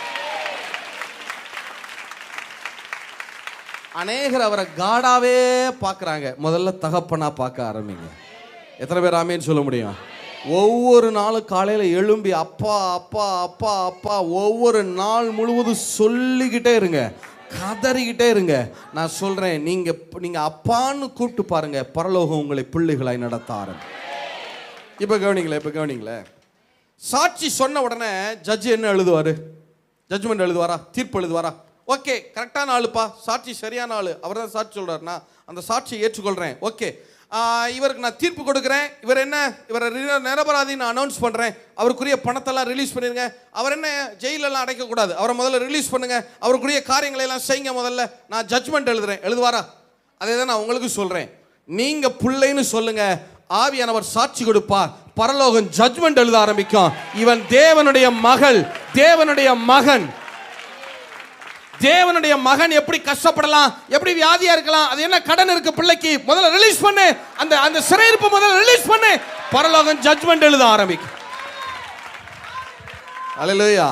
அநேகர் அவரை காடாவே பார்க்குறாங்க, முதல்ல தகப்பனா பார்க்க ஆரம்பிங்க. எத்தனை பேர் ஆமேன்னு சொல்ல முடியும்? ஒவ்வொரு நாளும் காலையில் எழும்பி அப்பா அப்பா அப்பா அப்பா ஒவ்வொரு நாள் முழுவதும் சொல்லிக்கிட்டே இருங்க, கதறிக்கிட்டே இருங்க. நான் சொல்கிறேன், நீங்கள் அப்பான்னு கூப்பிட்டு பாருங்க, பரலோகம் உங்களை பிள்ளைகளாய் நடத்த ஆரம்பி. இப்போ கவனிங்களே, சாட்சி சொன்ன உடனே ஜட்ஜி என்ன எழுதுவார்? ஜட்ஜ்மெண்ட் எழுதுவாரா? தீர்ப்பு எழுதுவாரா? ஓகே, கரெக்டான ஆளுப்பா, சாட்சி சரியான ஆளு, அவர் தான் சாட்சி சொல்கிறாருன்னா அந்த சாட்சியை ஏற்றுக்கொள்கிறேன். ஓகே, இவருக்கு நான் தீர்ப்பு கொடுக்குறேன், இவரை நிரபராதின்னு அனௌன்ஸ் பண்ணுறேன், அவருக்குரிய பணத்தெல்லாம் ரிலீஸ் பண்ணிடுங்க, அவர் என்ன ஜெயிலெல்லாம் அடைக்கக்கூடாது, அவரை முதல்ல ரிலீஸ் பண்ணுங்க, அவருக்குரிய காரியங்களை எல்லாம் செய்யுங்க, முதல்ல நான் ஜட்ஜ்மெண்ட் எழுதுறேன். எழுதுவாரா? அதே தான் நான் உங்களுக்கு சொல்கிறேன். நீங்கள் பிள்ளைன்னு சொல்லுங்க, ஆவியானவர் சாட்சி கொடுப்பார், பரலோகம் ஜட்ஜ்மெண்ட் எழுத ஆரம்பிக்கும். இவன் தேவனுடைய மகள், தேவனுடைய மகன். தேவனுடைய மகன் எப்படி கஷ்டப்படலாம், எப்படி வியாதியா இருக்கலாம், அது என்ன கடன் இருக்கு பிள்ளைக்கு, முதல்ல ரிலீஸ் பண்ணு, அந்த சிறையிருப்பு முதல்ல ரிலீஸ் பண்ணு, பரலோகம் ஜட்ஜ்மெண்ட் எழுத ஆரம்பிக்கும். அல்லேலூயா.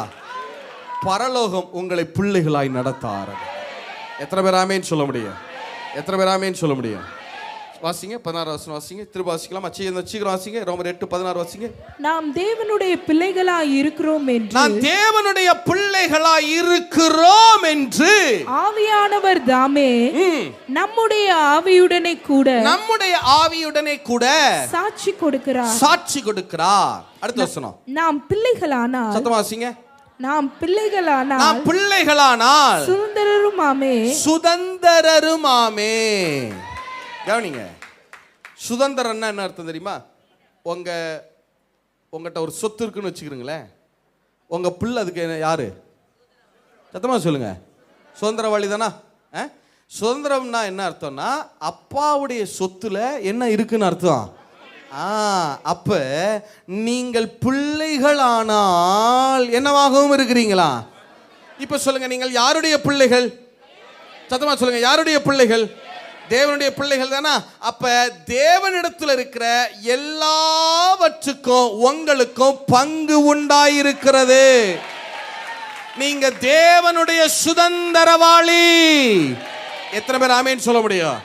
பரலோகம் உங்களை பிள்ளைகளாய் நடத்த ஆரம்பிக்கும். எத்தனை பேர் ஆமென் சொல்ல முடியும்? எத்தனை பேர் ஆமென் சொல்ல முடியும்? வாசிங்க 16 வசனம் வாசிங்க, திரும்ப வாசிக்கலாம். சீக்கிரம் வாசிங்க. ரோமர் 8:16 வாசிங்க. நாம் தேவனுடைய பிள்ளைகளாய் இருக்கிறோம் என்று, நாம் தேவனுடைய பிள்ளைகளாய் இருக்கிறோம் என்று ஆவியானவர் தாமே நம்முடைய ஆவியுடனே கூட சாட்சி கொடுக்கிறார். அடுத்த வசனம். நாம் பிள்ளைகளானால், சத்தமா வாசிங்க, நாம் பிள்ளைகளானால் சுதந்திரருமாமே. கவனிங்க, சுதந்திரம்னா என்ன அர்த்தம் தெரியுமா? உங்ககிட்ட ஒரு சொத்து இருக்குன்னு வச்சுக்கிறீங்களேன், உங்க பிள்ளை அதுக்கு யாரு? சத்தமா சொல்லுங்க, சுதந்திரவாளி தானா? சுதந்திரம்னா என்ன அர்த்தம்னா அப்பாவுடைய சொத்துல என்ன இருக்குன்னு அர்த்தம். அப்ப நீங்கள் பிள்ளைகளானால் என்னவாகவும் இருக்கிறீங்களா? இப்ப சொல்லுங்க, நீங்கள் யாருடைய பிள்ளைகள்? சத்தமா சொல்லுங்க, யாருடைய பிள்ளைகள்? தேவனுடைய பிள்ளைகள் தானா? அப்ப தேவனிடத்தில் இருக்கிற எல்லாவற்றுக்கும் உங்களுக்கும் பங்கு உண்டாயிருக்கிறது. நீங்க தேவனுடைய சுதந்திரவாளி. எத்தனை பேர் ஆமென் சொல்ல முடியும்?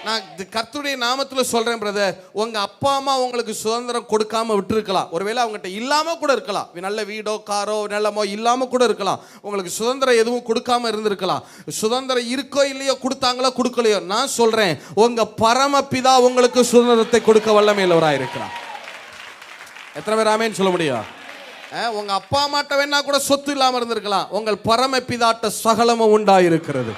நான் கர்த்தருடைய நாமத்துல சொல்றேன் பிரதர், உங்க அப்பா அம்மா உங்களுக்கு சுதந்திரம் கொடுக்காம விட்டுருக்கலாம். ஒருவேளை அவங்ககிட்ட இல்லாம கூட இருக்கலாம். நல்ல வீடோ காரோ நிலமோ இல்லாம கூட இருக்கலாம். உங்களுக்கு சுதந்திரம் எதுவும் கொடுக்காம இருந்திருக்கலாம். சுதந்திரம் இருக்கோ இல்லையோ, கொடுத்தாங்களோ கொடுக்கலையோ, நான் சொல்றேன் உங்க பரமபிதா உங்களுக்கு சுதந்திரத்தை கொடுக்க வல்லமையுள்ளவராக இருக்கிறார். எத்தனை பேர் ஆமென் சொல்ல முடியும்? உங்க அப்பா அம்மாட்ட வேணா கூட சொத்து இல்லாம இருந்திருக்கலாம். உங்கள் பரமபிதாட்ட சகலமும் உண்டாயிருக்கிறது.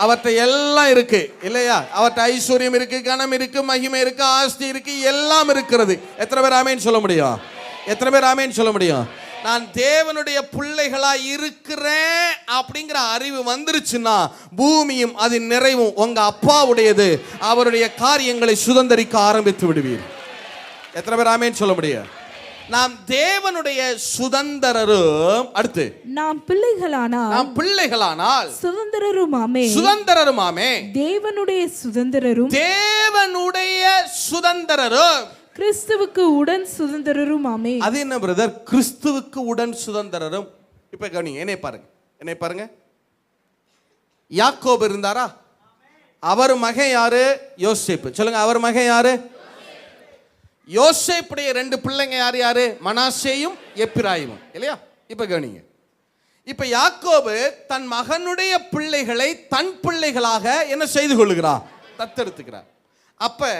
அவர்கிட்ட எல்லாம் இருக்கு இல்லையா? அவர்கிட்ட ஐஸ்வர்யம் இருக்கு, கனம் இருக்கு, மகிமை இருக்கு, ஆஸ்தி இருக்கு, எல்லாம் இருக்கிறது. எத்தனை பேர் ஆமென் சொல்ல முடியும்? எத்தனை பேர் ஆமென் சொல்ல முடியும்? நான் தேவனுடைய பிள்ளைகளா இருக்கிறேன் அப்படிங்கிற அறிவு வந்துருச்சுன்னா பூமியும் அதன் நிறைவும் உங்க அப்பாவுடையது. அவருடைய காரியங்களை சுதந்திரிக்க ஆரம்பித்து விடுவீர். எத்தனை பேர் ஆமென் சொல்ல முடியும்? நாம் தேவனுடைய சுதந்திரரும், அடுத்து நாம் பிள்ளைகளானால் சுதந்திரருமாமே. தேவனுடைய சுதந்திரரும் கிறிஸ்துவுக்கு உடன் சுதந்திரருமாமே. அது என்ன பிரதர்? கிறிஸ்துவுக்கு உடன் சுதந்திரரும். இப்ப கவனிங்க, என்னை பாருங்க. யாக்கோபு இருந்தாரா? அவர் மகன் யாரு? யோசேப்பு. சொல்லுங்க, அவர் மகன் யாரு? யோசேப்புடைய 2 பிள்ளைங்க யாரு? மனாசேயும் எப்பிராயிமும் இல்லையா? இப்ப கவனிங்க, இப்ப யாக்கோபு தன் மகனுடைய பிள்ளைகளை தன் பிள்ளைகளாக என்ன செய்து கொள்ளுகிறார்? தத்தெடுத்துக்கிறார். அப்ப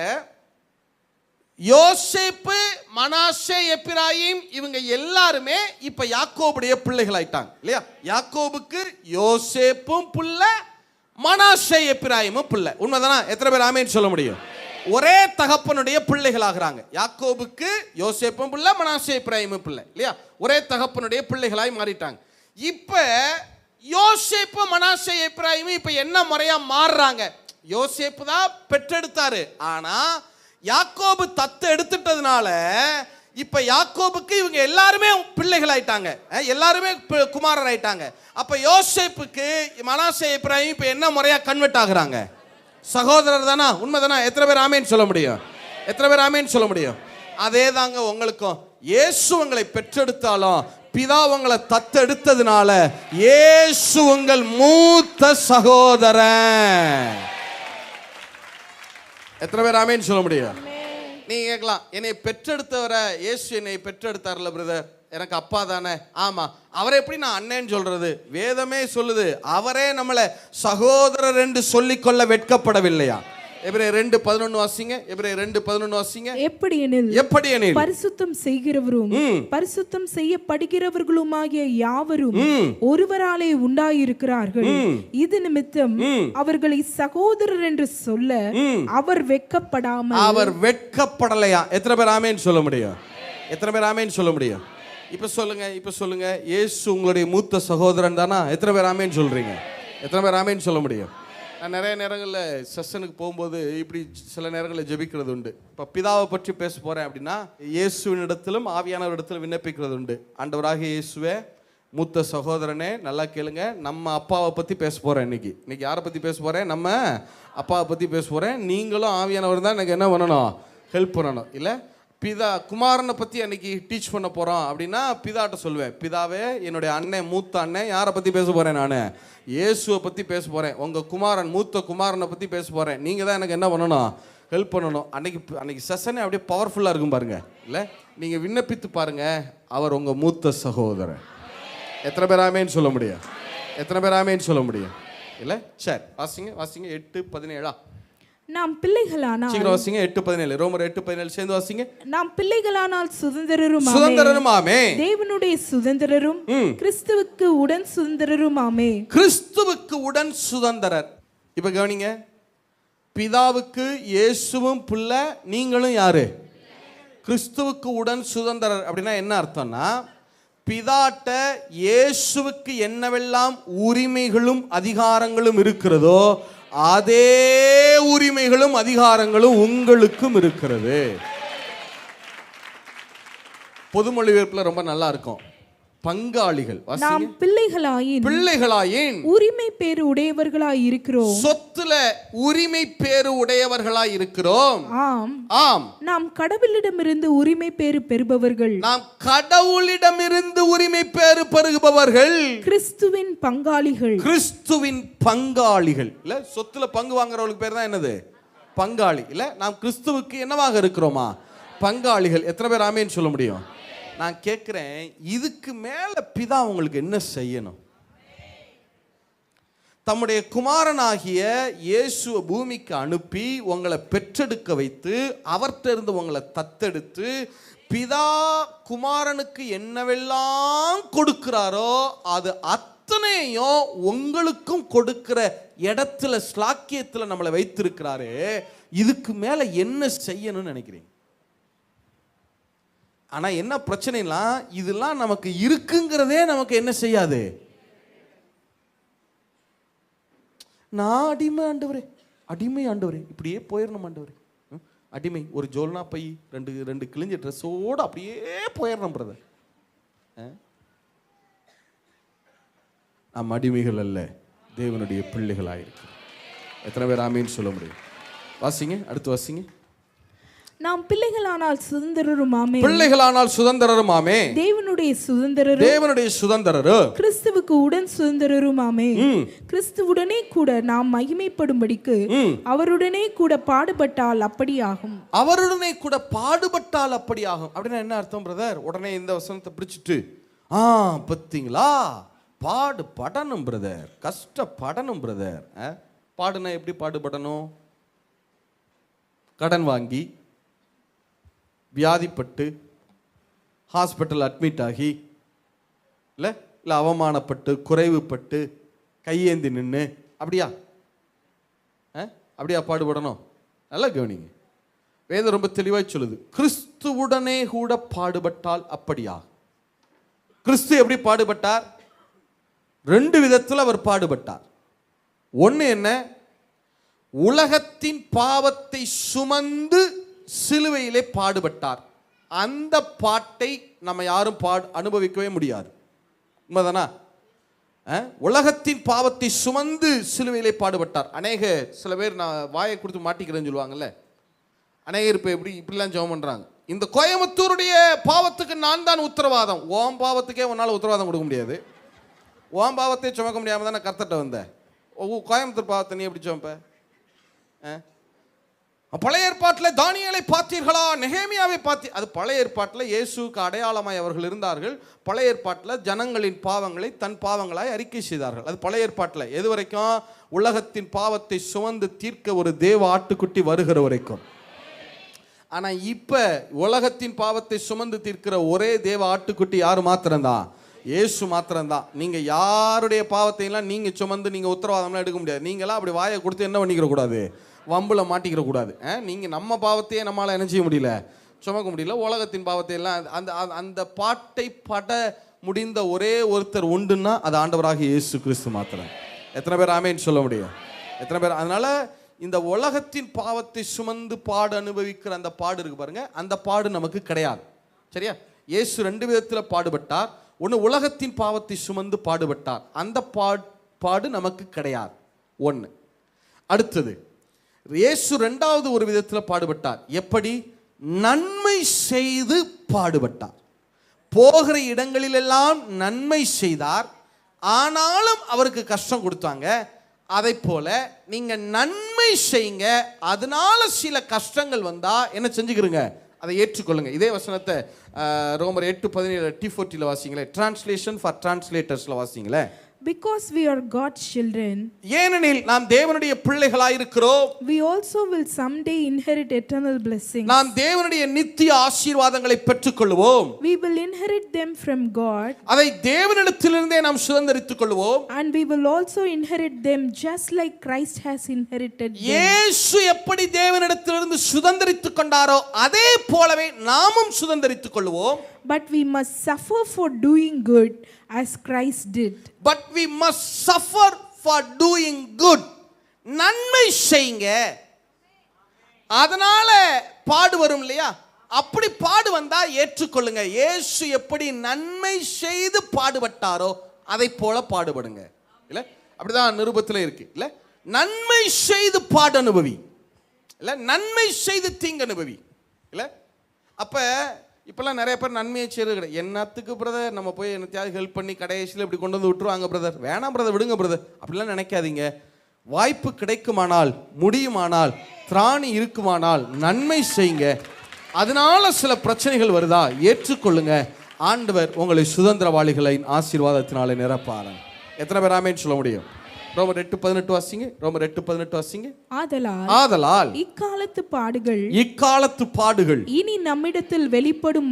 யோசேப்பு, மனாசே, எப்பிராயிம் இவங்க எல்லாருமே இப்ப யாக்கோபுடைய பிள்ளைகள் ஆயிட்டாங்க இல்லையா? யாக்கோபுக்கு யோசேப்பும் புள்ள, மனாசே எப்பிராயிமும் பிள்ளை. உண்மைதானா? எத்தனை பேர் ஆமென் சொல்ல முடியும்? ஒரே தகப்பனுடைய பிள்ளைகள் ஆகிறாங்க. யாக்கோபுக்கு யோசேப்பும் பிள்ளை, மனாசே எப்பிராயிமும் பிள்ளை இல்லையா? ஒரே தகப்பனுடைய பிள்ளைகளாய் மாறிட்டாங்க. இப்ப யோசேப்பு, மனாசே, எப்பிராயிமும் இப்ப என்ன முறையா மாறுறாங்க? யோசேப்பு தான் பெற்றெடுத்தாரு. ஆனா யாக்கோபு தத்து எடுத்துட்டதுனால இப்ப யாக்கோபுக்கு இவங்க எல்லாருமே பிள்ளைகள் ஆயிட்டாங்க, எல்லாருமே குமாரர் ஆயிட்டாங்க. அப்ப யோசேப்புக்கு மனாசே, எப்பிராயிம் இப்ப என்ன முறையா கன்வெர்ட் ஆகுறாங்க? சகோதரர் தானா? உண்மைதானா? எத்தனை பேர் ஆமென் சொல்ல முடியும்? எத்தனை பேர் ஆமென் சொல்ல முடியும்? அதே தாங்க உங்களுக்கும். இயேசு உங்களை பெற்றெடுத்தாலும் பிதா உங்களை தத்தெடுத்ததுனால இயேசு உங்கள் மூத்த சகோதரன். எத்தனை பேர் ஆமென் சொல்ல முடியும்? நீங்க கேட்கலாம், என்னை பெற்றெடுத்தவரை இயேசு என்னை பெற்றெடுத்தார்ல பிரதர், எனக்கு அப்பா தானே. ஆமா, அவரை எப்படி நான் அண்ணன் சொல்றது? வேதமே சொல்லுது அவரே நம்மளை சகோதரர் என்று சொல்லிக்கொள்ள வெட்கப்படவில்லையா? எபிரேயர் 2:11 வாசிங்க. எபிரேயர் 2:11 வாசிங்க. எப்படியெனில் பரிசுத்தம் செய்கிறவரும் பரிசுத்தம் செய்யப்படுகிறவர்களுமாகிய யாவரும் ஒருவராலே உண்டாயிருக்கிறார்கள். இது நிமித்தம் அவர்களை சகோதரர் என்று சொல்ல அவர் வெட்கப்படலையா? எத்தனை பேர் ஆமென் சொல்ல முடியும்? எத்தனை பேர் ஆமென் சொல்ல முடியும்? இப்ப சொல்லுங்க, இயேசு உங்களுடைய மூத்த சகோதரன் தானா? எத்தனை பேர் ஆமென் சொல்றீங்க? எத்தனை பேர் ஆமென் சொல்ல முடியும்? நான் நிறைய நேரங்களில் செஷனுக்கு போகும்போது இப்படி சில நேரங்களில் ஜெபிக்கிறது உண்டு. இப்போ பிதாவை பற்றி பேச போகிறேன் அப்படின்னா இயேசுவின் இடத்திலும் ஆவியானவர் இடத்திலும் விண்ணப்பிக்கிறது உண்டு. ஆண்டவராக இயேசுவே, மூத்த சகோதரனே, நல்லா கேளுங்க, நம்ம அப்பாவை பற்றி பேச போகிறேன். இன்னைக்கு யாரை பற்றி பேச போகிறேன்? நம்ம அப்பாவை பற்றி பேச போகிறேன். நீங்களும் ஆவியானவர் தான் எனக்கு என்ன பண்ணணும்? ஹெல்ப் பண்ணணும். இல்லை குமாரனை பற்றி அன்னைக்கு டீச் பண்ண போகிறோம் அப்படின்னா பிதாட்ட சொல்லுவேன், பிதாவே, என்னுடைய அண்ணன், மூத்த அண்ணன், யாரை பற்றி பேச போகிறேன்? நான் இயேசுவை பற்றி பேச போகிறேன். உங்கள் குமாரன், மூத்த குமாரனை பற்றி பேச போகிறேன். நீங்கள் தான் எனக்கு என்ன பண்ணணும்? ஹெல்ப் பண்ணணும். அன்னைக்கு செஷனே அப்படியே பவர்ஃபுல்லாக இருக்கும் பாருங்க. இல்லை, நீங்கள் விண்ணப்பித்து பாருங்க, அவர் உங்கள் மூத்த சகோதரன். எத்தனை பேர் ஆமென் சொல்ல முடியும்? எத்தனை பேர் ஆமென் சொல்ல முடியும்? இல்லை, சரி, வாசிங்க 8:17. நாம் பிள்ளைகளானால், சீக்கிரம் வாசிங்க, 8:17, ரோமர் 8:17 சேர்ந்து வாசிங்க. நாம் பிள்ளைகளானால் சுதந்திரருமாமே, தேவனுடைய சுதந்திரரும் கிறிஸ்துவுக்கு உடன் சுதந்திரருமாமே. கிறிஸ்துவுக்கு உடன் சுதந்திரர். இப்ப கவனிங்க, பிதாவுக்கு இயேசுவும் பிள்ளை, நீங்களும் யாரு? கிறிஸ்துவுக்கு உடன் சுதந்திரர். அப்படின்னா என்ன அர்த்தம்னா, பிதாட்ட இயேசுவுக்கு என்னவெல்லாம் உரிமைகளும் அதிகாரங்களும் இருக்கிறதோ அதே உரிமைகளும் அதிகாரங்களும் உங்களுக்கும் இருக்கிறது. பொதுமொழிபெயர்ப்புல ரொம்ப நல்லா இருக்கும். பங்காளிகள். நாம் பிள்ளைகளாயின் உரிமை பேறு உடையவர்களாய் இருக்கிறோம். சொத்துல உரிமை பேறு உடையவர்களாய் இருக்கிறோம். ஆம், நாம் கடவுளிடமிருந்து உரிமை பேறு பெறுபவர்கள். நாம் கடவுளிடமிருந்து உரிமை பேறு பெறுபவர்கள். கிறிஸ்துவின் பங்காளிகள். கிறிஸ்துவின் பங்காளிகள். இல்ல, சொத்துல பங்கு வாங்குறவங்களுக்கு பேர் தான் என்னது? பங்காளி. இல்ல, நாம் கிறிஸ்துவுக்கு என்னவாக இருக்கிறோமா? பங்காளிகள். எத்தனை பேர் ஆமேன்னு சொல்ல முடியும்? நான் கேட்கிறேன், இதுக்கு மேல பிதா உங்களுக்கு என்ன செய்யணும்? தம்முடைய குமாரனாகிய இயேசுவை பூமிக்கு அனுப்பி உங்களை பெற்றெடுக்க வைத்து அவர்கிட்ட இருந்து உங்களை தத்தெடுத்து பிதா குமாரனுக்கு என்னவெல்லாம் கொடுக்கிறாரோ அது அத்தனையும் உங்களுக்கும் கொடுக்கிற இடத்துல ஸ்லாக்கியத்தில் நம்மளை வைத்திருக்கிறாரு. இதுக்கு மேல என்ன செய்யணும்னு நினைக்கிறீங்க? ஆனா என்ன பிரச்சனைனா, இதெல்லாம் நமக்கு இருக்குங்கிறதே நமக்கு என்ன செய்யாது. நான் அடிமை ஆண்டவரே, அடிமை ஆண்டவரே, இப்படியே போயிடணும் ஆண்டவரே. அடிமை, ஒரு ஜோல்னா பை, ரெண்டு கிழிஞ்ச ட்ரெஸ்ஸோடு அப்படியே போயிடணும் பிரதர். நாம் அடிமைகள் அல்ல, தேவனுடைய பிள்ளைகளாயிருக்கு. எத்தனை பேர் ஆமீன்னு சொல்ல முடியும்? வாசிங்க, அடுத்து வாசிங்க. நாம் பிள்ளைகளானால் சுதந்திரருமாமே. பிள்ளைகளானால் சுதந்திரருமாமே. தேவனுடைய சுதந்திரரும். தேவனுடைய சுதந்திரரும். கிறிஸ்துவுக்கு உடன் சுதந்திரருமாமே. கிறிஸ்துவுடனே கூட நாம் மகிமைப்படும்படிக்கு அவருடனே கூட பாடுபட்டால் அப்படியாகும். அவருடனே கூட பாடுபட்டால் அப்படியாகும். அப்படின்னா என்ன அர்த்தம் பிரதர்? உடனே இந்த வசனத்தை பிடிச்சிட்டு பத்தீங்களா, பாடுபடணும் பிரதர், கஷ்டப்படணும் பிரதர். பாடுனா எப்படி பாடுபடணும்? கடன் வாங்கி, வியாதிப்பட்டு, ஹாஸ்பிட்டல் அட்மிட் ஆகி, இல்லை அவமானப்பட்டு, குறைவுப்பட்டு, கையேந்தி நின்று, அப்படியா அப்படியா பாடுபடணும்? நல்லா கவனிங்க, வேதம் ரொம்ப தெளிவாக சொல்லுது, கிறிஸ்துவுடனே கூட பாடுபட்டால் அப்படியா. கிறிஸ்து எப்படி பாடுபட்டார்? 2 விதத்தில் அவர் பாடுபட்டார். ஒன்று என்ன? உலகத்தின் பாவத்தை சுமந்து சிலுவையிலே பாடுபட்டார். அந்த பாட்டை நம்ம யாரும் அனுபவிக்கவே முடியாது. உண்மைதானா? உலகத்தின் பாவத்தை சுமந்து சிலுவையிலே பாடுபட்டார். சில பேர் நான் வாயை கொடுத்து மாட்டிக்கிறேன்னு சொல்லுவாங்கல்ல, அநேகர் இப்போ இப்படிலாம் ஜெபம் பண்ணுறாங்க, இந்த கோயம்புத்தூருடைய பாவத்துக்கு நான் தான் உத்தரவாதம். ஓம் பாவத்துக்கே உன்னால் உத்தரவாதம் கொடுக்க முடியாது. ஓம் பாவத்தை சுமக்க முடியாமல் தானே கர்த்தட்ட வந்த. கோயம்புத்தூர் பாவத்தை நீ எப்படி சுமப்ப? பழைய ஏற்பாட்டில் தானியேலை பார்த்தீர்களா, நெகேமியாவை அது பழைய ஏற்பாட்டில் இயேசுக்கு அடையாளமாய் அவர்கள் இருந்தார்கள். பழைய ஏற்பாட்டில் ஜனங்களின் பாவங்களை தன் பாவங்களாய் அறிக்கை செய்தார்கள். அது பழைய ஏற்பாட்டில். எது வரைக்கும்? உலகத்தின் பாவத்தை சுமந்து தீர்க்க ஒரு தேவ ஆட்டுக்குட்டி வருகிற வரைக்கும். ஆனா இப்ப உலகத்தின் பாவத்தை சுமந்து தீர்க்கிற ஒரே தேவ ஆட்டுக்குட்டி யாரு மாத்திரம்தான்? இயேசு மாத்திரம்தான். நீங்க யாருடைய பாவத்தையெல்லாம் நீங்க சுமந்து நீங்க உத்தரவாதம்லாம் எடுக்க முடியாது. நீங்களாம் அப்படி வாயை கொடுத்து என்ன பண்ணிக்கிற கூடாது, வம்புல மாட்டிக்கிற கூடாது. நீங்க நம்ம பாவத்தையே நம்மளால என்ன செய்ய முடியல, சுமக்க முடியல. உலகத்தின் பாவத்தையெல்லாம் அந்த பாட்டை பட முடிந்த ஒரே ஒருத்தர் உண்டுன்னா அது ஆண்டவராக இயேசு கிறிஸ்து மாத்திரம். எத்தனை பேர் ஆமேன்னு சொல்ல முடியும்? எத்தனை பேர்? அதனால இந்த உலகத்தின் பாவத்தை சுமந்து பாடு அனுபவிக்கிற அந்த பாடு இருக்கு பாருங்க, அந்த பாடு நமக்கு கிடையாது. சரியா? இயேசு 2 விதத்தில் பாடுபட்டார். ஒன்று, உலகத்தின் பாவத்தை சுமந்து பாடுபட்டார். அந்த பாடு நமக்கு கிடையாது. ஒன்று. அடுத்தது, இயேசு 2வது ஒரு விதத்தில் பாடுபட்டார். எப்படி? நன்மை செய்து பாடுபட்டார். போகிற இடங்களிலெல்லாம் நன்மை செய்தார். ஆனாலும் அவருக்கு கஷ்டம் கொடுத்தாங்க. அதை போல நீங்க நன்மை செய்யுங்க, அதனால சில கஷ்டங்கள் வந்தா என்ன செஞ்சுக்கிறீங்க, அதை ஏற்றுக்கொள்ளுங்க. இதே வசனத்தை ரோமர் 8:17 T40 வாசிங்களே, டிரான்ஸ்லேஷன் ஃபார் டிரான்ஸ்லேட்டர்ஸ்ல வாசிங்களே. Because we are God's children, ஏனெனில் நாம் தேவனுடைய பிள்ளைகளாய் இருக்கிறோம், we also will someday inherit eternal blessings. நாம் தேவனுடைய நித்திய ஆசீர்வாதங்களை பெற்றுக்கொள்வோம். We will inherit them from God. அதை தேவனிடத்திலிருந்தே நாம் சுதந்தரித்துக் கொள்வோம். And we will also inherit them just like Christ has inherited them. இயேசு எப்படி தேவனிடத்திலிருந்து சுதந்தரித்துக் கொண்டாரோ அதே போலவே நாமும் சுதந்தரித்துக் கொள்வோம். But we must suffer for doing good as Christ did. But we must suffer for doing good. நன்மை செய்யுங்க, அதனால பாடு வரும் இல்லையா? அப்படி பாடு வந்தா ஏற்றுக்கொள்ளுங்க. இயேசு எப்படி நன்மை செய்து பாடுபட்டாரோ அதை போல பாடுபடுங்க. இல்ல அப்படிதான் நிருபத்தில் இருக்கு. இல்ல நன்மை செய்து பாடு அனுபவி, இல்ல நன்மை செய்து தீங்கு அனுபவி. இல்ல அப்ப இப்பெல்லாம் நிறைய பேர் நன்மையை செய்யறது கிடையாது. என்னத்துக்கு பிரதர், நம்ம போய் என்னத்தையாவது ஹெல்ப் பண்ணி கடைசியில் இப்படி கொண்டு வந்து விட்டுருவாங்க பிரதர், வேணாம் பிரதர், விடுங்க பிரதர், அப்படிலாம் நினைக்காதீங்க. வாய்ப்பு கிடைக்குமானால், முடியுமானால், திராணி இருக்குமானால் நன்மை செய்யுங்க. அதனால சில பிரச்சனைகள் வருதா, ஏற்றுக்கொள்ளுங்க. ஆண்டவர் உங்களை சுதந்திரவாளிகளின் ஆசீர்வாதத்தினாலே நிரப்பார். எத்தனை பேர் ஆமென் சொல்ல முடியும்? ரோமர் 8:18 வாசிங்க. ரோமர் 8:18 வாசிங்க. ஆதலால் இக்காலத்து பாடுகள் இனி நம்மிடத்தில் வெளிப்படும்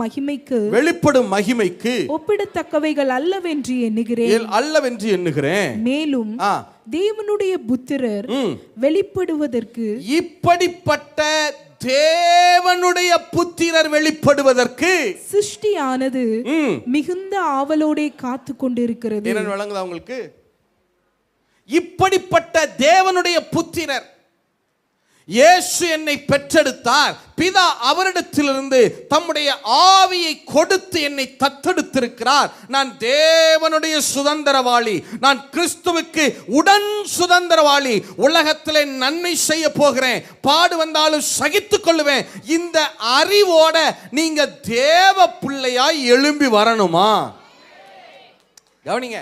மகிமைக்கு ஒப்பிடத்தக்கவைகள் அல்லவென்று எண்ணுகிறேன். மேலும் தேவனுடைய புத்திரர் வெளிப்படுவதற்கு, இப்படிப்பட்ட தேவனுடைய புத்திரர் வெளிப்படுவதற்கு சிருஷ்டியானது மிகுந்த ஆவலோடே காத்து கொண்டிருக்கிறது. என்ன விளங்குதா உங்களுக்கு? இப்படிப்பட்ட தேவனுடைய புத்திரர், இயேசு என்னை பெற்றெடுத்தார், பிதா அவரிடத்திலிருந்து தம்முடைய ஆவியை கொடுத்து என்னை தத்தெடுத்திருக்கிறார். நான் தேவனுடைய சுதந்திரவாளி, நான் கிறிஸ்துவுக்கு உடன் சுதந்திரவாளி. உலகத்திலே நன்மை செய்ய போகிறேன், பாடு வந்தாலும் சகித்துக் கொள்ளுவேன். இந்த அறிவோட நீங்க தேவ பிள்ளையாய் எழும்பி வரணுமா? கவனிங்க,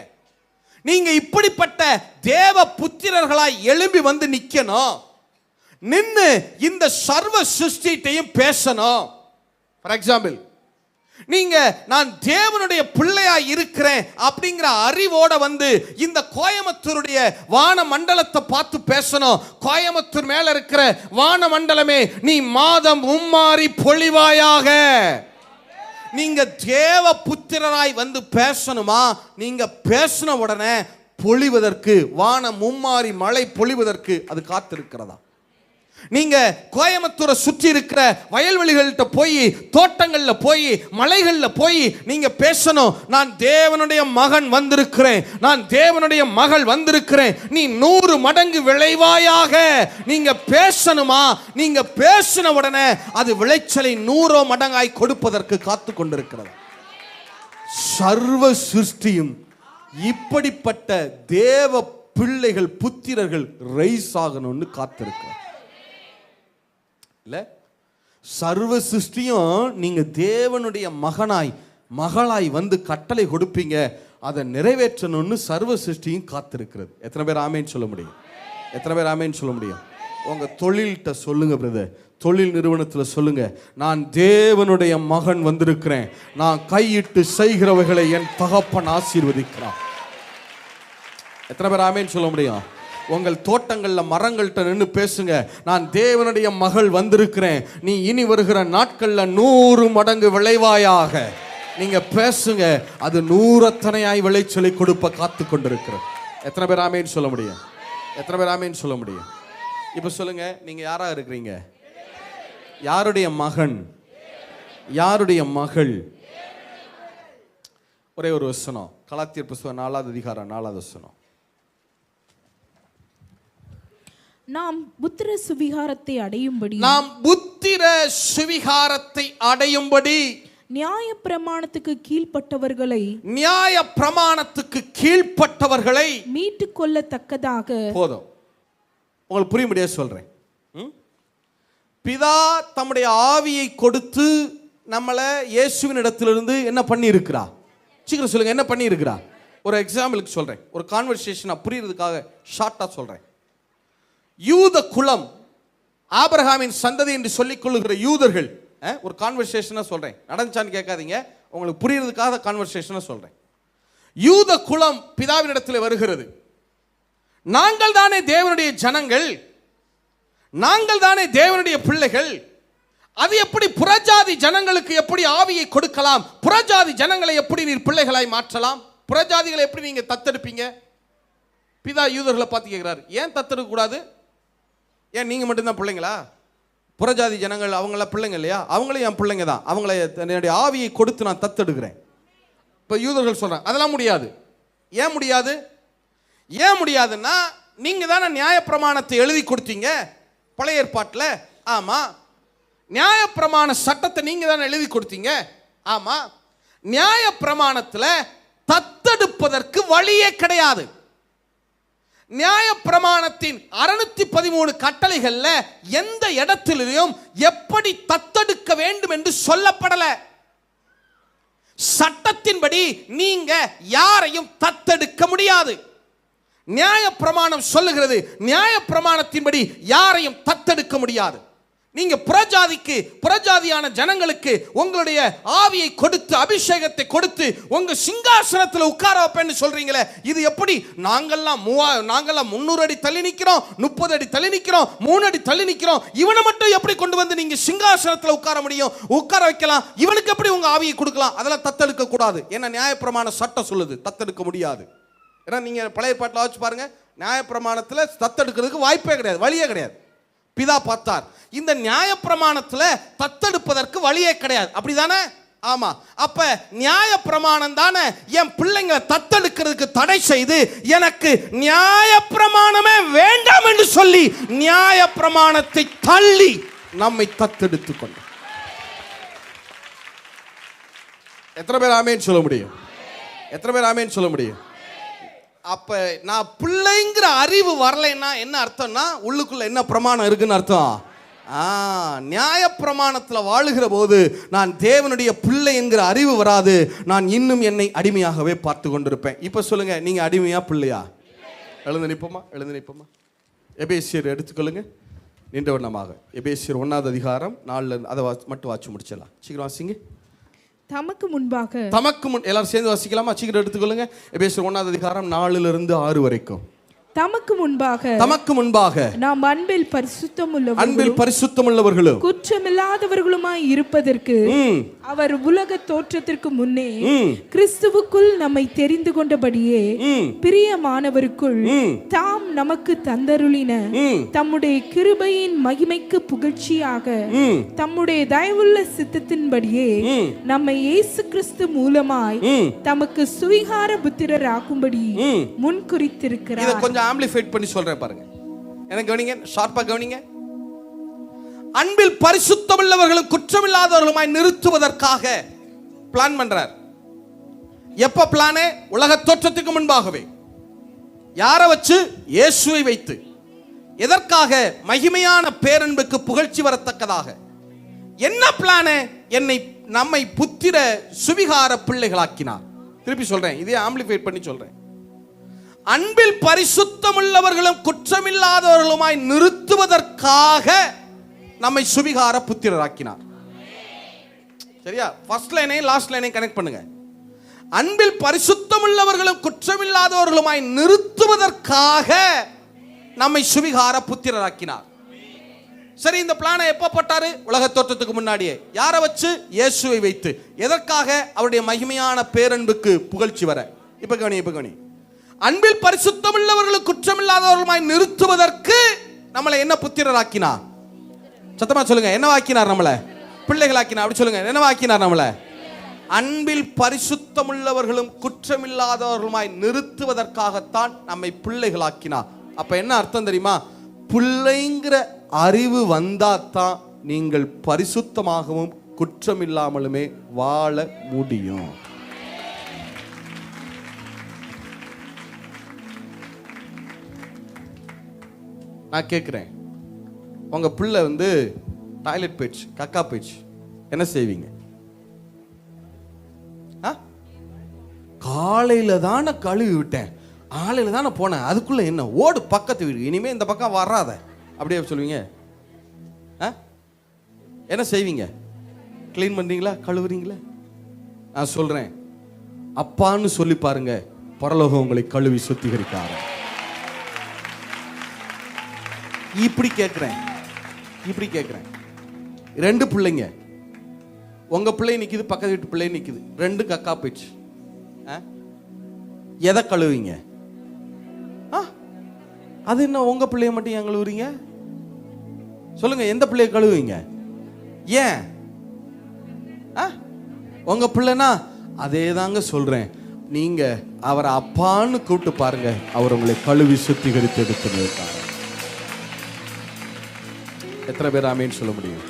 நீங்க இப்படிப்பட்ட தேவ புத்திரர்களாய் எழும்பி வந்து நிக்கணும். நின்னு இந்த சர்வ சிருஷ்டியையும் பேசணும். ஃபார் எக்ஸாம்பிள், நீங்க நான் தேவனுடைய பிள்ளையா இருக்கிறேன் அப்படிங்கிற அறிவோட வந்து இந்த கோயம்புத்தூருடைய வான மண்டலத்தை பார்த்து பேசணும். கோயம்புத்தூர் மேல இருக்கிற வான மண்டலமே, நீ மாதம் மும்மாறி பொழிவாயாக. நீங்க தேவ புத்திரராய் வந்து பேசணுமா? நீங்க பேசின உடனே பொழிவதற்கு, வானம் மும்மாறி மழை பொழிவதற்கு அது காத்திருக்கிறதா? நீங்க கோயம்புத்தூரை சுற்றி இருக்கிற வயல்வெளிகள்கிட்ட போய், தோட்டங்கள்ல போய், மலைகள்ல போய் நீங்க பேசணும். நான் தேவனுடைய மகன் வந்திருக்கிறேன், நான் தேவனுடைய மகள் வந்திருக்கிறேன், நீ 100 மடங்கு விளைவாயாக. நீங்க பேசணுமா? நீங்க பேசின உடனே அது விளைச்சலை 100 மடங்காய் கொடுப்பதற்கு காத்து கொண்டிருக்கிறது. சர்வ சிருஷ்டியும் இப்படிப்பட்ட தேவ பிள்ளைகள், புத்திரர்கள் ரைஸ் ஆகணும்னு காத்திருக்கிறார். இல்ல, சர்வ சிருஷ்டியும் நீங்க தேவனுடைய மகனாய் மகளாய் வந்து கட்டளை கொடுப்பீங்க, அதை நிறைவேற்றணும்னு சர்வ சிருஷ்டியும் காத்திருக்கிறது. எத்தனை பேர் ஆமேன்னு சொல்ல முடியும்? எத்தனை பேர் ஆமேன்னு சொல்ல முடியும்? உங்க தொழில்கிட்ட சொல்லுங்க பிரதர், தொழில் நிறுவனத்தில் சொல்லுங்க, நான் தேவனுடைய மகன் வந்திருக்கிறேன், நான் கையிட்டு செய்கிறவைகளை என் தகப்பன் ஆசீர்வதிக்கிறான். எத்தனை பேர் ஆமேன்னு சொல்ல முடியும்? உங்கள் தோட்டங்களில் மரங்கள்கிட்ட நின்று பேசுங்க, நான் தேவனுடைய மகள் வந்திருக்கிறேன், நீ இனி வருகிற நாட்களில் 100 மடங்கு விளைவாயாக. நீங்க பேசுங்க, அது 100 விளைச்சலை கொடுப்ப காத்து கொண்டிருக்கிறது. எத்தனை பேர் ஆமேன்னு சொல்ல முடியும்? எத்தனை பேர் ஆமேன்னு சொல்ல முடியும்? இப்ப சொல்லுங்க, நீங்க யாரா இருக்கிறீங்க? யாருடைய மகன்? யாருடைய மகள்? ஒரே ஒரு வசனம், கலாத்தியர் புத்தகம் 4வது அதிகாரம் 4வது வசனம். நாம் புத்திர சுவிகாரத்தை அடையும்படி, நாம் புத்திர சுவிகாரத்தை அடையும்படி நியாய பிரமாணத்துக்கு கீழ்ப்பட்டவர்களை, நியாய பிரமாணத்துக்கு கீழ்ப்பட்டவர்களை மீட்டுக் கொள்ளத்தக்கதாக. போதும், உங்களுக்கு புரியும்படியா சொல்றேன். பிதா தம்முடைய ஆவியை கொடுத்து நம்மளை இயேசுவின் இடத்திலிருந்து என்ன பண்ணி இருக்கிறா? சீக்கிரம் சொல்லுங்க, என்ன பண்ணி இருக்கிறா? ஒரு எக்ஸாம்பிளுக்கு சொல்றேன், ஒரு கான்வர்சேஷனா புரியுறதுக்காக ஷார்ட்டா சொல்றேன். யூத குலம், ஆபிரகாமின் சந்ததி என்று சொல்லிக் கொள்ளுகிற யூதர்கள், ஒரு கான்வர்சேஷனா சொல்றேன், நடந்துச்சான்னு கேட்காதீங்க, உங்களுக்கு புரியுறதுக்காக கான்வர்சேஷனா சொல்றேன். யூத குலம் பிதாவின் இடத்துல வருகிறது. நாங்கள் தானே தேவனுடைய ஜனங்கள், நாங்கள் தானே தேவனுடைய பிள்ளைகள், அது எப்படி புறஜாதி ஜனங்களுக்கு எப்படி ஆவியை கொடுக்கலாம்? புறஜாதி ஜனங்களை எப்படி நீர் பிள்ளைகளாய் மாற்றலாம்? புறஜாதிகளை எப்படி நீங்க தத்தெடுப்பீங்க? பிதா யூதர்களை பார்த்து கேட்கிறார், ஏன் தத்தெடுக்க கூடாது? ஏன் நீங்க மட்டும்தான் பிள்ளைங்களா? புறஜாதி ஜனங்கள் அவங்கள பிள்ளைங்க இல்லையா? அவங்களும் என் பிள்ளைங்க தான், அவங்கள என்னுடைய ஆவியை கொடுத்து நான் தத்தெடுக்கிறேன். இப்போ யூதர்கள் சொல்றாங்க அதெல்லாம் முடியாது. ஏன் முடியாது? ஏன் முடியாதுன்னா, நீங்க தானே நியாயப்பிரமாணத்தை எழுதி கொடுத்தீங்க பழைய ஏற்பாட்டில். ஆமா, நியாயப்பிரமாண சட்டத்தை நீங்க தானே எழுதி கொடுத்தீங்க. ஆமா, நியாயப்பிரமாணத்தில் தத்தெடுப்பதற்கு வழியே கிடையாது. நியாயப்பிரமாணத்தின் 613 கட்டளைகள்ல எந்த இடத்திலும் எப்படி தத்தெடுக்க வேண்டும் என்று சொல்லப்படல. சட்டத்தின்படி நீங்க யாரையும் தத்தெடுக்க முடியாது. நியாயப்பிரமாணம் சொல்லுகிறது, நியாயப்பிரமாணத்தின்படி யாரையும் தத்தெடுக்க முடியாது. நீங்க புறஜாதியான ஜனங்களுக்கு உங்களுடைய ஆவியை கொடுத்து அபிஷேகத்தை கொடுத்து உங்க சிங்காசனத்தில் உட்கார வைப்பேன்னு சொல்றீங்களே, இது எப்படி? நாங்கெல்லாம் 300 அடி தள்ளி நிக்கிறோம், 30 அடி தள்ளி நிக்கிறோம், 3 அடி தள்ளி நிக்கிறோம், இவனை மட்டும் எப்படி கொண்டு வந்து நீங்க சிங்காசனத்தில் உட்கார முடியும்? உட்கார வைக்கலாம், இவனுக்கு எப்படி உங்க ஆவியை கொடுக்கலாம்? அதெல்லாம் தத்தெடுக்க கூடாது. ஏன்னா நியாயப்பிரமாண சட்டம் சொல்லுது தத்தெடுக்க முடியாது. ஏன்னா நீங்க பழைய பாட்டில் வச்சு பாருங்க, நியாயப்பிரமாணத்தில் தத்தெடுக்கிறதுக்கு வாய்ப்பே கிடையாது, வழியே கிடையாது. பிதா பார்த்தார். இந்த நியாயப்பிரமாணத்தில் தத்தெடுப்பதற்கு வழியே கிடையாது, அப்படிதானே? ஆமா. அப்ப நியாயப்பிரமாணம் தானே என் பிள்ளைங்க தத்தெடுக்கிறதுக்கு தடை செய்து எனக்கு நியாயப்பிரமாணமே வேண்டாம் என்று சொல்லி நியாயப்பிரமாணத்தை தள்ளி நம்மை தத்தெடுத்துக் கொண்டு. எத்தனை பேர் ஆமேன்னு சொல்ல முடியும்? எத்தனை பேர் ஆமேன்னு சொல்ல முடியும்? அப்ப நான் பிள்ளைங்கிற அறிவு வரலைன்னா என்ன அர்த்தம்னா, உள்ளுக்குள்ள என்ன பிரமாணம் இருக்குன்னு அர்த்தம். நியாய பிரமாணத்தில் வாழுகிற போது நான் தேவனுடைய பிள்ளை என்கிற அறிவு வராது. நான் இன்னும் என்னை அடிமையாகவே பார்த்து கொண்டிருப்பேன். இப்ப சொல்லுங்க, நீங்க அடிமையா பிள்ளையா? எழுந்து நிற்போமா? எபேசியர் எடுத்துக்கொள்ளுங்க நின்றவண்ணமாக. எபேசியர் 1வது அதிகாரம் 4 அதை மட்டும் வாட்சி முடிச்சிடலாம். சீக்கிரம் வாசிங்க. தமக்கு முன்பாக எல்லாரும் சேர்ந்து வாசிக்கலாமா? சீக்கிரம் எடுத்துக்கொள்ளுங்க. எபேசியர் 1வது அதிகாரம் 4 6 வரைக்கும். தமக்கு முன்பாக நாம் அன்பில் பரிசுத்தமுள்ளவர்களும் குற்றமில்லாதவர்களுமாய் இருப்பதற்கு அவர் உலக தோற்றத்திற்கு முன்னே கிறிஸ்துவுக்குள் நம்மை தெரிந்து கொண்டபடியே பிரியமானவருக்குள் தாம் நமக்கு தந்தருளின தம்முடைய கிருபையின் மகிமைக்கு புகழ்ச்சியாக தம்முடைய தயவுள்ள சித்தத்தின்படியே நம்மை இயேசு கிறிஸ்து மூலமாய் தமக்கு சுவிகார புத்திரர் ஆக்கும்படி முன் குறித்திருக்கிறார். கொஞ்சம் ஆம்பிளிஃபைட் பண்ணி சொல்றேன் பாருங்க. எனக்கு கவனிங்க, ஷார்ப்பா கவனிங்க. அன்பில் பரிசுத்தமுள்ளவர்களும் குற்றமில்லாதவர்களுமாய் நிறுத்துவதற்காக பிளான் பண்றார். எப்ப பிளானே? உலக தோற்றத்துக்கு முன்பாகவே. யாரை வச்சு? இயேசுவை வைத்து. எதற்காக? மகிமையான பேரன்புக்கு புகழ்ச்சி வரத்தக்கதாக. என்ன பிளானே? நம்மை புத்திர சுவிகார பிள்ளைகளாக்கினார். திருப்பி சொல்றேன், இதே ஆம்பிளிஃபைட் பண்ணி சொல்றேன். அன்பில் பரிசுத்தமுள்ளவர்களும் குற்றமில்லாதவர்களுமாய் நிறுத்துவதற்காக நம்மை சுவிகார புத்திரராக்கினார். சரியா? ஃபர்ஸ்ட் லைனையும் லாஸ்ட் லைனையும் கனெக்ட் பண்ணுங்க. அன்பில் பரிசுத்தமுள்ளவர்களும் குற்றமில்லாதவர்களுமாய் நிறுத்துவதற்காக நம்மை சுவிகார புத்திரராக்கினார். சரி, இந்த பிளானை எப்ப போட்டாரு? உலக தோற்றத்துக்கு முன்னாடியே. யாரை வச்சு? இயேசுவை வைத்து. எதற்காக? அவருடைய மகிமையான பேரன்புக்கு புகழ்ச்சி வர. இப்ப கவனி. அன்பில் பரிசுத்தமுள்ளவர்களும் குற்றமில்லாதவர்களுமாய் நிறுத்துவதற்கு நம்மளை என்ன புத்திரராக்கினார்? சத்தமா சொல்லுங்க. என்னவாக்கினார்? நம்மளை பிள்ளைகளாக்கினார். அப்படி சொல்லுங்க. என்னவாக்கினார்? நம்மளை அன்பில் பரிசுத்தமுள்ளவர்களும் குற்றமில்லாதவர்களுமாய் நிறுத்துவதற்காகத்தான் நம்மை பிள்ளைகளாக்கினார். அப்ப என்ன அர்த்தம் தெரியுமா? பிள்ளைங்கிற அறிவு வந்தாதான் நீங்கள் பரிசுத்தமாகவும் குற்றமில்லாமலுமே வாழ முடியும். நான் கேட்குறேன், உங்க பிள்ளை டாய்லெட் போயிடுச்சு, கக்கா போயிடுச்சு, என்ன செய்வீங்க? காலையில தானே கழுவி விட்டேன், ஆலையில தானே போனேன், அதுக்குள்ள என்ன ஓடு பக்கத்து வீடு, இனிமே இந்த பக்கம் வராத, அப்படியே சொல்லுவீங்க? என்ன செய்வீங்க? கிளீன் பண்றீங்களா? கழுவுறீங்களா? நான் சொல்றேன், அப்பான்னு சொல்லி பாருங்க, பரலோகம் உங்களை கழுவி சுத்திகரிக்க. இப்படி கேட்கிறேன். 2 பிள்ளைங்க, உங்க பிள்ளை நிக்குது, பக்கத்து வீட்டு பிள்ளை நிக்குது, 2 கக்கா போயிடுச்சு. எதை கழுவுவீங்க? அது என்ன உங்க பிள்ளைய மட்டும் ஏன் கழுவுறீங்க? சொல்லுங்க, எந்த பிள்ளைய கழுவுவீங்க? ஏன்? உங்க பிள்ளைனா அதே தாங்க சொல்றேன். நீங்க அவரை அப்பான்னு கூப்பிட்டு பாருங்க, அவர் உங்களை கழுவி சுத்திகரித்து எடுத்து. எத்தனை பேர் ஆமேன்னு சொல்ல முடியும்?